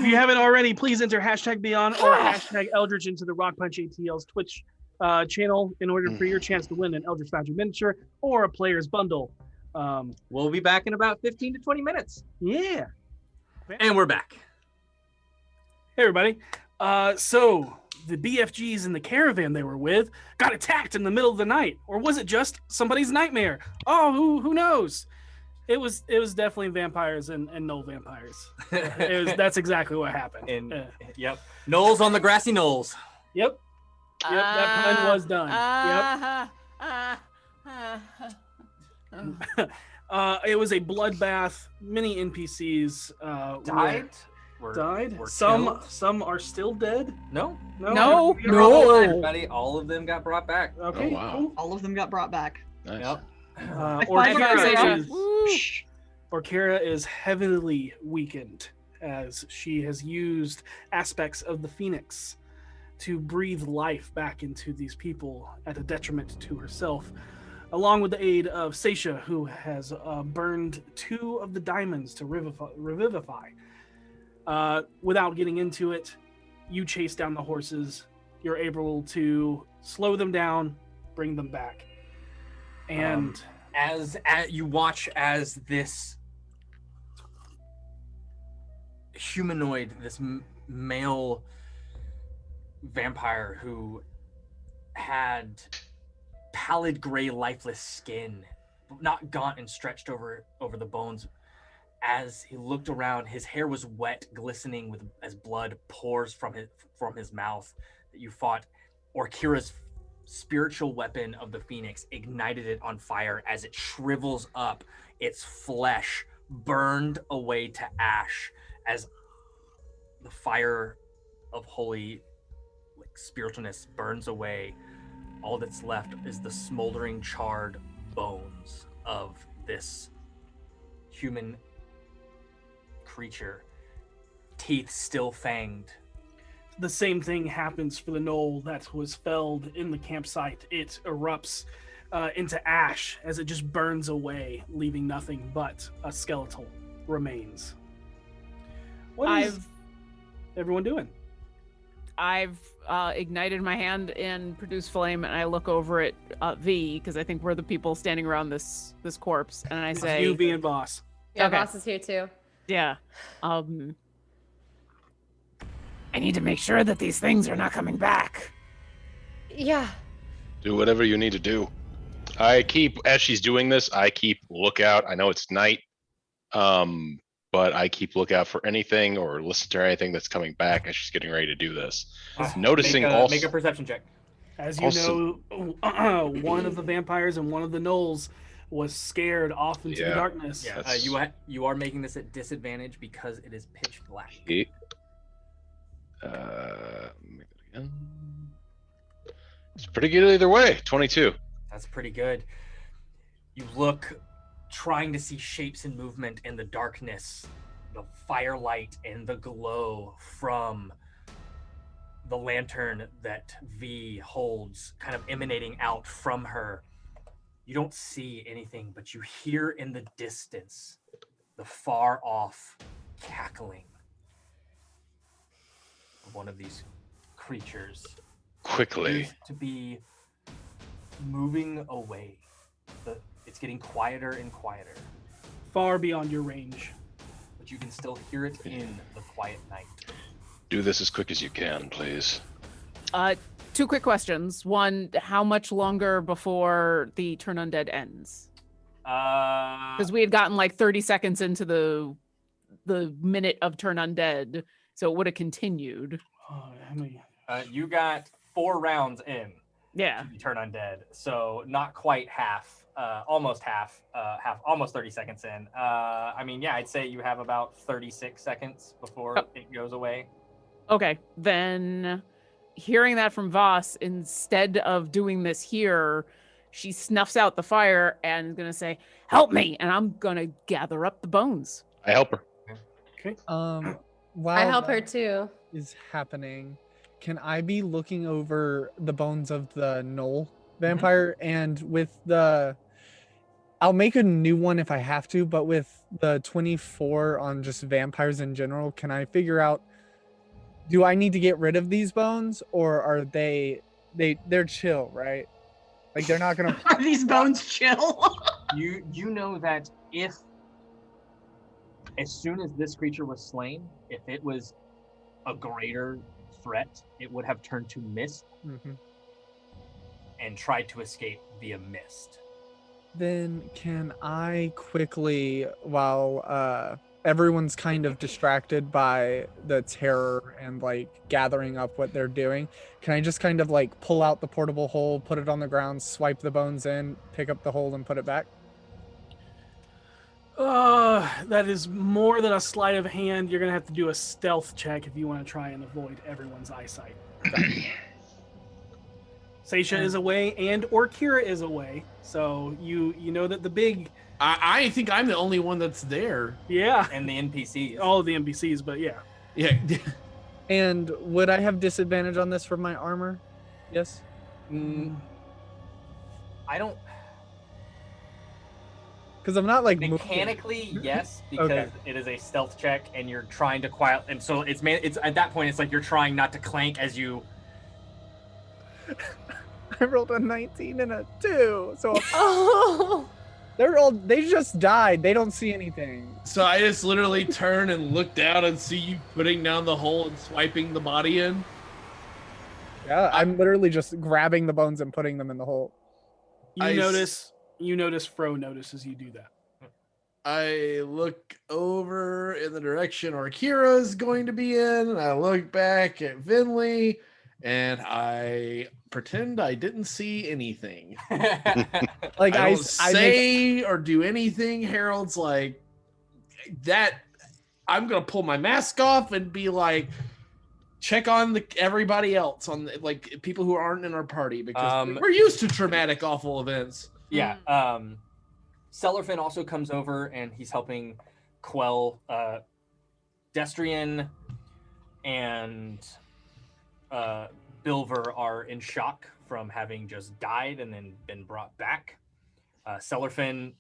you haven't already, please enter #Beyond or #Eldritch into the Rock Punch ATL's Twitch channel in order for your chance to win an Eldritch Magic miniature or a player's bundle. We'll be back in about 15 to 20 minutes. Yeah. And we're back. Hey, everybody. So the BFGs in the caravan they were with got attacked in the middle of the night, or was it just somebody's nightmare? Oh, who knows? It was definitely vampires and no vampires. That's exactly what happened. Yep. Knolls on the grassy knolls. Yep. That pun was done. It was a bloodbath. Many NPCs Died? died. Were Some killed? are still dead. No. No. Everybody, all of them got brought back. Okay. Oh, wow. Cool. All of them got brought back. Nice. Yep. Orkira is heavily weakened as she has used aspects of the Phoenix to breathe life back into these people at a detriment to herself, along with the aid of Seisha, who has burned 2 of the diamonds to revivify. Without getting into it, you chase down the horses. You're able to slow them down, bring them back. And as you watch as this humanoid, this male vampire who had pallid gray lifeless skin, not gaunt and stretched over the bones, as he looked around, his hair was wet, glistening with as blood pours from his mouth, that you fought. Orkira's spiritual weapon of the Phoenix ignited it on fire as it shrivels up, its flesh burned away to ash, as the fire of holy spiritualness burns away, all that's left is the smoldering, charred bones of this human creature, teeth still fanged. The same thing happens for the knoll that was felled in the campsite. It erupts into ash as it just burns away, leaving nothing but a skeletal remains. What is everyone doing? I've ignited my hand and produced flame, and I look over at V, because I think we're the people standing around this corpse, and I say, You, V, and Boss. Yeah, Okay. Boss is here too. yeah, I need to make sure that these things are not coming back. Yeah. Do whatever you need to do. As she's doing this, I keep lookout. I know it's night, but I keep lookout for anything or listen to anything that's coming back as she's getting ready to do this. Noticing make a perception check. As you know, one of the vampires and one of the gnolls was scared off into the darkness. Yeah, you are making this at disadvantage because it is pitch black. Make that again. It's pretty good either way. 22. That's pretty good. You look, trying to see shapes and movement in the darkness, the firelight and the glow from the lantern that V holds kind of emanating out from her. You don't see anything, but you hear in the distance the far off cackling of one of these creatures. Quickly. Seems to be moving away. It's getting quieter and quieter, Far beyond your range. but you can still hear it in the quiet night. Do this as quick as you can, please. 2 quick questions. One, how much longer before the turn undead ends? Because we had gotten like 30 seconds into the minute of turn undead, so it would have continued. Oh, how many? You got 4 rounds in. Yeah. To turn undead, so not quite half, almost half, almost 30 seconds in. I mean, yeah, I'd say you have about 36 seconds before it goes away. Okay, then hearing that from Voss, instead of doing this here, she snuffs out the fire and is gonna say, "Help me!" And I'm gonna gather up the bones. I help her. Okay. While I help her that too. is happening, can I be looking over the bones of the Knoll vampire and with the I'll make a new one if I have to, but with the 24 on just vampires in general, can I figure out, do I need to get rid of these bones or are they're chill, right? Like they're not gonna Are these bones chill? You know that if as soon as this creature was slain, if it was a greater threat, it would have turned to mist and tried to escape via mist. Then can I quickly, while everyone's kind of distracted by the terror and like gathering up what they're doing, can I just kind of like pull out the portable hole, put it on the ground, swipe the bones in, pick up the hole and put it back? That is more than a sleight of hand. You're gonna have to do a stealth check if you want to try and avoid everyone's eyesight. Seisha is away, and or Kira is away, so you know that the big I think I'm the only one that's there. And the NPCs. all of the NPCs, but yeah. Yeah. And would I have disadvantage on this from my armor? Yes. I don't. Because I'm not like Mechanically, yes, because Okay. it is a stealth check, and you're trying to quiet. And so it's at that point, it's like you're trying not to clank as you. I rolled a 19 and a 2, so Oh. they just died. They don't see anything. So I just literally turn and look down and see you putting down the hole and swiping the body in. Yeah, I'm literally just grabbing the bones and putting them in the hole. You notice Fro notices you do that. I look over in the direction Orkira is going to be in, and I look back at Vinley, and I pretend I didn't see anything. Like I don't say or do anything. Harold's like, that I'm gonna pull my mask off and be like, check on everybody else, on like people who aren't in our party, because we're used to traumatic, awful events. Yeah. Cellarfin also comes over and he's helping quell Destrian and Bilver are in shock from having just died and then been brought back. Cellarfin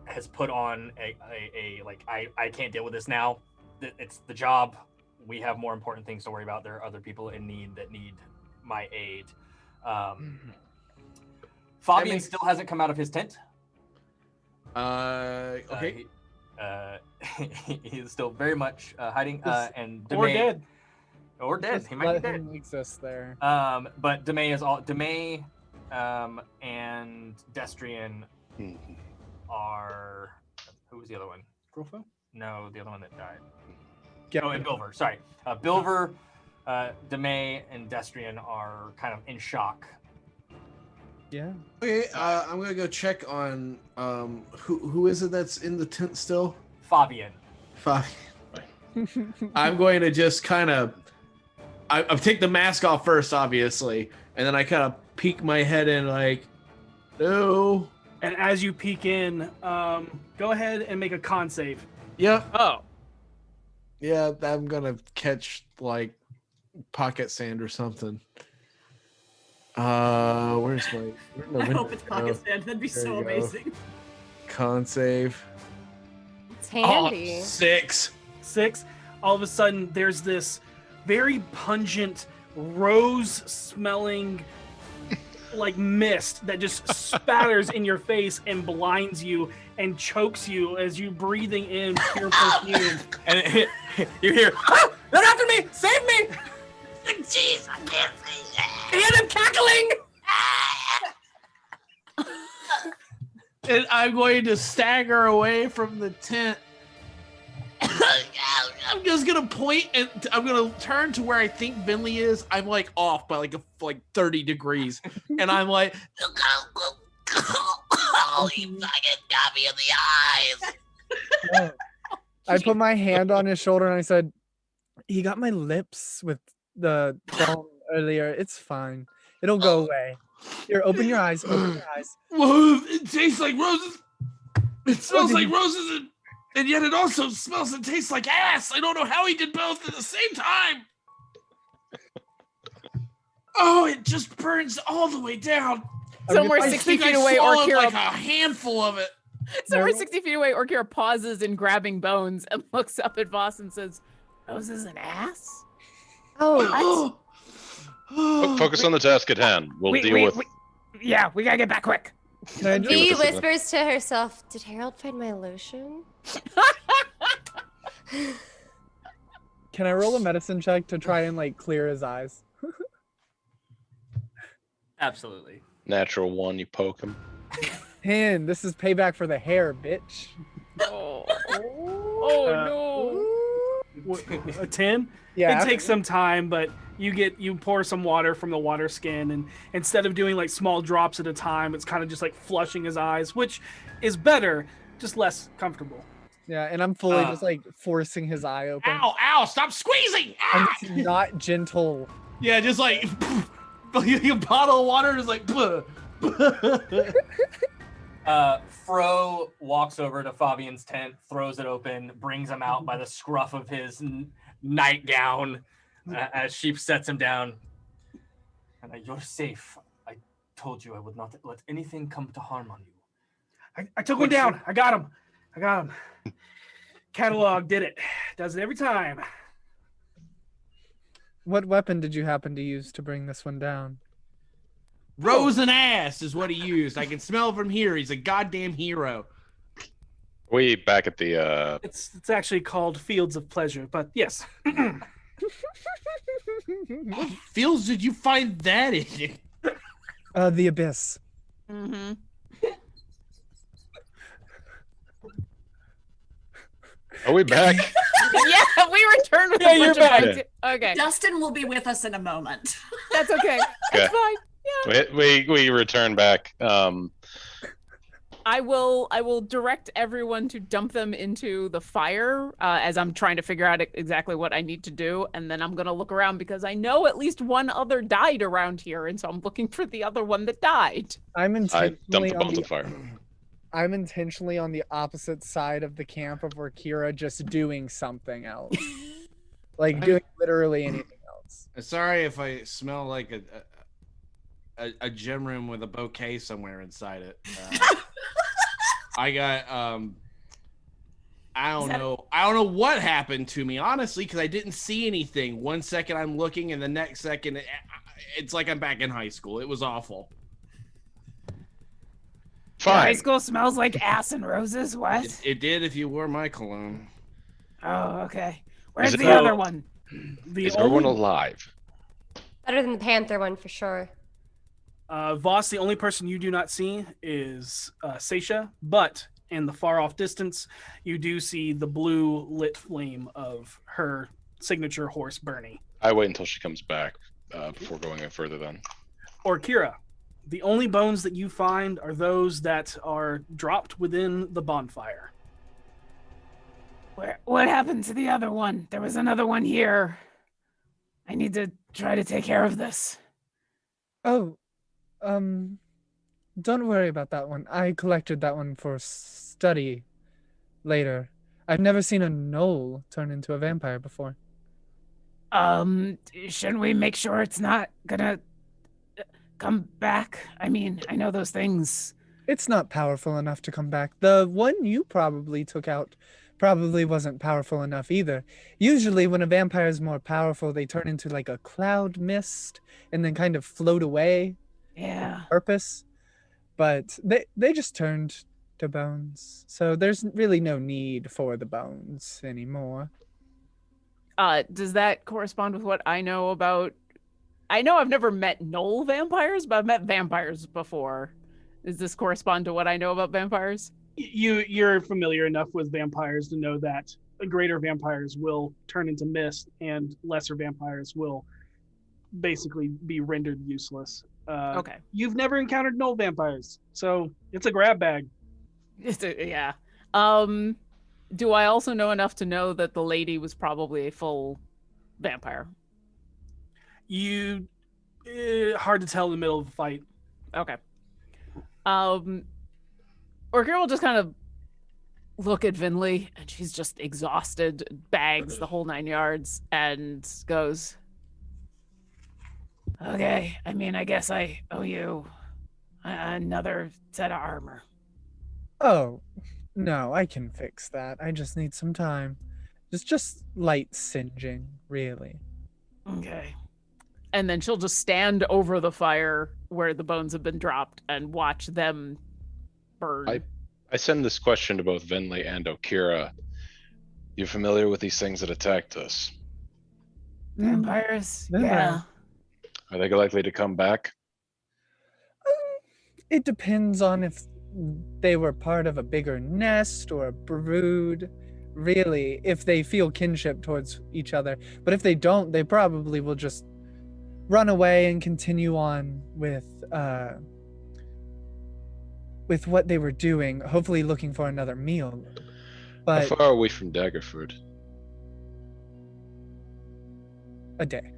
has put on a like, I can't deal with this now. It's the job. We have more important things to worry about. There are other people in need that need my aid. Fabian still hasn't come out of his tent. Okay. He is still very much hiding. And Or Demay, dead. or dead. Just He might be let dead. him exist there. But Demay and Destrian are. Who was the other one? Grofo? No, the other one that died. Get Oh, and Bilver. Sorry, Bilver, Demay, and Destrian are kind of in shock. Yeah. Okay, I'm gonna go check on who is it that's in the tent still? Fabian. Fine. I'm going to just kind of I take the mask off first, obviously, and then I kind of peek my head in like, no. And as you peek in, go ahead and make a con save. Yep. Oh. Yeah, I'm gonna catch like pocket sand or something. Where's my? I hope it's pocket sand. That'd be There so you go. amazing. Con save. It's handy. 6. 6. All of a sudden, there's this very pungent, rose-smelling, like mist that just spatters in your face and blinds you and chokes you as you breathing in pure perfume. And you hear, ah, they're after me! Save me! Jeez, I can't say that. I hear them cackling! And I'm going to stagger away from the tent. I'm just gonna point and I'm gonna turn to where I think Vinley is. I'm like off by like 30 degrees, and I'm like, Oh, you fucking got me in the eyes. I put my hand on his shoulder and I said, "He got my lips with the balm earlier. It's fine. It'll go away. Here, open your eyes. Open your eyes." whoa, it tastes like roses. It smells did like you- roses, and yet it also smells and tastes like ass. I don't know how he did both at the same time. Oh, it just burns all the way down. Somewhere I 60 think feet I away, swallowed Orkira. like a handful of it. Somewhere No. 60 feet away, Orkira pauses in grabbing bones and looks up at Voss and says, "Roses and ass?" Oh, Focus on the task at hand. We'll deal with. Yeah, we gotta get back quick. Can I Deal Bee with this in a- whispers to herself, "Did Harold find my lotion?" Can I roll a medicine check to try and like clear his eyes? Absolutely. Natural 1, you poke him. 10. This is payback for the hair, bitch. Oh, no. A 10? Yeah. It takes some time, but you pour some water from the water skin, and instead of doing like small drops at a time, it's kind of just like flushing his eyes, which is better, just less comfortable. Yeah, and I'm fully just like forcing his eye open. Ow, ow, stop squeezing! I'm Ah! just not gentle. Yeah, just like a bottle of water is like. Fro walks over to Fabian's tent, throws it open, brings him out by the scruff of his nightgown as she sets him down. And you're safe. I told you I would not let anything come to harm on you. I took one down. I got him. Catalog did it. Does it every time. What weapon did you happen to use to bring this one down? Rose and ass is what he used. I can smell from here. He's a goddamn hero. We back at the It's actually called Fields of Pleasure, but yes. What fields did you find that in? The abyss. Mm-hmm. Are we back? Yeah, we returned with Yeah, a you're bunch of back. ideas. Okay, Dustin will be with us in a moment. that's okay. Okay. That's fine. We return back. I will direct everyone to dump them into the fire as I'm trying to figure out exactly what I need to do, and then I'm gonna look around because I know at least one other died around here, and so I'm looking for the other one that died. I'm I dumped intentionally the on bones the in fire. I'm intentionally on the opposite side of the camp of where Kira just doing something else. Like doing literally anything else. Sorry if I smell like a gym room with a bouquet somewhere inside it. I got I don't know what happened to me, honestly, because I didn't see anything. 1 second I'm looking, and the next second it's like I'm back in high school. It was awful. High Fine. school smells like ass and roses. What? It did if you wore my cologne. Oh, okay. Where's it the no- other one? Is everyone alive? Better than the panther one for sure. Voss, the only person you do not see is Seisha, but in the far off distance, you do see the blue lit flame of her signature horse, Bernie. I wait until she comes back before going any further then. Or Kira, the only bones that you find are those that are dropped within the bonfire. What happened to the other one? There was another one here. I need to try to take care of this. Oh, don't worry about that one. I collected that one for study later. I've never seen a gnoll turn into a vampire before. Shouldn't we make sure it's not gonna come back? I mean, I know those things. It's not powerful enough to come back. The one you probably took out probably wasn't powerful enough either. Usually when a vampire is more powerful, they turn into like a cloud mist and then kind of float away. Yeah. Purpose. But they just turned to bones. So there's really no need for the bones anymore. Does that correspond with what I know about? I know I've never met gnoll vampires, but I've met vampires before. Does this correspond to what I know about vampires? You're familiar enough with vampires to know that greater vampires will turn into mist and lesser vampires will basically be rendered useless. Okay. You've never encountered gnoll vampires, so it's a grab bag. Yeah. Do I also know enough to know that the lady was probably a full vampire? Hard to tell in the middle of a fight. Okay. Orkira will just kind of look at Vinley, and she's just exhausted, bags the whole 9 yards, and goes, okay, I mean, I guess I owe you another set of armor. Oh, no, I can fix that. I just need some time. It's just light singeing, really. Okay. And then she'll just stand over the fire where the bones have been dropped and watch them burn. I send this question to both Vinley and Okira. You familiar with these things that attacked us? Vampires? Vampire. Yeah. Are they likely to come back? It depends on if they were part of a bigger nest or a brood. Really, if they feel kinship towards each other. But if they don't, they probably will just run away and continue on with what they were doing, hopefully looking for another meal. But How far are we from Daggerford? a day.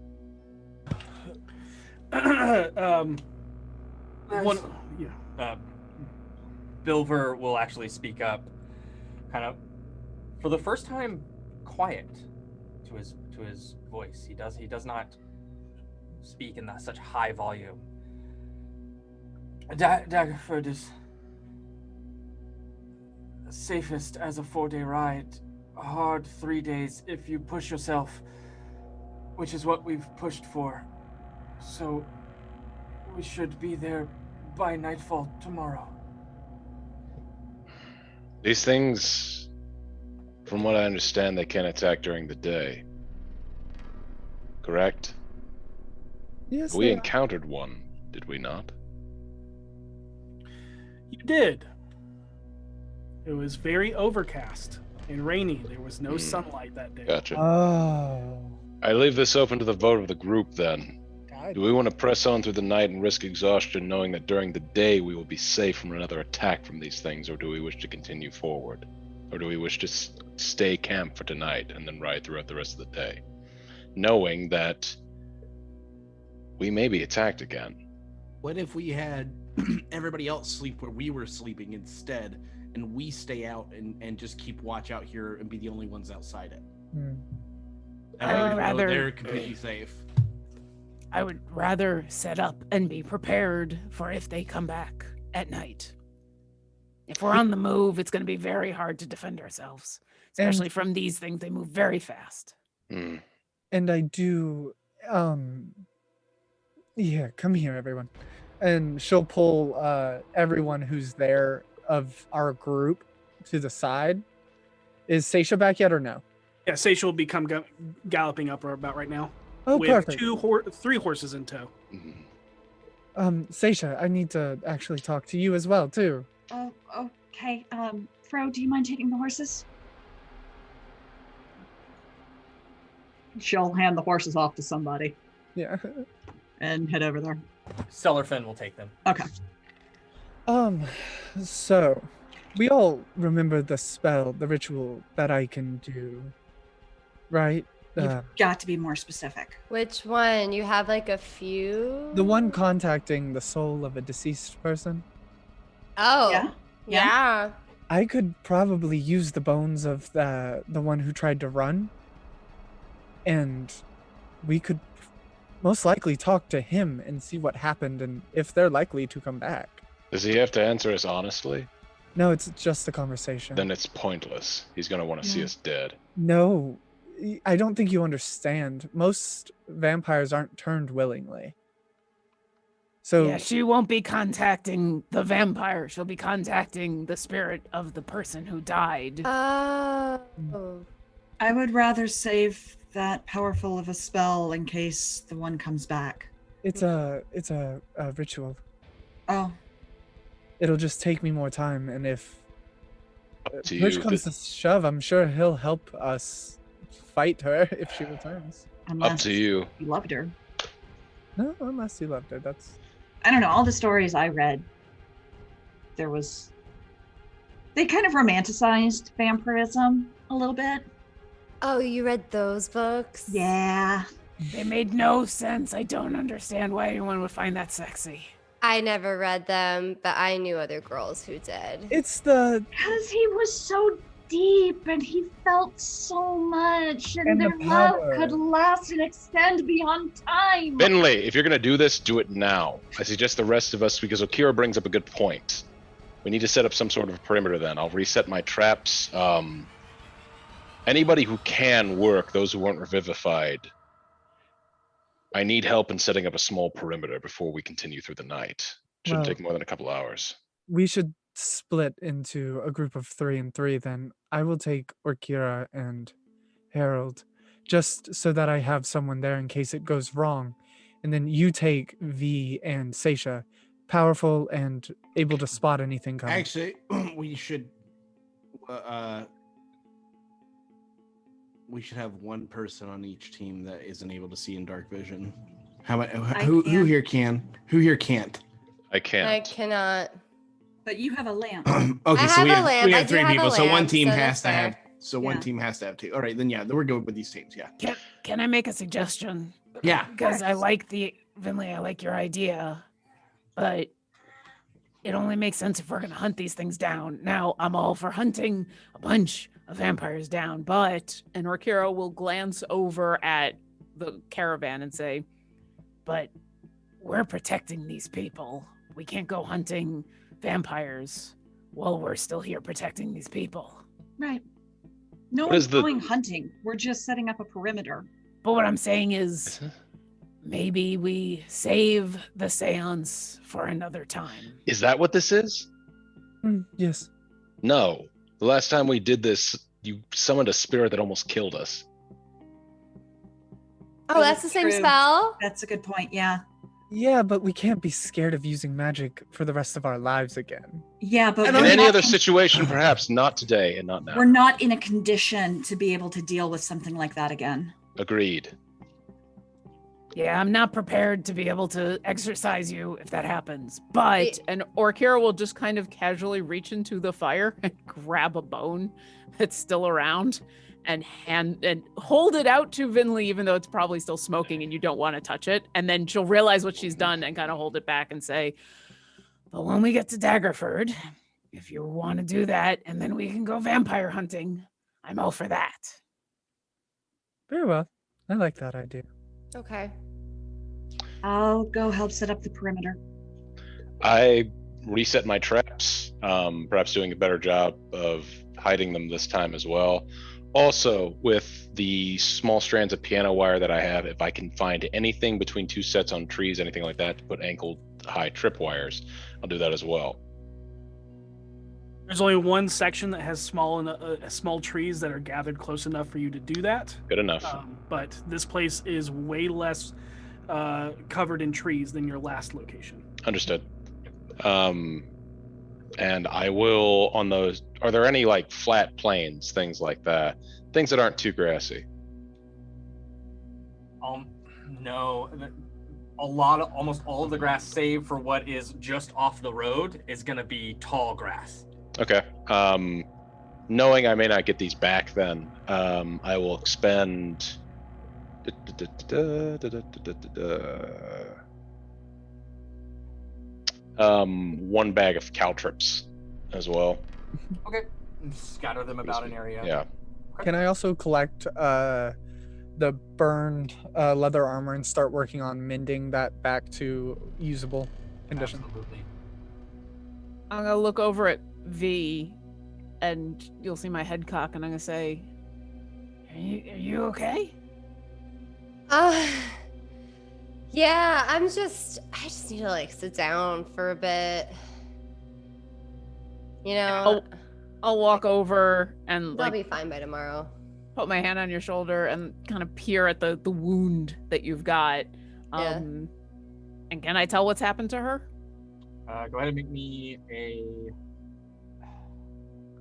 Bilver will actually speak up, kind of, for the first time, quiet to his voice. He does not speak in such high volume. Daggerford is safest as a 4-day ride. A hard 3 days if you push yourself, which is what we've pushed for. So we should be there by nightfall tomorrow. These things, from what I understand, they can attack during the day. Correct? Yes, We they are. encountered one, did we not? You did. It was very overcast and rainy. There was no sunlight that day. Gotcha. Oh. I leave this open to the vote of the group then. Do we want to press on through the night and risk exhaustion, knowing that during the day we will be safe from another attack from these things, or do we wish to continue forward? Or do we wish to stay camp for tonight and then ride throughout the rest of the day, knowing that we may be attacked again? What if we had everybody else sleep where we were sleeping instead, and we stay out and just keep watch out here and be the only ones outside it? And I would rather- they're completely safe. I would rather set up and be prepared for if they come back at night. If we're on the move, it's going to be very hard to defend ourselves, especially from these things. They move very fast. Mm. And I do, yeah, come here, everyone. And she'll pull everyone who's there of our group to the side. Is Seisha back yet or no? Yeah, Seisha will become galloping up about right now. Oh, with perfect. 3 horses in tow. Seisha, I need to actually talk to you as well, too. Oh, okay. Fro, do you mind taking the horses? She'll hand the horses off to somebody Yeah. and head over there. Cellarfin will take them. Okay. So we all remember the spell, the ritual that I can do, right? You've got to be more specific. Which one? You have like a few? The one contacting the soul of a deceased person. Oh. Yeah? Yeah. I could probably use the bones of the one who tried to run, and we could most likely talk to him and see what happened and if they're likely to come back. Does he have to answer us honestly? No, it's just a conversation. Then it's pointless. He's going to want to see us dead. No, I don't think you understand. Most vampires aren't turned willingly. So Yeah, she won't be contacting the vampire. She'll be contacting the spirit of the person who died. Oh. I would rather save that powerful of a spell in case the one comes back. it's a ritual. Oh, It'll just take me more time, and if To push you, comes to shove, I'm sure he'll help us fight her if she returns. up to you. You loved her. No, unless you loved her. That's I don't know. All the stories I read, they kind of romanticized vampirism a little bit. Oh, you read those books? Yeah. They made no sense. I don't understand why anyone would find that sexy. I never read them, but I knew other girls who did. it's the Because he was so deep and he felt so much, and And the their love power. could last and extend beyond time. Finley, if you're going to do this, do it now. I suggest the rest of us, because Okira brings up a good point. We need to set up some sort of perimeter then. I'll reset my traps. Anybody who can work, those who weren't revivified, I need help in setting up a small perimeter before we continue through the night. Shouldn't Well- take more than a couple hours. we should split into a group of 3 and 3 then. I will take Orkira and Harold, just so that I have someone there in case it goes wrong. And then you take V and Seisha, powerful and able to spot anything coming. Actually, we should have one person on each team that isn't able to see in dark vision. How about who can. here can? Who here can't? I can't. I cannot. But you have a lamp. Okay, I so we have a have, lamp. we I have do 3 have a people. So one lamp, team so has that's to have. fair. So one Yeah. team has to have 2. All right, then we're good with these teams. Yeah. Can I make a suggestion? Yeah. Because I like Vinley, I like your idea, but it only makes sense if we're gonna hunt these things down. Now, I'm all for hunting a bunch of vampires down, but And Orkira will glance over at the caravan and say, but we're protecting these people. We can't go hunting vampires while we're still here protecting these people. Right. No What is one's the- going hunting. We're just setting up a perimeter. But what I'm saying is maybe we save the seance for another time. Is that what this is? Yes. No. The last time we did this, you summoned a spirit that almost killed us. Oh, that's the same True. spell? That's a good point. Yeah. Yeah, but we can't be scared of using magic for the rest of our lives again. Yeah, but In we're any not other in- situation, perhaps not today and not now. we're not in a condition to be able to deal with something like that again. Agreed. Yeah, I'm not prepared to be able to exercise you if that happens. But and Orkira will just kind of casually reach into the fire and grab a bone that's still around and hold it out to Vinley, even though it's probably still smoking and you don't want to touch it. And then she'll realize what she's done and kind of hold it back and say, "But when we get to Daggerford, if you want to do that, and then we can go vampire hunting, I'm all for that." Very well. I like that idea. Okay. I'll go help set up the perimeter. I reset my traps, perhaps doing a better job of hiding them this time as well. Also, with the small strands of piano wire that I have, if I can find anything between two sets on trees, anything like that, to put ankle-high tripwires, I'll do that as well. There's only one section that has small trees that are gathered close enough for you to do that. Good enough. But this place is way less covered in trees than your last location. Understood. And I will, on those, are there any like flat plains, things like that? Things that aren't too grassy? No. Almost all of the grass, save for what is just off the road, is going to be tall grass. Okay. Knowing I may not get these back then, I will expend... one bag of caltrips as well. Okay. Scatter them about an area. Yeah. Can I also collect the burned leather armor and start working on mending that back to usable condition? Absolutely. I'm going to look over at V, and you'll see my head cock, and I'm going to say, are you okay? Yeah, I just need to like sit down for a bit. You know, I'll walk over and I'll like be fine by tomorrow. put my hand on your shoulder and kind of peer at the wound that you've got. Yeah. And can I tell what's happened to her? Go ahead and make me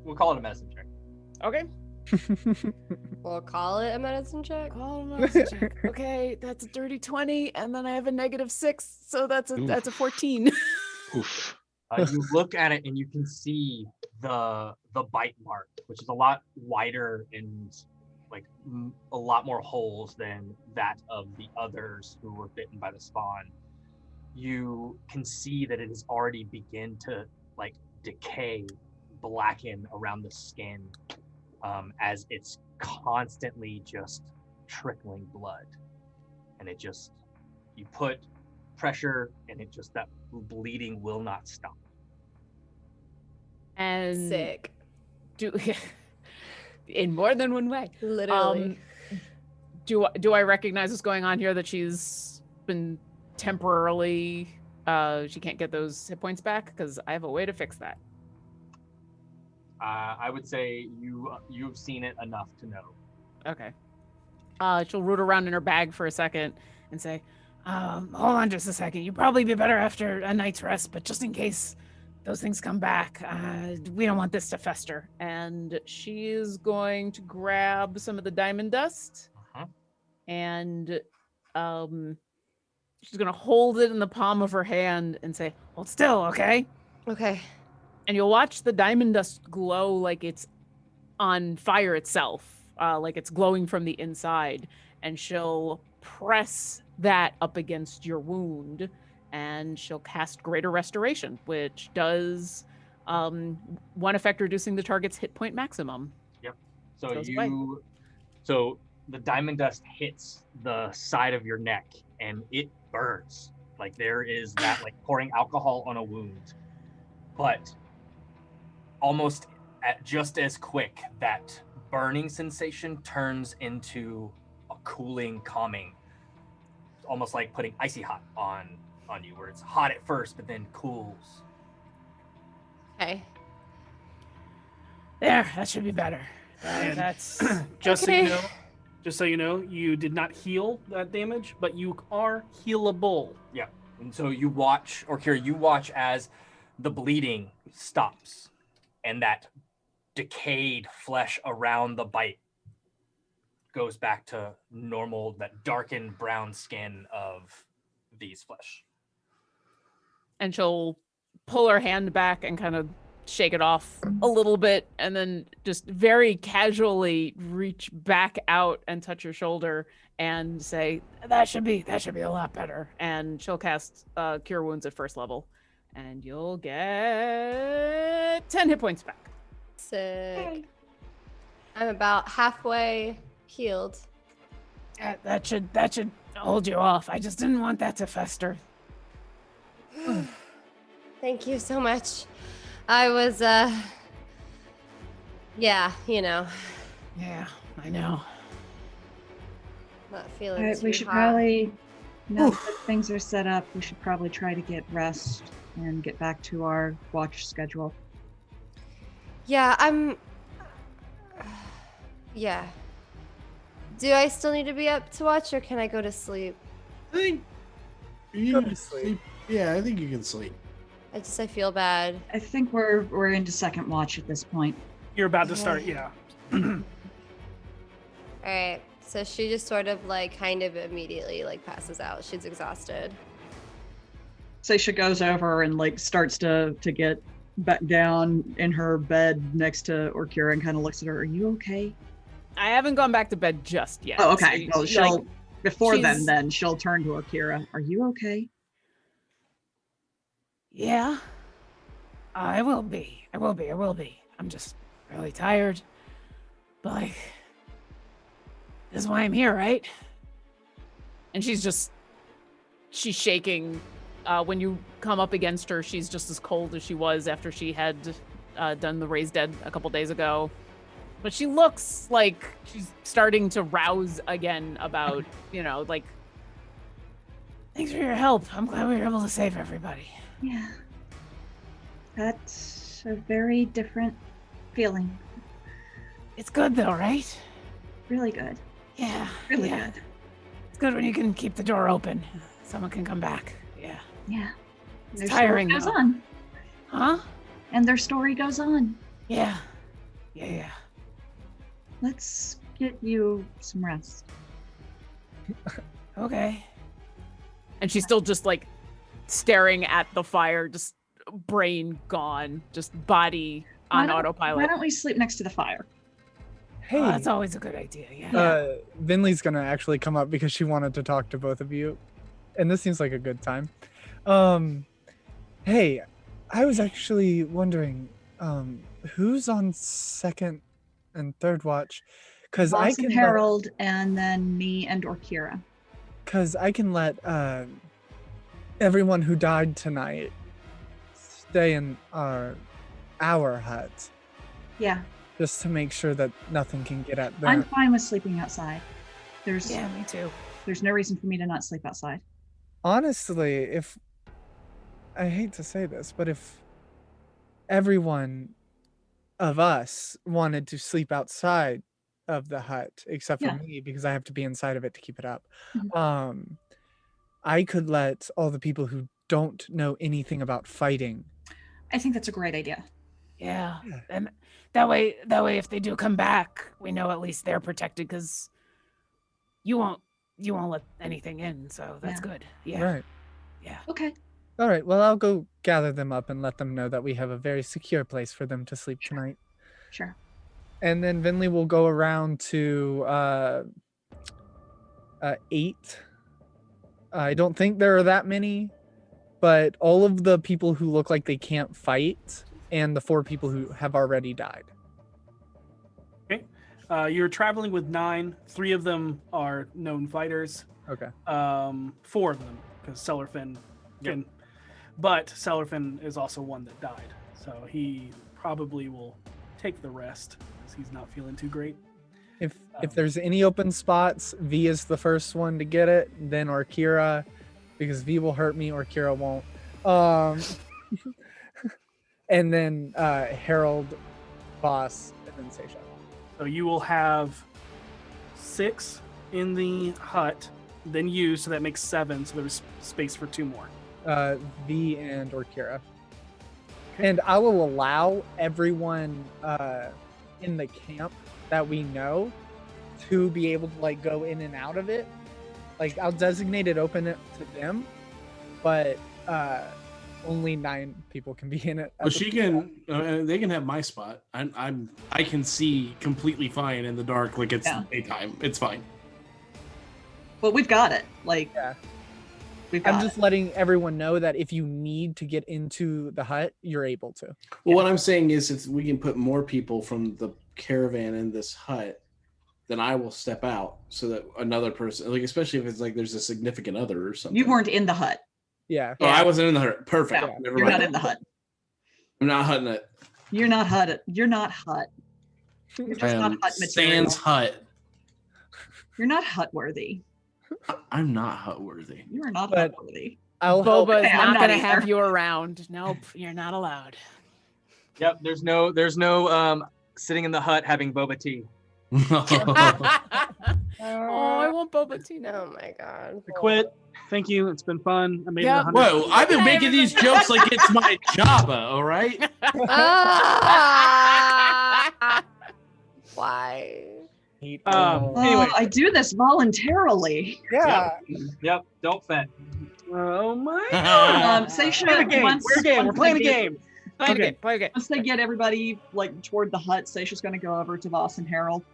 we'll call it a medicine check. Okay. We'll call it a medicine check. Call it a medicine check. Okay, that's a dirty 20, and then I have a -6, so that's a 14. Oof. You look at it and you can see the bite mark, which is a lot wider and like a lot more holes than that of the others who were bitten by the spawn. You can see that it has already begun to like decay, blacken around the skin, as it's constantly just trickling blood. And it just, you put pressure and it just, that bleeding will not stop. And Sick. In more than one way. Literally. Do I recognize what's going on here, that she's been temporarily she can't get those hit points back? Because I have a way to fix that. I would say you've seen it enough to know. Okay. She'll root around in her bag for a second and say, hold on just a second. You'd probably be better after a night's rest, but just in case those things come back, we don't want this to fester. And she is going to grab some of the diamond dust, and she's going to hold it in the palm of her hand and say, hold still, okay? Okay. And you'll watch the diamond dust glow like it's on fire itself, like it's glowing from the inside. And she'll press that up against your wound, and she'll cast Greater Restoration, which does one effect, reducing the target's hit point maximum. Yep. So the diamond dust hits the side of your neck and it burns. Like there is that like pouring alcohol on a wound. But almost just as quick, that burning sensation turns into a cooling, calming, almost like putting icy hot on you, where it's hot at first, but then cools. Okay. There, that should be better. And That's just so you know, you did not heal that damage, but you are healable. Yeah. And so you watch, or Kira, you watch as the bleeding stops and that decayed flesh around the bite goes back to normal, that darkened brown skin of V's flesh. And she'll pull her hand back and kind of shake it off a little bit, and then just very casually reach back out and touch your shoulder and say, that should be a lot better. And she'll cast Cure Wounds at first level, and you'll get 10 hit points back. Sick. I'm about halfway healed. That should hold you off. I just didn't want that to fester. Thank you so much. I was, yeah, you know, Yeah, I know. not feeling All right, too we should hot. probably, now that things are set up, we should probably try to get rest and get back to our watch schedule. Yeah, yeah. Do I still need to be up to watch, or can I go to sleep? I think you Go can to sleep. sleep. Yeah, I think you can sleep. I feel bad. I think we're into second watch at this point. You're about to start, yeah. All right. So she just sort of like kind of immediately like passes out. She's exhausted. Seisha goes over and like starts to get back down in her bed next to Orkira and kind of looks at her. Are you okay? I haven't gone back to bed just yet. Oh, okay. so, Well, she'll like, before she's- then she'll turn to Orkira. Are you okay? Yeah. I will be. I'm just really tired. But like, this is why I'm here, right? And she's shaking. When you come up against her, she's just as cold as she was after she had done the raised dead a couple days ago. But she looks like she's starting to rouse again about, like. Thanks for your help. I'm glad we were able to save everybody. Yeah. That's a very different feeling. It's good though, right? Really good. Yeah. Really yeah. good. It's good when you can keep the door open. Someone can come back. Yeah. Yeah. It's Their tiring, story goes though. on. Huh? And their story goes on. Yeah. Yeah. Let's get you some rest. Okay. And she's still just like staring at the fire, just brain gone, just body on Why autopilot. don't we sleep next to the fire? Hey, Oh, that's always a good idea. Yeah. Vinley's gonna actually come up because she wanted to talk to both of you, and this seems like a good time. Hey, I was actually wondering, who's on second and third watch? Because I Boss can and Harold, and then me and Orkira. Because I can let everyone who died tonight stay in our hut, Yeah, just to make sure that nothing can get at them. I'm fine with sleeping outside. There's Yeah, me too. there's no reason for me to not sleep outside. Honestly, if I hate to say this, but if everyone of us wanted to sleep outside of the hut, except for Yeah. me, because I have to be inside of it to keep it up, Mhm. I could let all the people who don't know anything about fighting. I think that's a great idea. Yeah. Yeah. And that way, if they do come back, we know at least they're protected because you won't let anything in. So that's Yeah. good. Yeah. Right. Yeah. Okay. All right. Well, I'll go gather them up and let them know that we have a very secure place for them to sleep tonight. Sure. And then Vinley will go around to 8. I don't think there are that many, but all of the people who look like they can't fight and the 4 people who have already died. Okay. You're traveling with 9. 3 of them are known fighters. Okay. 4 of them, because Cellarfin can. But Cellarfin is also one that died. So he probably will take the rest because he's not feeling too great. If there's any open spots, V is the first one to get it, then Orkira, because V will hurt me, Orkira won't. And then Harold, Boss, and then Seisha. So you will have 6 in the hut, then you, so that makes 7. So there's space for 2 more. V and Orkira. And I will allow everyone in the camp that we know to be able to like go in and out of it. Like I'll designate it open it to them, but only 9 people can be in it. But she can. They can have my spot. I can see completely fine in the dark. Like it's daytime. It's fine. But we've got it. Like, I'm just letting everyone know that if you need to get into the hut, you're able to. Well, what I'm saying is, if we can put more people from the caravan in this hut, then I will step out so that another person, like especially if it's like there's a significant other or something. You weren't in the hut. Yeah. Oh, I wasn't in the hut. Perfect. No, Never you're mind. not in the hut. I'm not hutting it. You're not hut. You're not hut. You're just not hut material. Sans hut. You're not hut worthy. I'm not hut worthy. You are not hut worthy. Boba is Okay, I'm not going to either. have you around. Nope, you're not allowed. Yep, there's no sitting in the hut having boba tea. Oh, I want boba tea now. Oh my god. I quit. Thank you. It's been fun. I made it Yep. 100. Whoa, I've been making these jokes like it's my Jabba, all right? Why? Anyway, I do this voluntarily. Yeah. Yep, don't fed. Oh my Seisha, Play the game. once- We're a game. We're once playing they a get- game. Play a game. Play a game. Once they get everybody like toward the hut, Seisha's going to go over to Voss and Harold.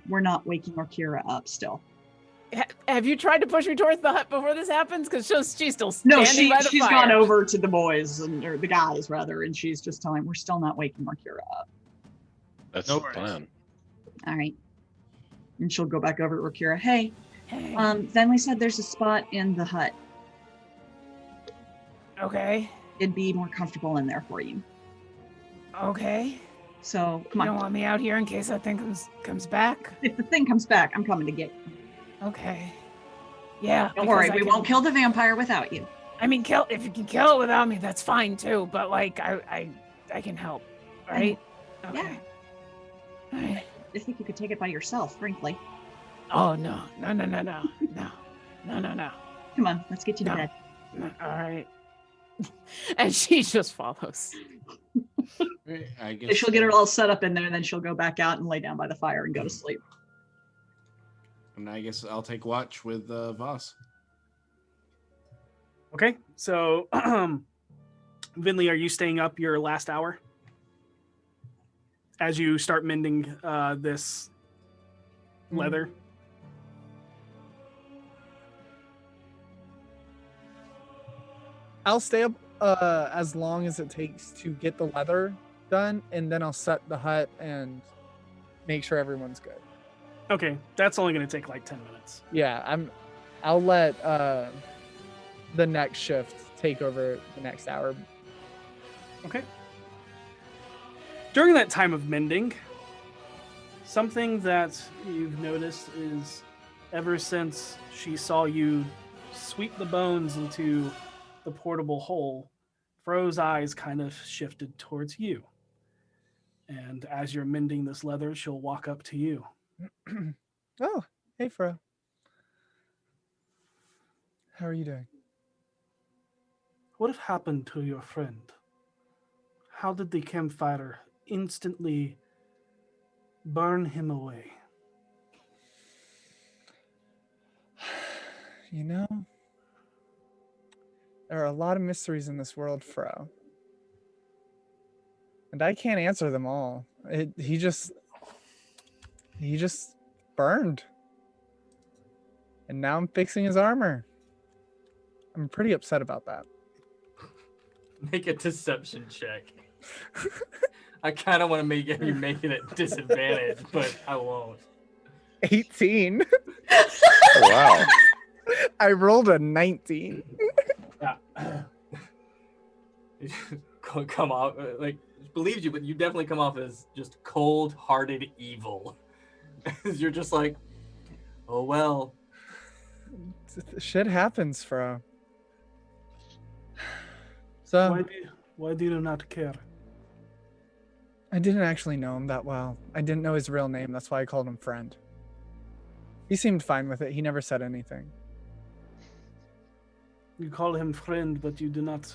We're not waking Orkira up still. Have you tried to push me towards the hut before this happens? Because she's still No, standing by the she's fire. gone over to the boys or the guys rather, and she's just telling we're still not waking Orkira up. That's No the worries. plan. All right, and she'll go back over to Orkira. Hey, Hey. Venley said there's a spot in the hut. Okay. It'd be more comfortable in there for you. Okay. So come You on. don't want me out here in case that thing comes back? If the thing comes back, I'm coming to get you. Okay. Yeah. Don't because worry, I we can- won't kill the vampire without you. I mean, if you can kill it without me, that's fine too. But like, I can help, right? Okay. Yeah. All right. I think you could take it by yourself, frankly. Oh no. No. Come on, let's get you to No. bed. No. All right. And she just follows. I guess She'll get her all set up in there, and then she'll go back out and lay down by the fire and go to sleep. And I guess I'll take watch with Voss. Okay, so Vinley, are you staying up your last hour as you start mending this leather? I'll stay up as long as it takes to get the leather done, and then I'll set the hut and make sure everyone's good. Okay, that's only going to take like 10 minutes. Yeah, I'll let the next shift take over the next hour. Okay. During that time of mending, something that you've noticed is ever since she saw you sweep the bones into the portable hole, Fro's eyes kind of shifted towards you. And as you're mending this leather, she'll walk up to you. Oh, hey, Fro. How are you doing? What happened to your friend? How did the campfire instantly burn him away? You know, there are a lot of mysteries in this world, Fro. And I can't answer them all. He just burned. And now I'm fixing his armor. I'm pretty upset about that. Make a deception check. I kind of want to make you make it at disadvantage, but I won't. 18. Wow. I rolled a 19. Yeah. Come off like believes you, but you definitely come off as just cold-hearted evil. You're just like, oh well. Shit happens, Fro. So Why do you not care? I didn't actually know him that well. I didn't know his real name. That's why I called him friend. He seemed fine with it. He never said anything. You call him friend, but you do not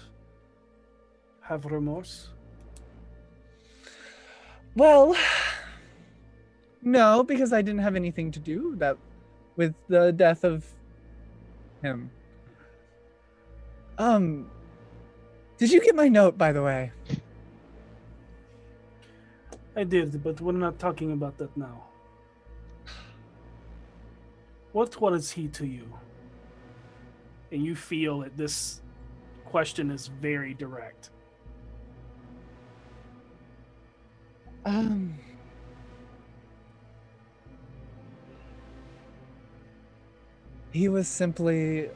have remorse? Well, No, because I didn't have anything to do that with the death of him. Did you get my note, by the way? I did, but we're not talking about that now. What was he to you? And you feel that this question is very direct. He was simply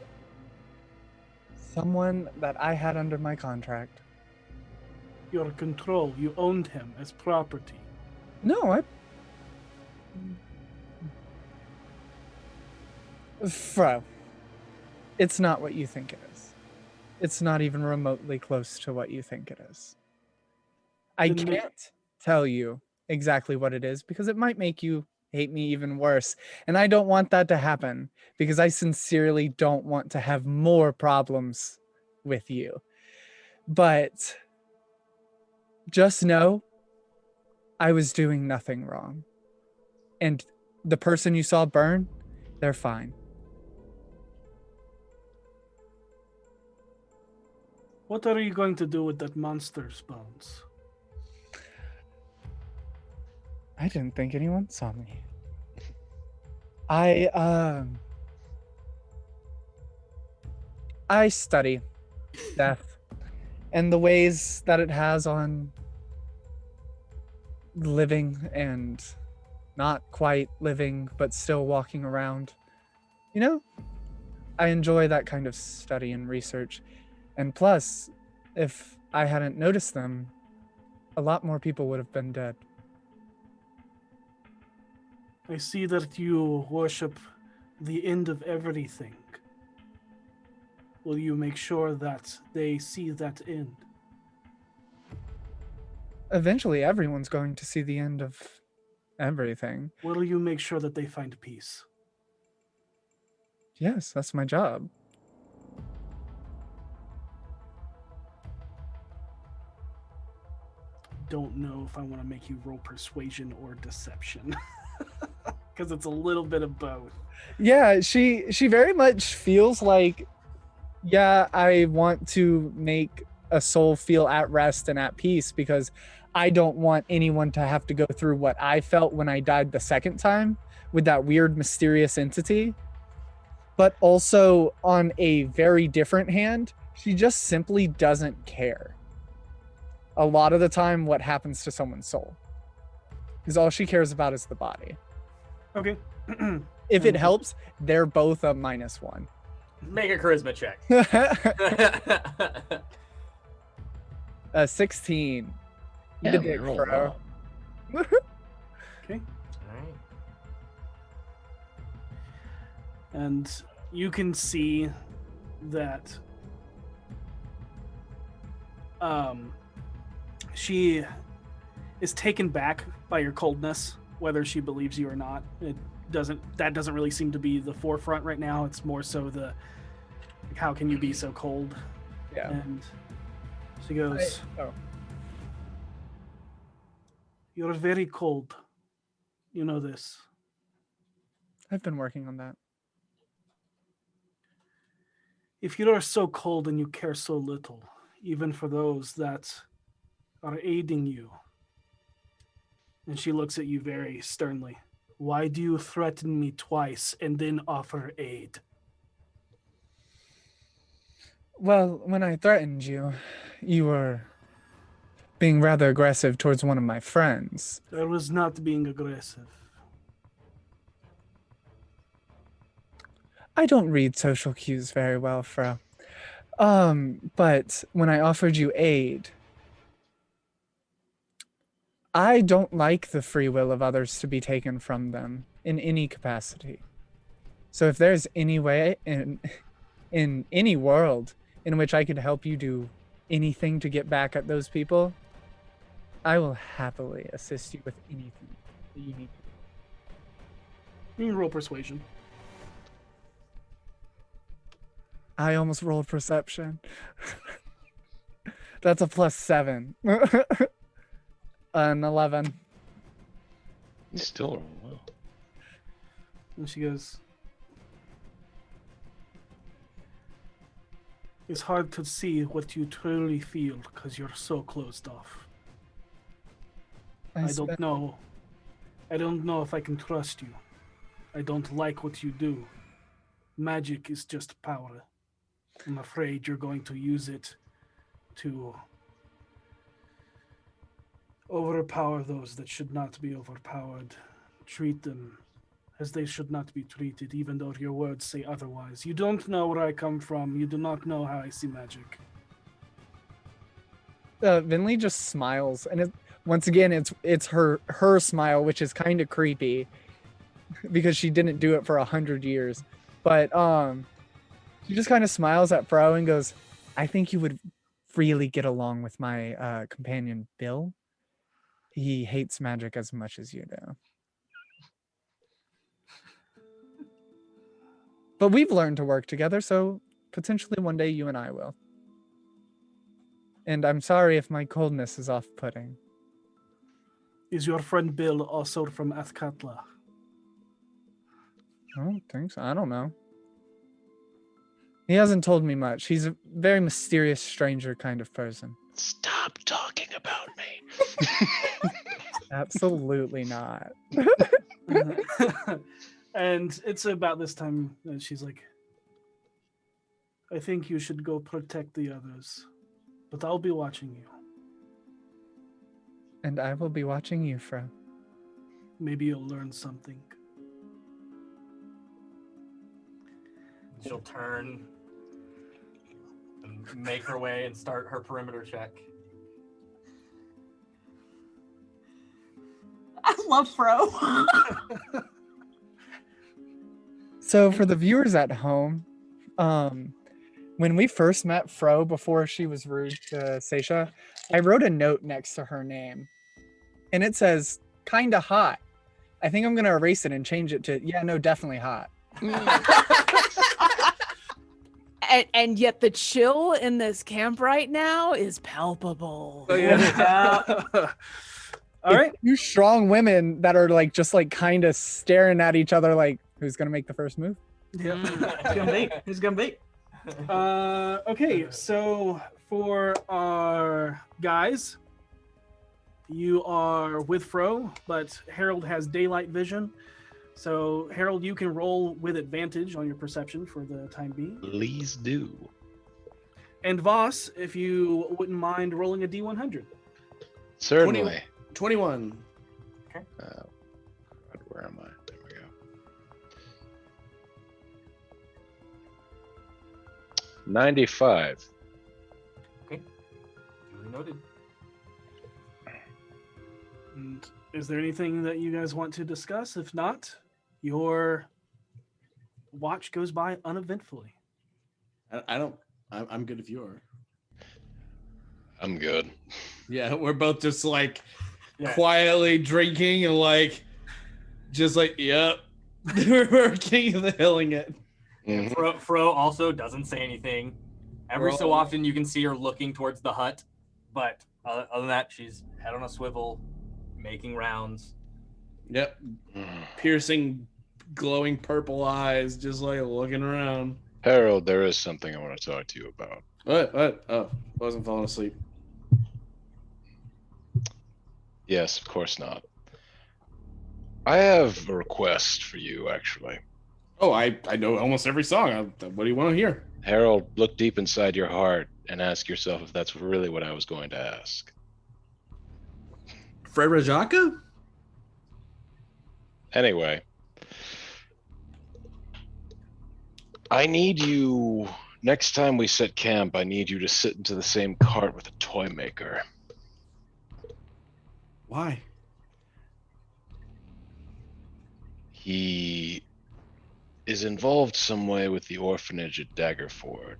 someone that I had under my contract. Your control. You owned him as property. No, Fro, it's not what you think it is. It's not even remotely close to what you think it is. I Then ma- can't tell you exactly what it is because it might make you hate me even worse. And I don't want that to happen because I sincerely don't want to have more problems with you. But just know I was doing nothing wrong. And the person you saw burn, they're fine. What are you going to do with that monster's bones? I didn't think anyone saw me. I study death and the ways that it has on living and not quite living, but still walking around. You know, I enjoy that kind of study and research. And plus, if I hadn't noticed them, a lot more people would have been dead. I see that you worship the end of everything. Will you make sure that they see that end? Eventually, everyone's going to see the end of everything. Will you make sure that they find peace? Yes, that's my job. Don't know if I want to make you roll persuasion or deception. Because it's a little bit of both. Yeah, she very much feels like, yeah, I want to make a soul feel at rest and at peace because I don't want anyone to have to go through what I felt when I died the second time with that weird mysterious entity. But also on a very different hand, she just simply doesn't care. A lot of the time what happens to someone's soul. Because all she cares about is the body. Okay. If it helps, they're both a -1. Make a charisma check. 16. Yeah, Good we dick, roll bro. well. Okay. All right. And you can see that she is taken back by your coldness, whether she believes you or not. That doesn't really seem to be the forefront right now. It's more so the, like, how can you be so cold? Yeah. And she goes, you're very cold. You know this. I've been working on that. If you are so cold and you care so little, even for those that are aiding you, and she looks at you very sternly, why do you threaten me twice and then offer aid? Well, when I threatened you, you were being rather aggressive towards one of my friends. I was not being aggressive. I don't read social cues very well, Fro. But when I offered you aid, I don't like the free will of others to be taken from them in any capacity. So if there's any way in any world in which I could help you do anything to get back at those people, I will happily assist you with anything that you need. You can roll persuasion. I almost rolled perception. That's a +7. An 11. Still rolling well. And she goes, it's hard to see what you truly feel because you're so closed off. I don't know. I don't know if I can trust you. I don't like what you do. Magic is just power. I'm afraid you're going to use it to overpower those that should not be overpowered. Treat them as they should not be treated, even though your words say otherwise. You don't know where I come from. You do not know how I see magic. Vinley just smiles, and once again, it's her smile, which is kind of creepy because she didn't do it for 100 years. But she just kind of smiles at Fro and goes, "I think you would freely get along with my companion Bill. He hates magic as much as you do. But we've learned to work together, so potentially one day you and I will. And I'm sorry if my coldness is off-putting." Is your friend Bill also from Athkatla? I don't think so. I don't know. He hasn't told me much. He's a very mysterious stranger kind of person. Stop talking about me. Absolutely not. And it's about this time that she's like, I think you should go protect the others, but I'll be watching you. And I will be watching you, Fro. Maybe you'll learn something. She'll turn and make her way and start her perimeter check. I love Fro. So for the viewers at home, when we first met Fro before she was rude to Seisha, I wrote a note next to her name. And it says, kinda hot. I think I'm going to erase it and change it to, yeah, no, definitely hot. And yet the chill in this camp right now is palpable. Oh, yeah. All right. Two strong women that are like just like kind of staring at each other like, who's going to make the first move? Yeah. Who's gonna be? Okay, so for our guys, you are with Fro, but Harold has daylight vision. So Harold, you can roll with advantage on your perception for the time being. Please do. And Voss, if you wouldn't mind rolling a D100. Certainly. 21. Okay. Where am I? There we go. 95. Okay. Duly noted. And is there anything that you guys want to discuss? If not, your watch goes by uneventfully. I'm good if you are. I'm good. Yeah, we're both just like quietly drinking and like, just like, yep. We're king of the hilling it. Mhm. Fro also doesn't say anything. Every so often you can see her looking towards the hut, but other than that, she's head on a swivel, making rounds. Yep. Piercing, glowing purple eyes, just like looking around. Harold, there is something I want to talk to you about. What? Oh, wasn't falling asleep. Yes, of course not. I have a request for you, actually. Oh, I know almost every song. What do you want to hear? Harold, look deep inside your heart and ask yourself if that's really what I was going to ask. Frere Jacques? Anyway, I need you, next time we set camp, I need you to sit into the same cart with a toy maker. Why? He is involved some way with the orphanage at Daggerford.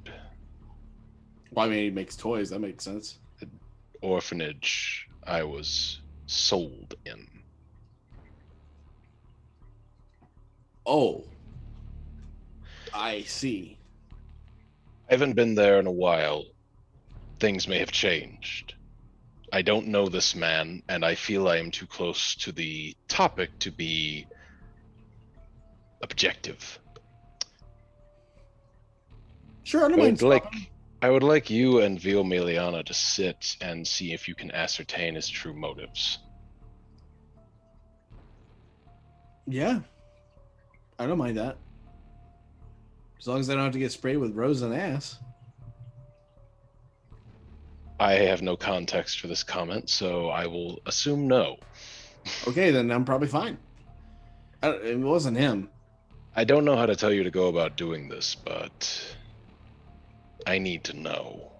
Well, I mean, he makes toys. That makes sense. The orphanage I was sold in. Oh. I see. I haven't been there in a while. Things may have changed. I don't know this man, and I feel I am too close to the topic to be objective. Sure, I don't mind stopping. I would like you and Vio Meliana to sit and see if you can ascertain his true motives. Yeah, I don't mind that. As long as I don't have to get sprayed with rose and ass. I have no context for this comment, so I will assume no. Okay, then I'm probably fine. It wasn't him. I don't know how to tell you to go about doing this, but I need to know.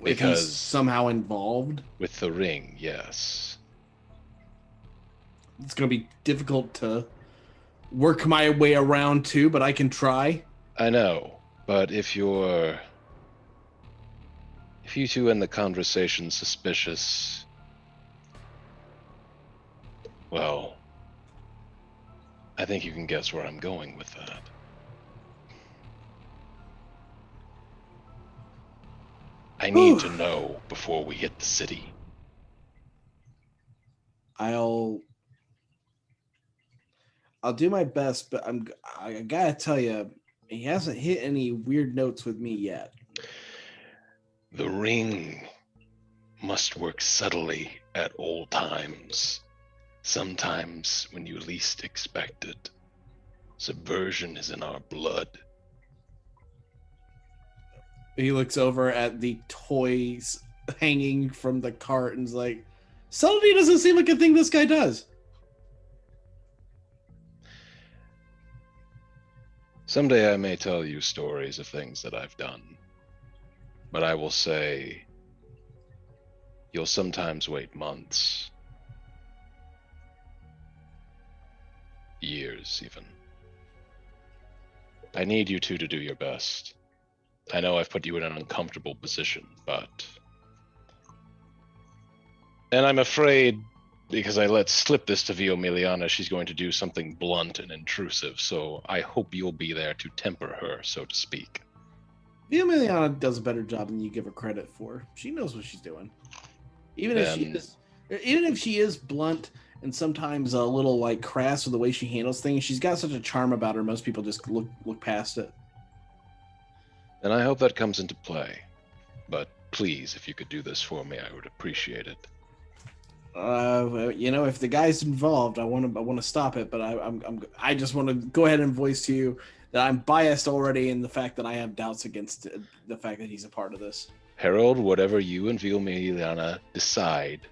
If he's somehow involved? With the ring, yes. It's going to be difficult to work my way around to, but I can try. I know, but if you two end the conversation suspicious, well, I think you can guess where I'm going with that. I need to know before we hit the city. I'll do my best, but I gotta tell you, he hasn't hit any weird notes with me yet. The ring must work subtly at all times. Sometimes when you least expect it. Subversion is in our blood. He looks over at the toys hanging from the cart and's like, subtlety doesn't seem like a thing this guy does. Someday I may tell you stories of things that I've done. But I will say, you'll sometimes wait months. Years, even. I need you two to do your best. I know I've put you in an uncomfortable position, but... And I'm afraid, because I let slip this to Vio Miliana, she's going to do something blunt and intrusive, so I hope you'll be there to temper her, so to speak. Vio Miliana does a better job than you give her credit for. She knows what she's doing. Even if she is blunt and sometimes a little like crass with the way she handles things, she's got such a charm about her, most people just look past it. And I hope that comes into play. But please, if you could do this for me, I would appreciate it. If the guy's involved, I want to stop it, but I just want to go ahead and voice to you that I'm biased already in the fact that I have doubts against the fact that he's a part of this. Harold, whatever you and Vio Miliana decide,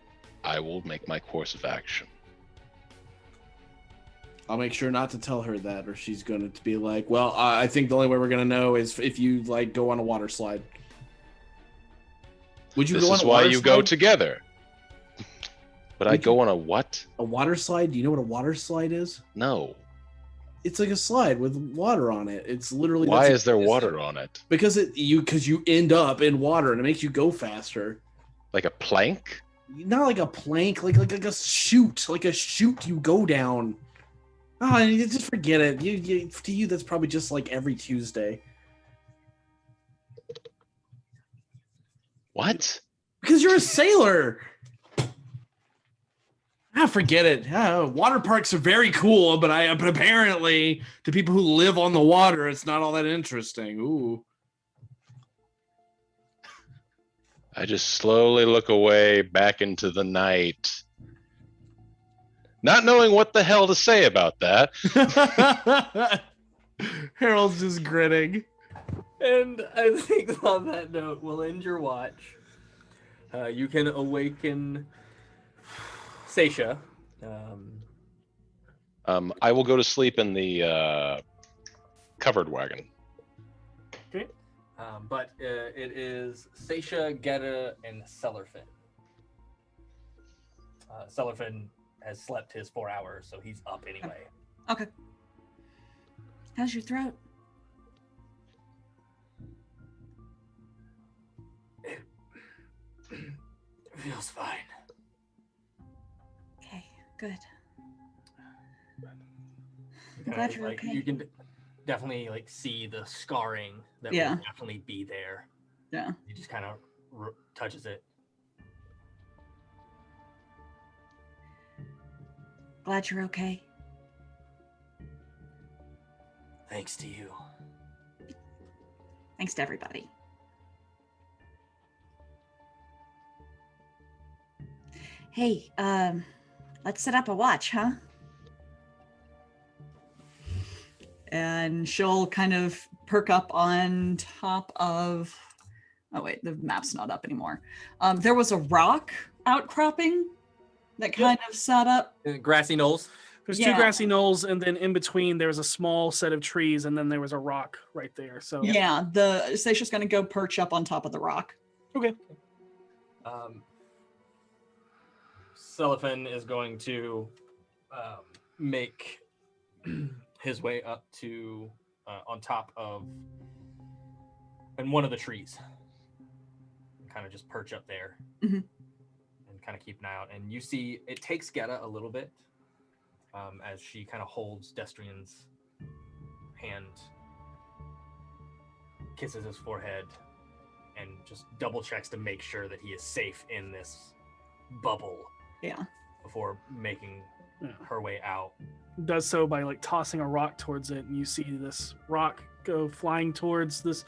I will make my course of action. I'll make sure not to tell her that, or she's going to be like, well, I think the only way we're going to know is if you like go on a water slide. Would you go on a water slide? This is why you go together. But I go on a what? A water slide? Do you know what a water slide is? No. It's like a slide with water on it. It's literally. Why is there water on it? Because you end up in water and it makes you go faster. Like a plank? Not like a plank, like a chute. Like a chute you go down. Oh, you just forget it. To you, that's probably just like every Tuesday. What? Because you're a sailor. Forget it. Water parks are very cool, but apparently to people who live on the water, it's not all that interesting. Ooh. I just slowly look away back into the night, not knowing what the hell to say about that. Harold's just grinning. And I think on that note, we'll end your watch. You can awaken Seisha. I will go to sleep in the covered wagon. Okay. But it is Seisha, Geta, and Cellerfin. Cellerfin has slept his 4 hours, so he's up anyway. Okay. How's your throat? It feels fine. Okay, good. Glad you're okay. You can definitely see the scarring that will definitely be there. Yeah. He just kind of touches it. Glad you're okay. Thanks to you. Thanks to everybody. Hey, let's set up a watch, huh? And she'll kind of perk up on top of, oh wait, the map's not up anymore. There was a rock outcropping that kind of sat up. Grassy knolls. There's two grassy knolls, and then in between there was a small set of trees, and then there was a rock right there. So Yeah, the Seisha's gonna go perch up on top of the rock. Okay. Cellophane is going to make his way up to on top of in one of the trees. Kind of just perch up there and kind of keep an eye out. And you see it takes Geta a little bit as she kind of holds Destrian's hand, kisses his forehead, and just double checks to make sure that he is safe in this bubble. Yeah. Before making her way out. Does so by like tossing a rock towards it, and you see this rock go flying towards this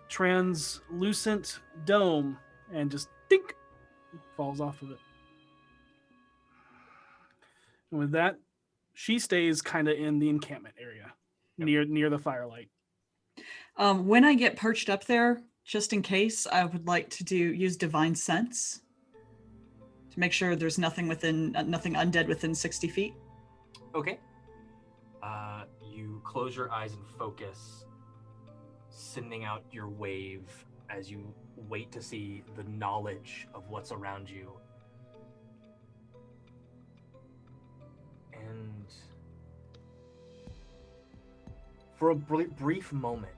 translucent dome and just dink falls off of it. And with that, she stays kind of in the encampment area near the firelight. When I get perched up there, just in case, I would like to use Divine Sense to make sure there's nothing undead within 60 feet. Okay. You close your eyes and focus, sending out your wave as you wait to see the knowledge of what's around you. And for a brief moment,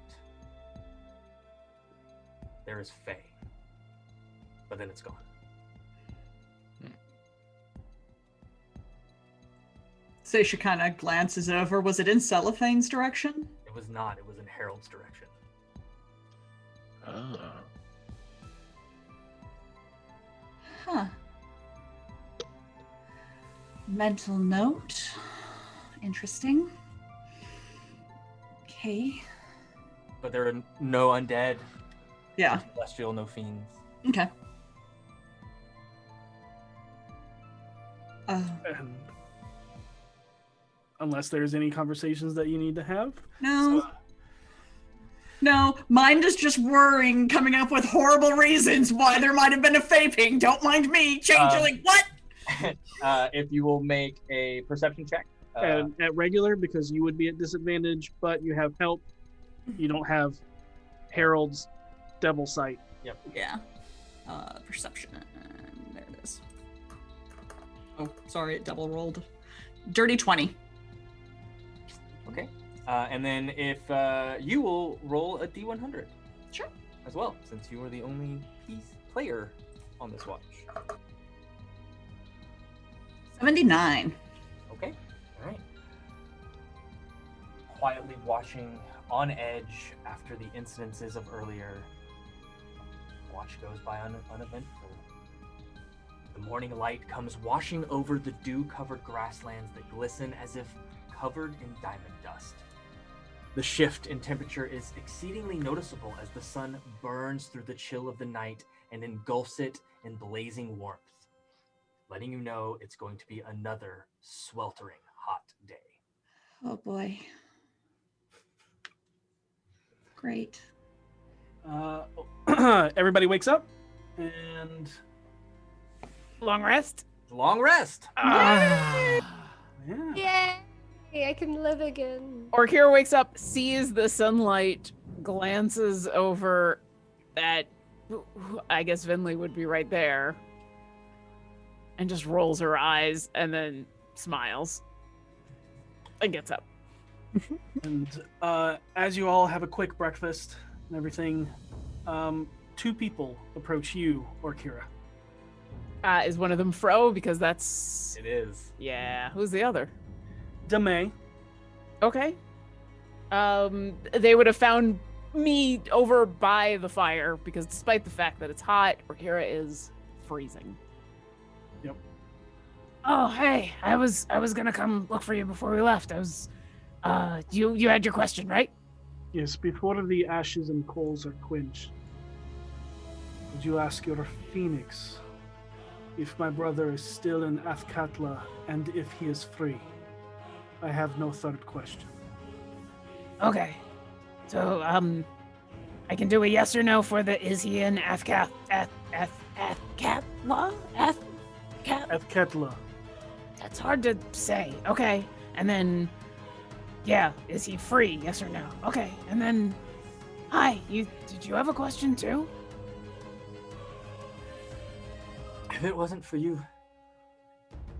there is Faye. But then it's gone. Seisha kind of glances over. Was it in Cellophane's direction? It was not. It was in Harold's direction. Oh. Huh. Mental note. Interesting. Okay. But there are no undead. Yeah. No celestial, no fiends. Okay. And unless there's any conversations that you need to have. No. No, mine is just worrying, coming up with horrible reasons why there might have been a Faping. Don't mind me. Changeling, what? If you will make a perception check. At regular, because you would be at disadvantage, but you have help. You don't have Harold's Devil Sight. Yep. Yeah. Perception. There it is. Oh, sorry, it double rolled. Dirty 20. Okay. And then if you will roll a D100. Sure. As well, since you are the only player on this watch. 79. Okay. All right. Quietly watching on edge after the incidences of earlier. Watch goes by uneventful. The morning light comes washing over the dew-covered grasslands that glisten as if covered in diamond dust. The shift in temperature is exceedingly noticeable as the sun burns through the chill of the night and engulfs it in blazing warmth, letting you know it's going to be another sweltering hot day. Oh boy. Great. Everybody wakes up and long rest. Long rest. Yeah. Yay! I can live again. Orkira wakes up, sees the sunlight, glances over at, I guess Vinley would be right there, and just rolls her eyes and then smiles and gets up. And as you all have a quick breakfast and everything, two people approach you, Orkira. Is one of them Fro? Because that's... It is. Yeah. Who's the other? Damay. Okay. They would have found me over by the fire because despite the fact that it's hot, Orkira is freezing. Yep. Oh, hey, I was gonna come look for you before we left. I was, you had your question, right? Yes, before the ashes and coals are quenched, would you ask your phoenix if my brother is still in Athkatla and if he is free? I have no third question. Okay. So, I can do a yes or no for the is he in Athkatla? Athkatla. That's hard to say. Okay. And then, yeah, is he free? Yes or no? Okay. And then, hi, did you have a question too? If it wasn't for you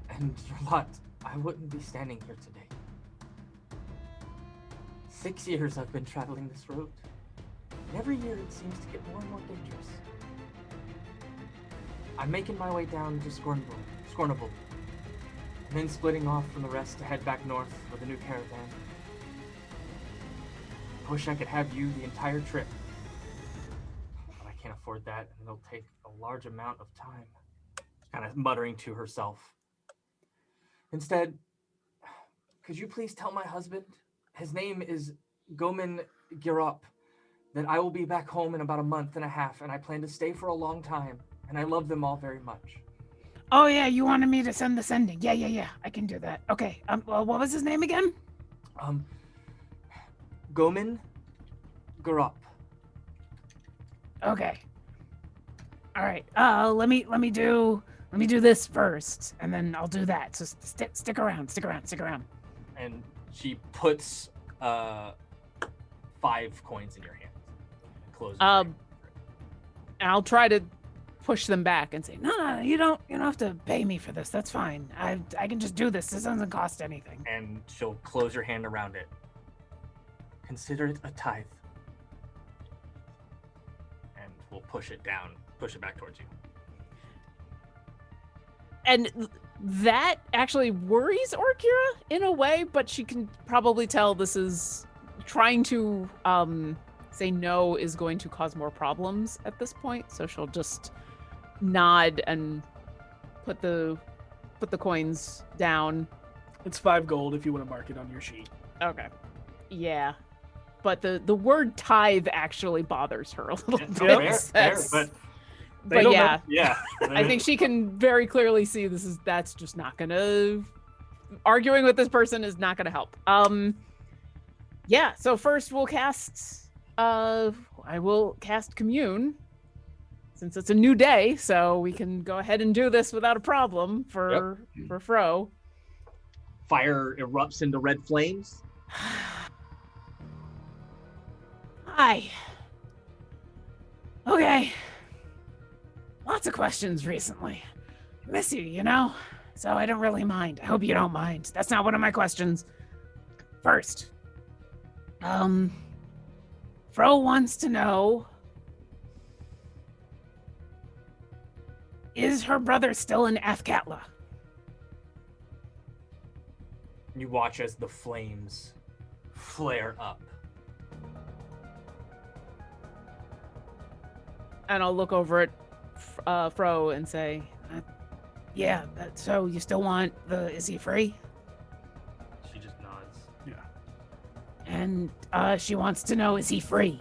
and your lot, I wouldn't be standing here today. 6 years I've been traveling this road, and every year it seems to get more and more dangerous. I'm making my way down to Scornable, and then splitting off from the rest to head back north with a new caravan. I wish I could have you the entire trip, but I can't afford that, and it'll take a large amount of time. Kind of muttering to herself. Instead, could you please tell my husband, his name is Gomen Girop, that I will be back home in about a month and a half, and I plan to stay for a long time, and I love them all very much. Oh yeah, you wanted me to send the sending. Yeah. I can do that. Okay. Well, what was his name again? Gomen Girop. Okay. All right. Let me do this first, and then I'll do that. So stick around. And she puts 5 coins in your hand. And closes your hand. And I'll try to push them back and say, no, you don't have to pay me for this. That's fine. I can just do this. This doesn't cost anything. And she'll close your hand around it. Consider it a tithe. And we'll push it back towards you. And that actually worries Orkira in a way, but she can probably tell this is trying to say no is going to cause more problems at this point. So she'll just nod and put the coins down. It's 5 gold if you want to mark it on your sheet. Okay. Yeah. But the word tithe actually bothers her a little bit. Fair, but yeah. Yeah. I think she can very clearly see that's just not gonna arguing with this person is not gonna help. Yeah, so first we'll cast I will cast Commune since it's a new day, so we can go ahead and do this without a problem for Fro. Fire erupts into red flames. Hi. Okay. Lots of questions recently. I miss you, so I don't really mind. I hope you don't mind. That's not one of my questions. First, Fro wants to know, is her brother still in Athkatla? You watch as the flames flare up. And I'll look over at Fro and say, yeah, so you still want is he free? She just nods. Yeah. And she wants to know, is he free?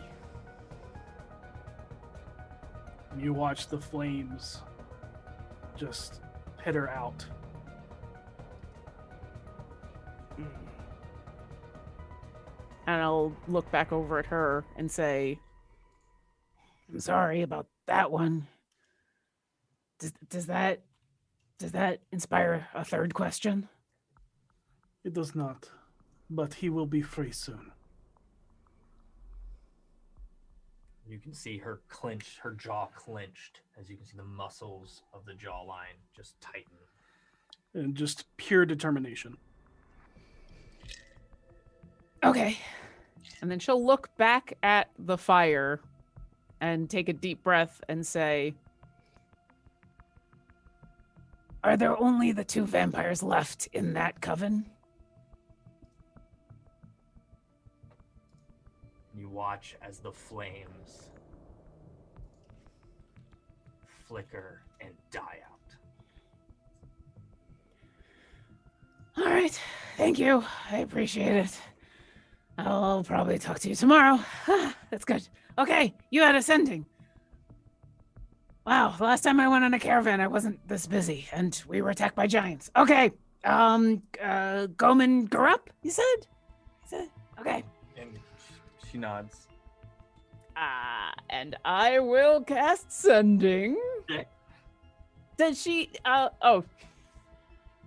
You watch the flames just pitter out. and I'll look back over at her and say, I'm sorry about that one. Does that inspire a third question? It does not, but he will be free soon. You can see her clench, her jaw clenched, as you can see the muscles of the jawline just tighten. And just pure determination. Okay. And then she'll look back at the fire and take a deep breath and say, are there only the 2 vampires left in that coven? You watch as the flames flicker and die out. All right. Thank you. I appreciate it. I'll probably talk to you tomorrow. That's good. Okay, you had ascending. Wow, the last time I went on a caravan, I wasn't this busy, and we were attacked by giants. Okay, Goman Garup, you said? Okay. And she nods. And I will cast Sending. Okay. Does she,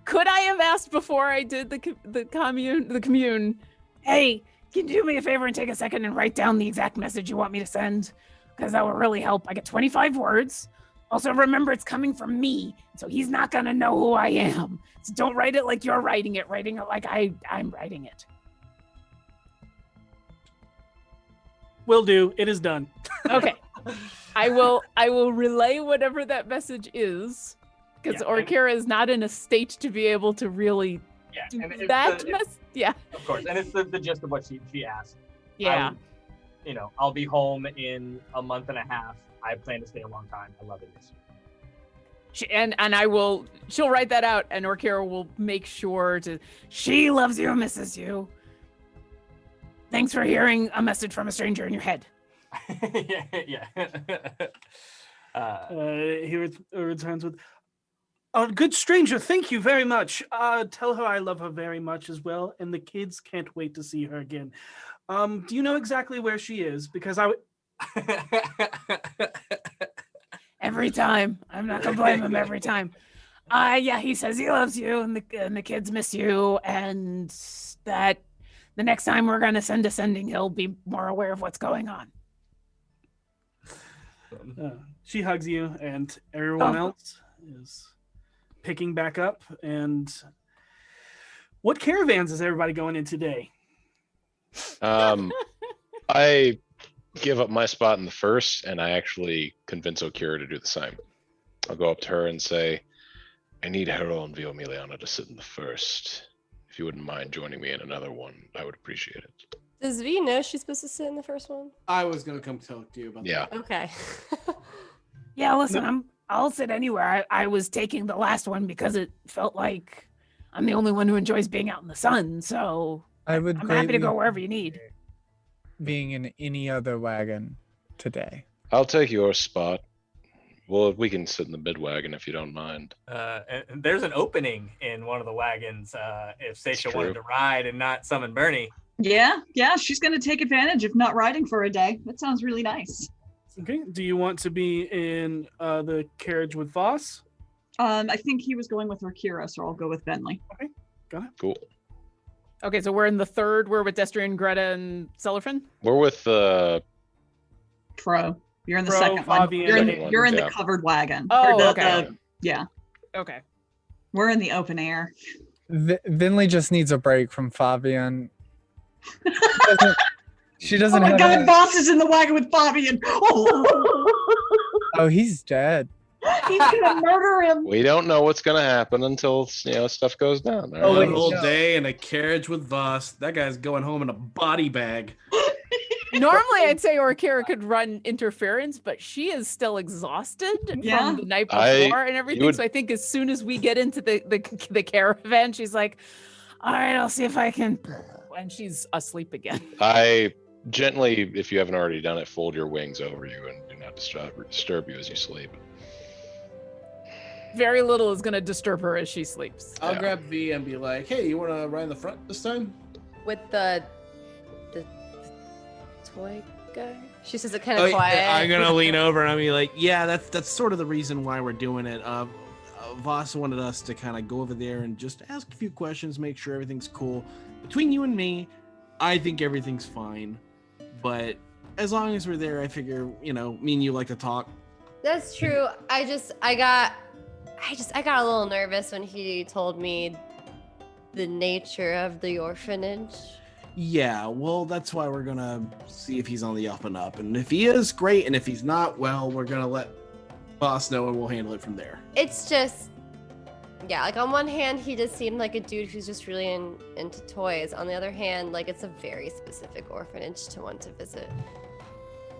could I have asked before I did the commune, hey, can you do me a favor and take a second and write down the exact message you want me to send? Because that will really help. I get 25 words. Also, remember, it's coming from me, so he's not going to know who I am. So don't write it like you're writing it like I'm writing it. Will do. It is done. Okay. I will relay whatever that message is, because Orkira is not in a state to be able to really do that message. Yeah. Of course. And it's the gist of what she asked. Yeah. I'll be home in a month and a half. I plan to stay a long time. I love it. She'll write that out, and Orkira will make sure to, she loves you and misses you. Thanks for hearing a message from a stranger in your head. Yeah. He returns with, "Oh, good stranger, thank you very much. Tell her I love her very much as well, and the kids can't wait to see her again. Do you know exactly where she is? Because Every time. I'm not gonna blame him every time. Yeah, he says he loves you and the kids miss you, and that the next time we're gonna send Ascending, he'll be more aware of what's going on." She hugs you, and everyone else is picking back up. And what caravans is everybody going in today? I give up my spot in the first, and I actually convince Okira to do the same. I'll go up to her and say, "I need Hero and Vio Miliana to sit in the first. If you wouldn't mind joining me in another one, I would appreciate it." Does V know she's supposed to sit in the first one? I was gonna come talk to you about that. Okay. Yeah, listen, I'll sit anywhere. I was taking the last one because it felt like I'm the only one who enjoys being out in the sun, so I'm happy to greatly go wherever you need. being in any other wagon today. I'll take your spot. Well, we can sit in the mid wagon if you don't mind. And there's an opening in one of the wagons if Seisha true. wanted to ride and not summon Bernie. Yeah, she's going to take advantage of not riding for a day. That sounds really nice. Okay. Do you want to be in the carriage with Voss? I think he was going with Orkira, so I'll go with Bentley. Okay, got it. Cool. Okay, so we're in the third. We're with Destrian, Greta, and Celerfin? We're with Pro. You're in the Pro, second one. Fabian. You're in Yeah. the covered wagon. Oh, Or the- okay. yeah, Okay. we're in the open air. Vinley just needs a break from Fabian. She doesn't Oh my have God, any- Boss is in the wagon with Fabian. Oh, he's dead. He's gonna murder him. We don't know what's gonna happen until stuff goes down. all Oh, right? One whole day in a carriage with Voss. That guy's going home in a body bag. Normally, I'd say Orkira could run interference, but she is still exhausted Yeah. from the night I- before and everything. would- So I think as soon as we get into the caravan, she's like, "All right, I'll see if I can," and she's asleep again. I gently, if you haven't already done it, fold your wings over you and do not disturb you as you sleep. Very little is going to disturb her as she sleeps. I'll Yeah. grab V and be like, "Hey, you want to ride in the front this time?" With the toy guy? She says it kind of Oh, quiet. I'm gonna lean over and I'll be like, "Yeah, that's sort of the reason why we're doing it. Voss wanted us to kind of go over there and just ask a few questions, make sure everything's cool. Between you and me, I think everything's fine. But as long as we're there, I figure, me and you like to talk." That's true. I got a little nervous when he told me the nature of the orphanage. Yeah, well, that's why we're gonna see if he's on the up and up. And if he is, great. And if he's not, well, we're gonna let Boss know and we'll handle it from there. It's just, yeah, like on one hand, he just seemed like a dude who's just really into toys. On the other hand, like it's a very specific orphanage to want to visit.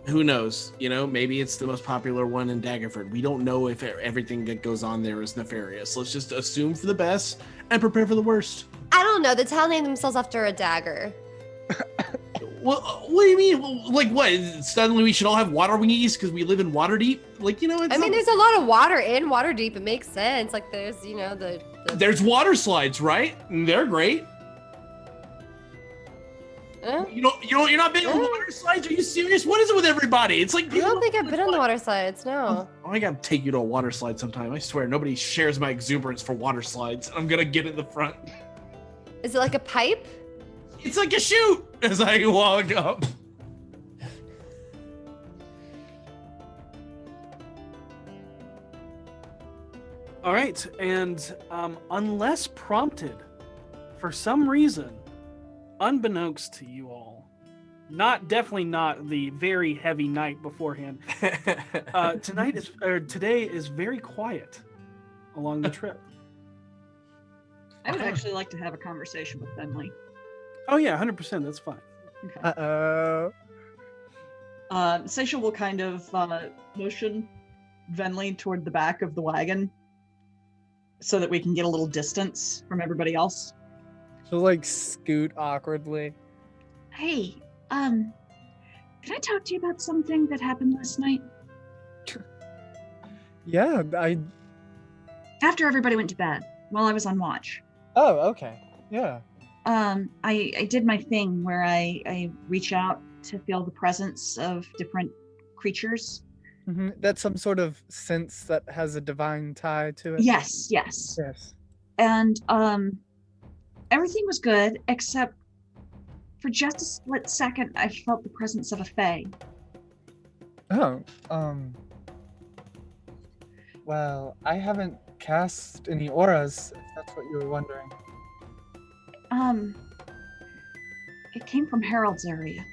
Who knows? Maybe it's the most popular one in Daggerford. We don't know if everything that goes on there is nefarious. Let's just assume for the best and prepare for the worst. don't know. The town named themselves after a dagger. What do you mean? Like what? Suddenly we should all have water wings because we live in Waterdeep? Like, it's I mean, there's a lot of water in Waterdeep. It makes sense. Like, there's, the there's water slides, right? And they're great. You're not big on water slides? Are you serious? What is it with everybody? It's like I don't think I've been on the water slides. No. I gotta take you to a water slide sometime. I swear, nobody shares my exuberance for water slides. I'm gonna get in the front. Is it like a pipe? It's like a chute as I walk up. All right, and unless prompted, for some reason, unbeknownst to you all, definitely not the very heavy night beforehand. Today is very quiet along the trip. I would actually like to have a conversation with Bentley. Oh yeah, 100%. That's fine. Okay. Uh-oh. Seisha will kind of motion Venley toward the back of the wagon so that we can get a little distance from everybody else. She'll like scoot awkwardly. Hey, can I talk to you about something that happened last night? Yeah, After everybody went to bed, while I was on watch. Oh, okay. Yeah. I did my thing where I reach out to feel the presence of different creatures. Mm-hmm. That's some sort of sense that has a divine tie to it. Yes. Yes. And everything was good except for just a split second I felt the presence of a fae. Oh, well, I haven't cast any auras, if that's what you were wondering. It came from Harold's area.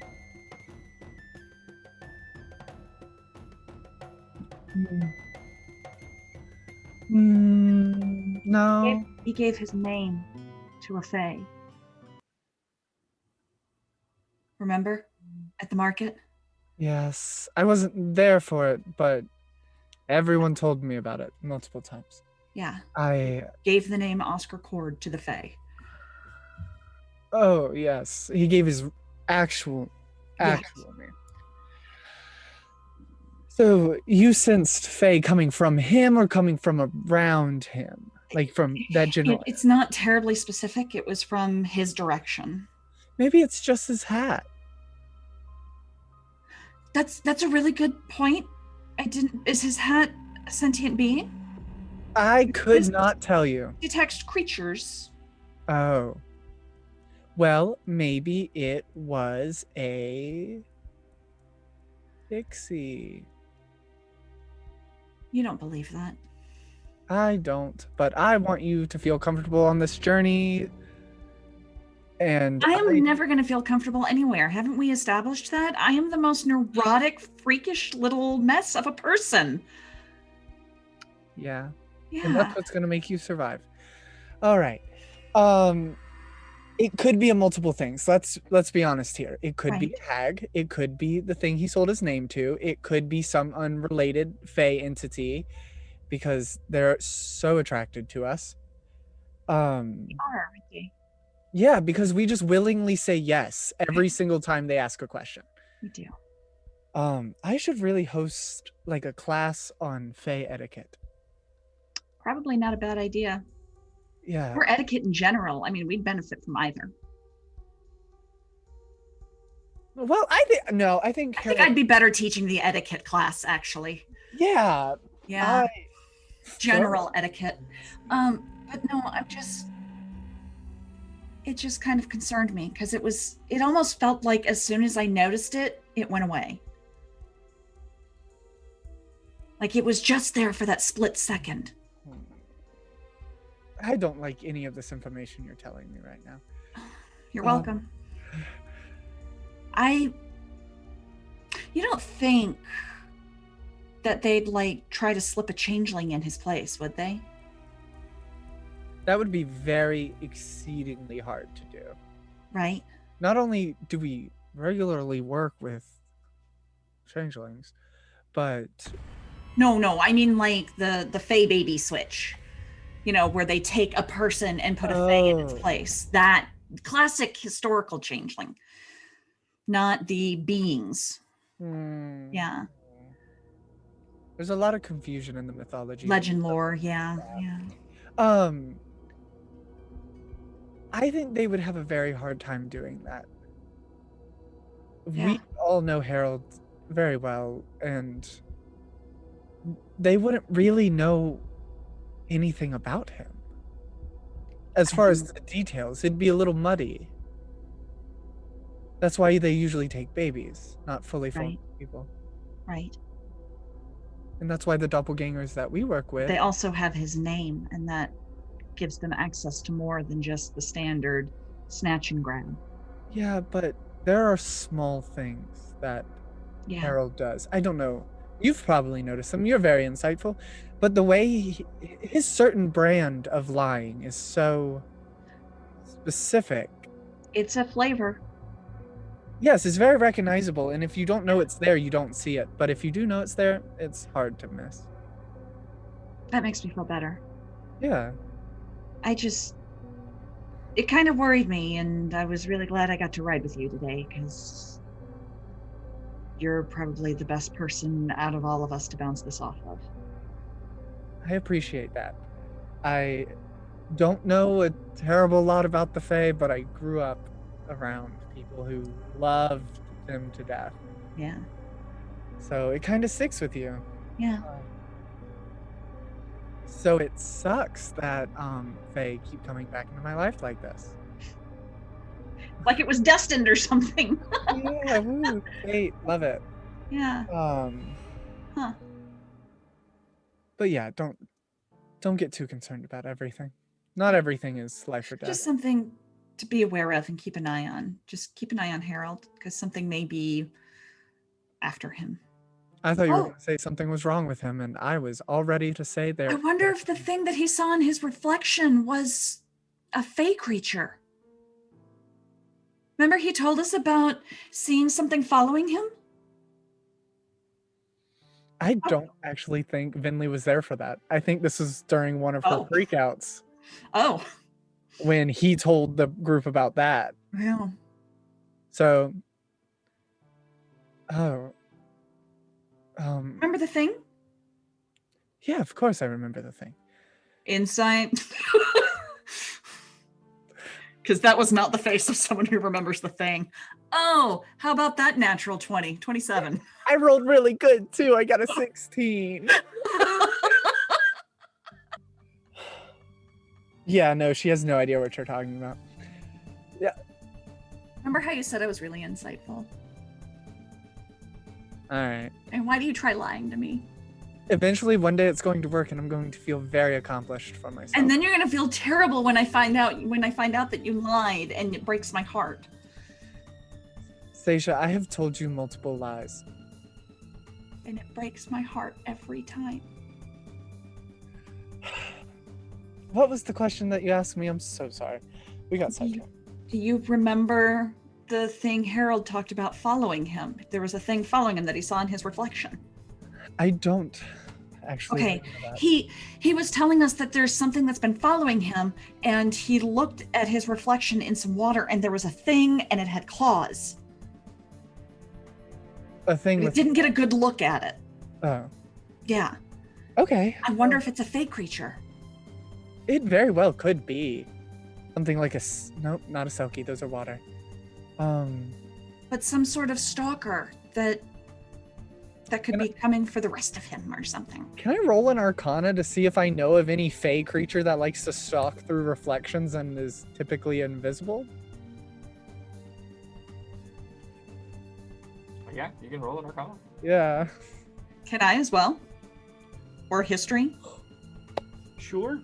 No. He gave his name to a fae. Remember? At the market? Yes, I wasn't there for it, but everyone told me about it multiple times. Yeah. I gave the name Oscar Cord to the fae. Oh, yes. He gave his actual name. So you sensed Faye coming from him or coming from around him? Like from that general? It's not terribly specific. It was from his direction. Maybe it's just his hat. That's a really good point. Is his hat a sentient being? I could not tell you. Detects creatures. Oh. Well, maybe it was a pixie. You don't believe that. I don't, but I want you to feel comfortable on this journey. And I am never going to feel comfortable anywhere. Haven't we established that? I am the most neurotic, freakish little mess of a person. Yeah. Yeah. And that's what's going to make you survive. All right. It could be a multiple things. Let's be honest here. It could be a hag. It could be the thing he sold his name to. It could be some unrelated fae entity because they're so attracted to us. We are, aren't we? Yeah, because we just willingly say yes every single time they ask a question. We do. I should really host like a class on fae etiquette. Probably not a bad idea. Yeah. Or etiquette in general. I mean, we'd benefit from either. Well, I think I'd be better teaching the etiquette class, actually. Yeah. Yeah. General etiquette. But no, it just kind of concerned me because it almost felt like as soon as I noticed it, it went away. Like it was just there for that split second. I don't like any of this information you're telling me right now. You're welcome. You don't think that they'd like try to slip a changeling in his place, would they? That would be very exceedingly hard to do. Right. Not only do we regularly work with changelings, but No, I mean like the Fae baby switch. where they take a person and put a fae in its Oh. place. That classic historical changeling, not the beings. Hmm. Yeah. There's a lot of confusion in the mythology. Legend lore. Yeah. Yeah. I think they would have a very hard time doing that. Yeah. We all know Harold very well, and they wouldn't really know anything about him. As far as the details, it'd be a little muddy. That's why they usually take babies, not fully formed Right. people. Right. And that's why the doppelgangers that we work with, They also have his name, and that gives them access to more than just the standard snatch and grab. yeah, but there are small things that Yeah. Harold does. I don't know. You've probably noticed them. You're very insightful. But the way his certain brand of lying is so specific. It's a flavor. Yes, it's very recognizable. And if you don't know it's there, you don't see it. But if you do know it's there, it's hard to miss. That makes me feel better. Yeah. It kind of worried me, and I was really glad I got to ride with you today, because you're probably the best person out of all of us to bounce this off of. I appreciate that. I don't know a terrible lot about the Fae, but I grew up around people who loved them to death. Yeah. So it kind of sticks with you. Yeah. So it sucks that Fae keep coming back into my life like this. Like it was destined or something. Yeah, woo, Fae, love it. Yeah. Huh. But yeah, don't get too concerned about everything. Not everything is life or death. Just something to be aware of and keep an eye on. Just keep an eye on Harold, because something may be after him. I thought you were Oh. going to say something was wrong with him, and I was all ready to say I there. wonder if the thing that he saw in his reflection was a Fae creature. Remember he told us about seeing something following him? I don't actually think Vinley was there for that. I think this was during one of her Oh. freakouts Oh. when he told the group about that. Yeah. So, Remember the thing? yeah, of course I remember the thing. Insight. Because that was not the face of someone who remembers the thing. Oh, how about that natural 20? 27. I rolled really good too. I got a 16. Yeah, no, she has no idea what you're talking about. Remember how you said I was really insightful? All right. And why do you try lying to me? Eventually, one day it's going to work, and I'm going to feel very accomplished for myself. And then you're gonna feel terrible when I find out that you lied, and it breaks my heart. Stacia, I have told you multiple lies. And it breaks my heart every time. What was the question that you asked me? I'm so sorry. We got sidetracked. Do you remember the thing Harold talked about following him? There was a thing following him that he saw in his reflection. I don't actually. Okay, remember that. he was telling us that there's something that's been following him, and he looked at his reflection in some water, and there was a thing, and it had claws. A thing We with. didn't get a good look at it. Oh, Yeah, okay. I wonder if it's a fake creature. It very well could be something like nope, not a Selkie. Those are water. But some sort of stalker that could be coming for the rest of him or something. Can I roll an Arcana to see if I know of any Fey creature that likes to stalk through reflections and is typically invisible? Yeah, you can roll an Arcana. Yeah. Can I as well? Or history? Sure.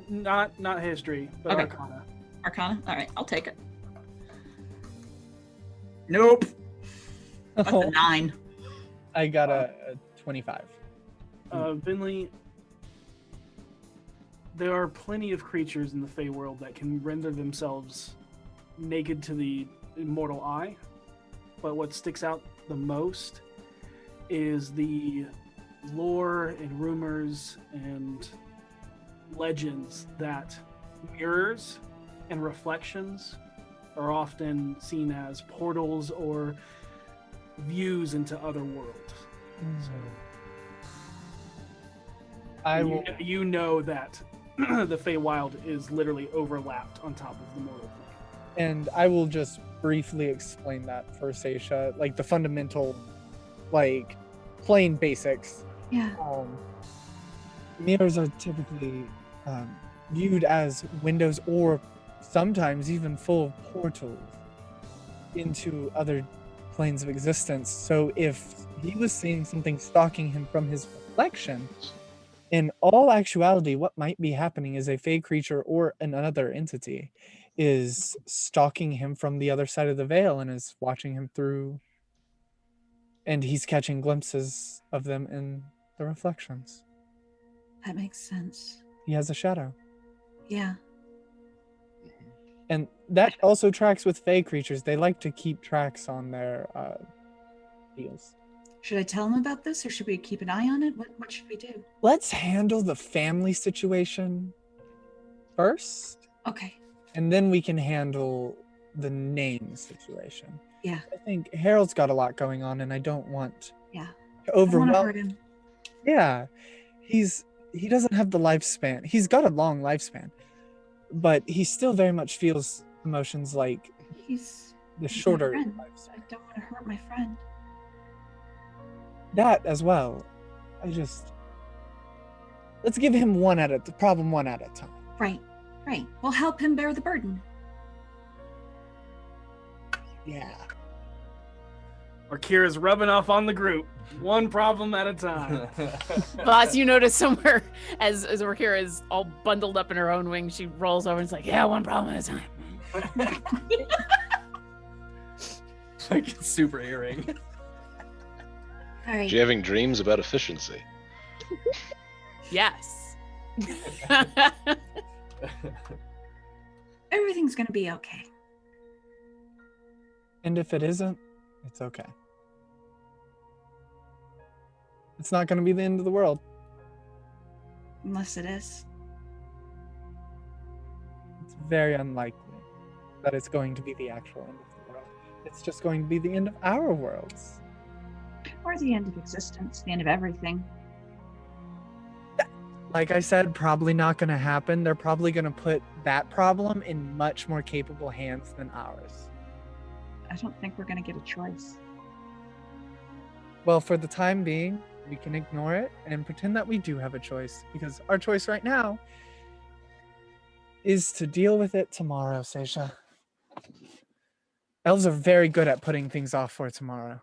Not history, but Okay. Arcana. Arcana? All right, I'll take it. Nope. That's a 9. I got a 25. Vinley, there are plenty of creatures in the Fey world that can render themselves naked to the immortal eye, but what sticks out the most is the lore and rumors and legends that mirrors and reflections are often seen as portals or views into other worlds. So I will. you know that the Feywild is literally overlapped on top of the mortal plane. And I will just briefly explain that for Seisha, like the fundamental, like plain basics. Yeah. Mirrors are typically viewed as windows or sometimes even full of portals into other planes of existence. So if he was seeing something stalking him from his reflection, in all actuality, what might be happening is a fey creature or another entity is stalking him from the other side of the veil and is watching him through, and he's catching glimpses of them in the reflections. That makes sense. He has a shadow. Yeah. And that also tracks with fey creatures. They like to keep tracks on their deals. Should I tell him about this, or should we keep an eye on it? What should we do? Let's handle the family situation first. Okay. And then we can handle the name situation. Yeah. I think Harold's got a lot going on, and I don't want Yeah. to I don't overwhelm wanna hurt him. Yeah. He doesn't have the lifespan. He's got a long lifespan, but he still very much feels emotions like He's the my shorter friend. lifespan. I don't want to hurt my friend. That as well. Let's give him one at a time. Right. Right. We'll help him bear the burden. Yeah. Kira's rubbing off on the group, one problem at a time. Boss, you notice somewhere as Orkira is all bundled up in her own wing, she rolls over and is like, yeah, one problem at a time. Like a super earring. All right. You having dreams about efficiency? Yes. Everything's gonna be okay. And if it isn't, it's okay. It's not going to be the end of the world. Unless it is. It's very unlikely that it's going to be the actual end of the world. It's just going to be the end of our worlds. Or the end of existence, the end of everything. Like I said, probably not going to happen. They're probably going to put that problem in much more capable hands than ours. I don't think we're gonna get a choice. Well, for the time being, we can ignore it and pretend that we do have a choice, because our choice right now is to deal with it tomorrow, Seisha. Elves are very good at putting things off for tomorrow.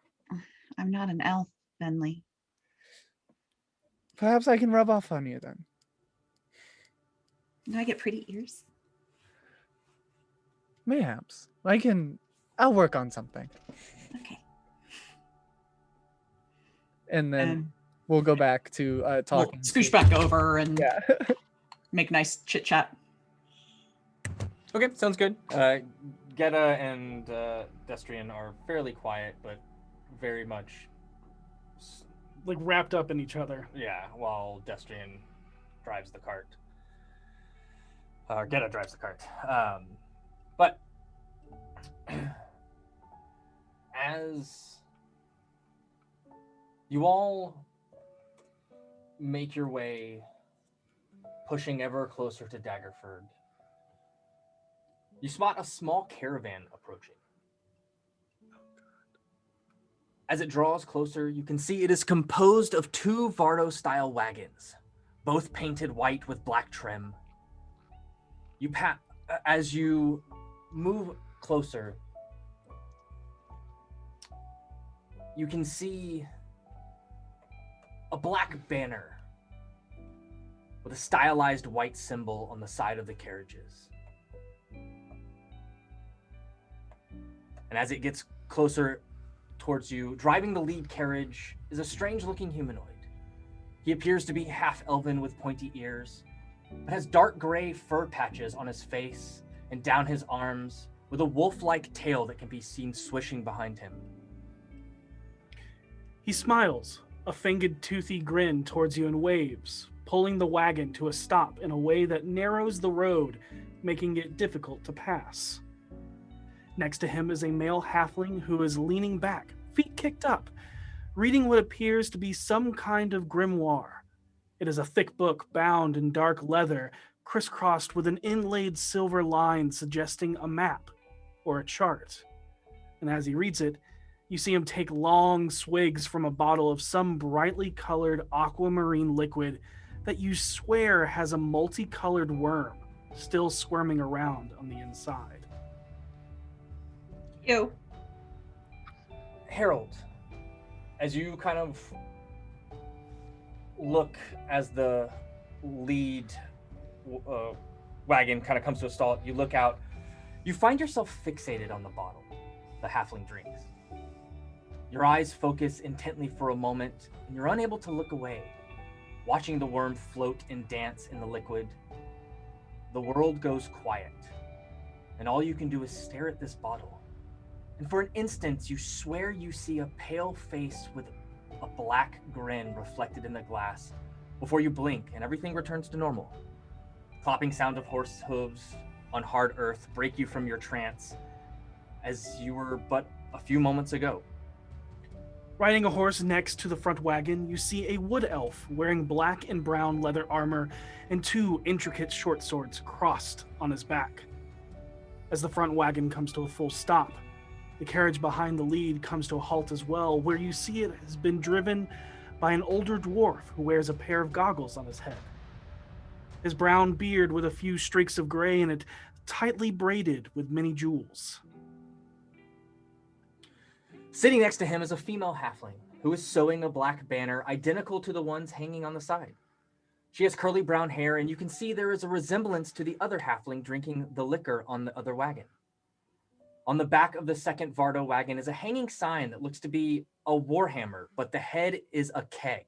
I'm not an elf, Benley. Perhaps I can rub off on you then. Do I get pretty ears? Mayhaps. I'll work on something. Okay. And then we'll go back to talking. We'll scooch back over and Yeah. make nice chit chat. Okay, sounds good. Geta and Destrian are fairly quiet, but very much Like wrapped up in each other. yeah. While Destrian drives the cart, Geta drives the cart. But as you all make your way, pushing ever closer to Daggerford, you spot a small caravan approaching. As it draws closer, you can see it is composed of two Vardo-style wagons, both painted white with black trim. As you move closer, you can see a black banner with a stylized white symbol on the side of the carriages. And as it gets closer towards you, driving the lead carriage is a strange-looking humanoid. He appears to be half-elven with pointy ears, but has dark gray fur patches on his face and down his arms, with a wolf-like tail that can be seen swishing behind him. He smiles, a fanged, toothy grin towards you and waves, pulling the wagon to a stop in a way that narrows the road, making it difficult to pass. Next to him is a male halfling who is leaning back, feet kicked up, reading what appears to be some kind of grimoire. It is a thick book bound in dark leather, crisscrossed with an inlaid silver line suggesting a map or a chart. And as he reads it, you see him take long swigs from a bottle of some brightly colored aquamarine liquid that you swear has a multicolored worm still squirming around on the inside. Ew. Harold, as you kind of look as the lead wagon kind of comes to a stall, you look out, you find yourself fixated on the bottle the halfling drinks. Your eyes focus intently for a moment, and you're unable to look away, watching the worm float and dance in the liquid. The world goes quiet, and all you can do is stare at this bottle. And for an instant, you swear you see a pale face with a black grin reflected in the glass before you blink and everything returns to normal. Clopping sound of horse hooves on hard earth break you from your trance as you were but a few moments ago. Riding a horse next to the front wagon, you see a wood elf wearing black and brown leather armor and 2 intricate short swords crossed on his back. As the front wagon comes to a full stop, the carriage behind the lead comes to a halt as well, where you see it has been driven by an older dwarf who wears a pair of goggles on his head. His brown beard with a few streaks of gray in it, tightly braided with many jewels. Sitting next to him is a female halfling who is sewing a black banner identical to the ones hanging on the side. She has curly brown hair, and you can see there is a resemblance to the other halfling drinking the liquor on the other wagon. On the back of the second Vardo wagon is a hanging sign that looks to be a warhammer, but the head is a keg.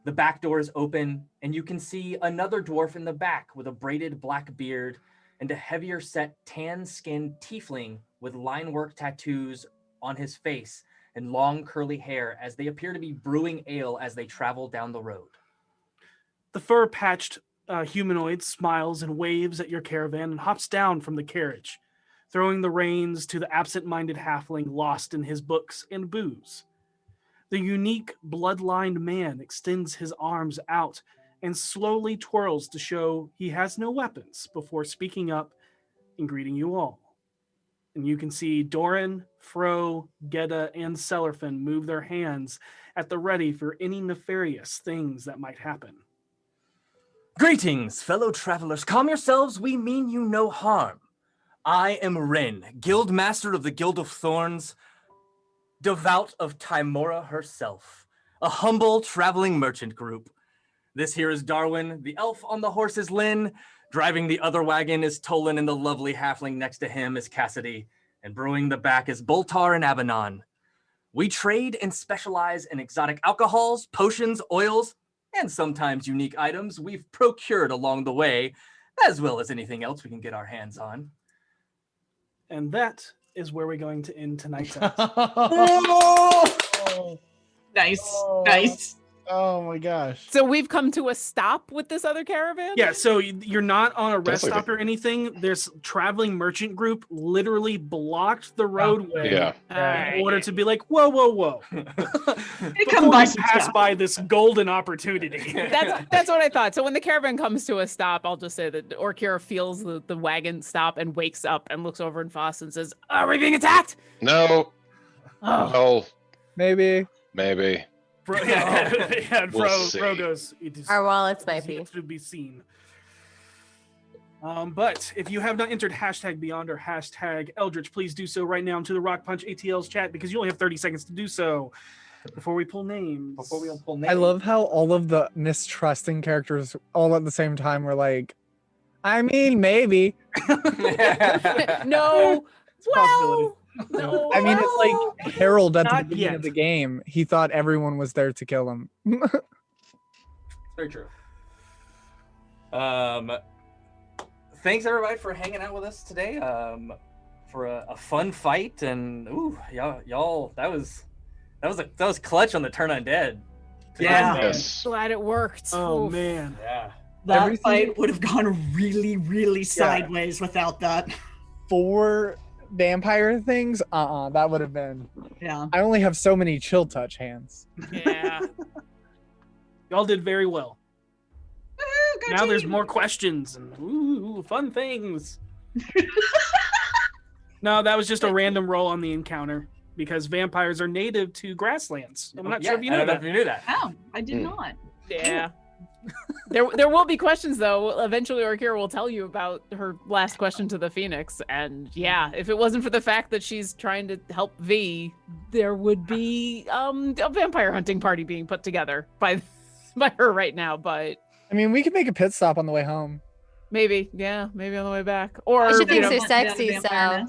The back door is open, and you can see another dwarf in the back with a braided black beard and a heavier set tan-skinned tiefling with line work tattoos on his face and long curly hair as they appear to be brewing ale as they travel down the road. The fur-patched humanoid smiles and waves at your caravan and hops down from the carriage, throwing the reins to the absent-minded halfling lost in his books and booze. The unique blood-lined man extends his arms out and slowly twirls to show he has no weapons before speaking up and greeting you all. And you can see Doran, Fro, Gedda, and Cellerfin move their hands at the ready for any nefarious things that might happen. Greetings, fellow travelers. Calm yourselves, we mean you no harm. I am Rin, Guild Master of the Guild of Thorns, devout of Timora herself, a humble traveling merchant group. This here is Darwin, the elf on the horse is Lynn, driving the other wagon is Tolan, and the lovely halfling next to him is Cassidy, and brewing the back is Boltar and Abanon. We trade and specialize in exotic alcohols, potions, oils, and sometimes unique items we've procured along the way, as well as anything else we can get our hands on. And that is where we're going to end tonight's episode. Nice. Nice. Oh my gosh. So we've come to a stop with this other caravan? Yeah, so you're not on a rest Definitely. stop or anything. This traveling merchant group literally blocked the roadway Yeah. in order to be like, whoa, whoa, whoa. They come Before by we some pass stuff. by this golden opportunity. That's what I thought. So when the caravan comes to a stop, I'll just say that Orkira feels the wagon stop and wakes up and looks over at Foss and says, "Are we being attacked?" No. Oh. No. Maybe. Maybe. Bro, yeah, and We'll see. Fro goes, it is Our wallets might be. to be seen. But if you have not entered hashtag Beyond or hashtag Eldritch, please do so right now into the Rock Punch ATL's chat, because you only have 30 seconds to do so before we pull names. I love how all of the mistrusting characters all at the same time were like, I mean, maybe. No. It's a possibility. No. I mean, it's like Harold at the Not beginning yet. of the game. He thought everyone was there to kill him. Very true. Thanks everybody for hanging out with us today. For a fun fight, and ooh, y'all, that was clutch on the turn undead. Yeah. Yes. Glad it worked. Oh Oof. man. Yeah. That Everything- fight would have gone really, really sideways without that. 4 vampire things? That would have been. Yeah. I only have so many chill touch hands. Yeah. Y'all did very well. Woo, go Now there's team. more questions and ooh, fun things. No, that was just a random roll on the encounter because vampires are native to grasslands. I'm not sure if you I know don't know that. if you knew that. Oh, I did Hmm. not. Yeah. There will be questions though. Eventually Orkira will tell you about her last question to the Phoenix. And yeah, if it wasn't for the fact that she's trying to help V, there would be a vampire hunting party being put together by her right now. But I mean, we could make a pit stop on the way home. maybe on the way back. Or She you thinks know, they're sexy, so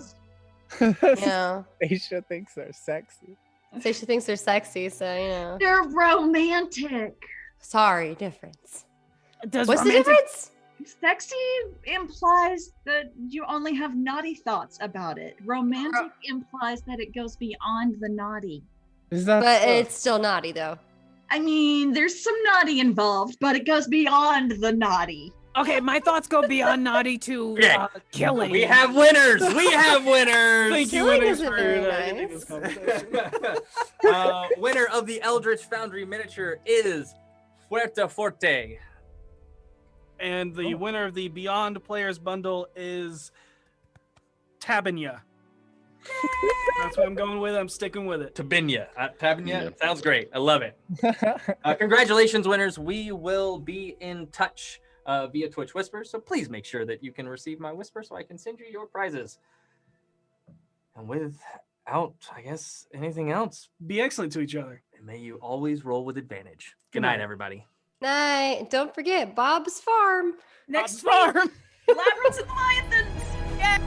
yeah. Stacia thinks they're sexy. So she thinks they're sexy, so you know. They're romantic. Sorry, difference. Does What's the romantic- difference? Sexy implies that you only have naughty thoughts about it. Romantic implies that it goes beyond the naughty. Is that But so? it's still naughty though. I mean, there's some naughty involved, but it goes beyond the naughty. Okay, my thoughts go beyond naughty to Okay. killing. We have winners. We have winners. Thank you, Killing winners, isn't for very ending nice. this conversation. Winner of the Eldritch Foundry miniature is Fuerte Forte. And the winner of the Beyond Players Bundle is Tabinya. That's what I'm going with. I'm sticking with it. Tabinya. Tabinya. Yeah. Sounds great. I love it. Congratulations, winners. We will be in touch via Twitch Whisper. So please make sure that you can receive my whisper so I can send you your prizes. And without, I guess, anything else, Be excellent to each other. may you always roll with advantage. Good Good night, night. everybody. Night. Don't forget Bob's Farm. Next farm. Labyrinths and Leviathans. Yeah.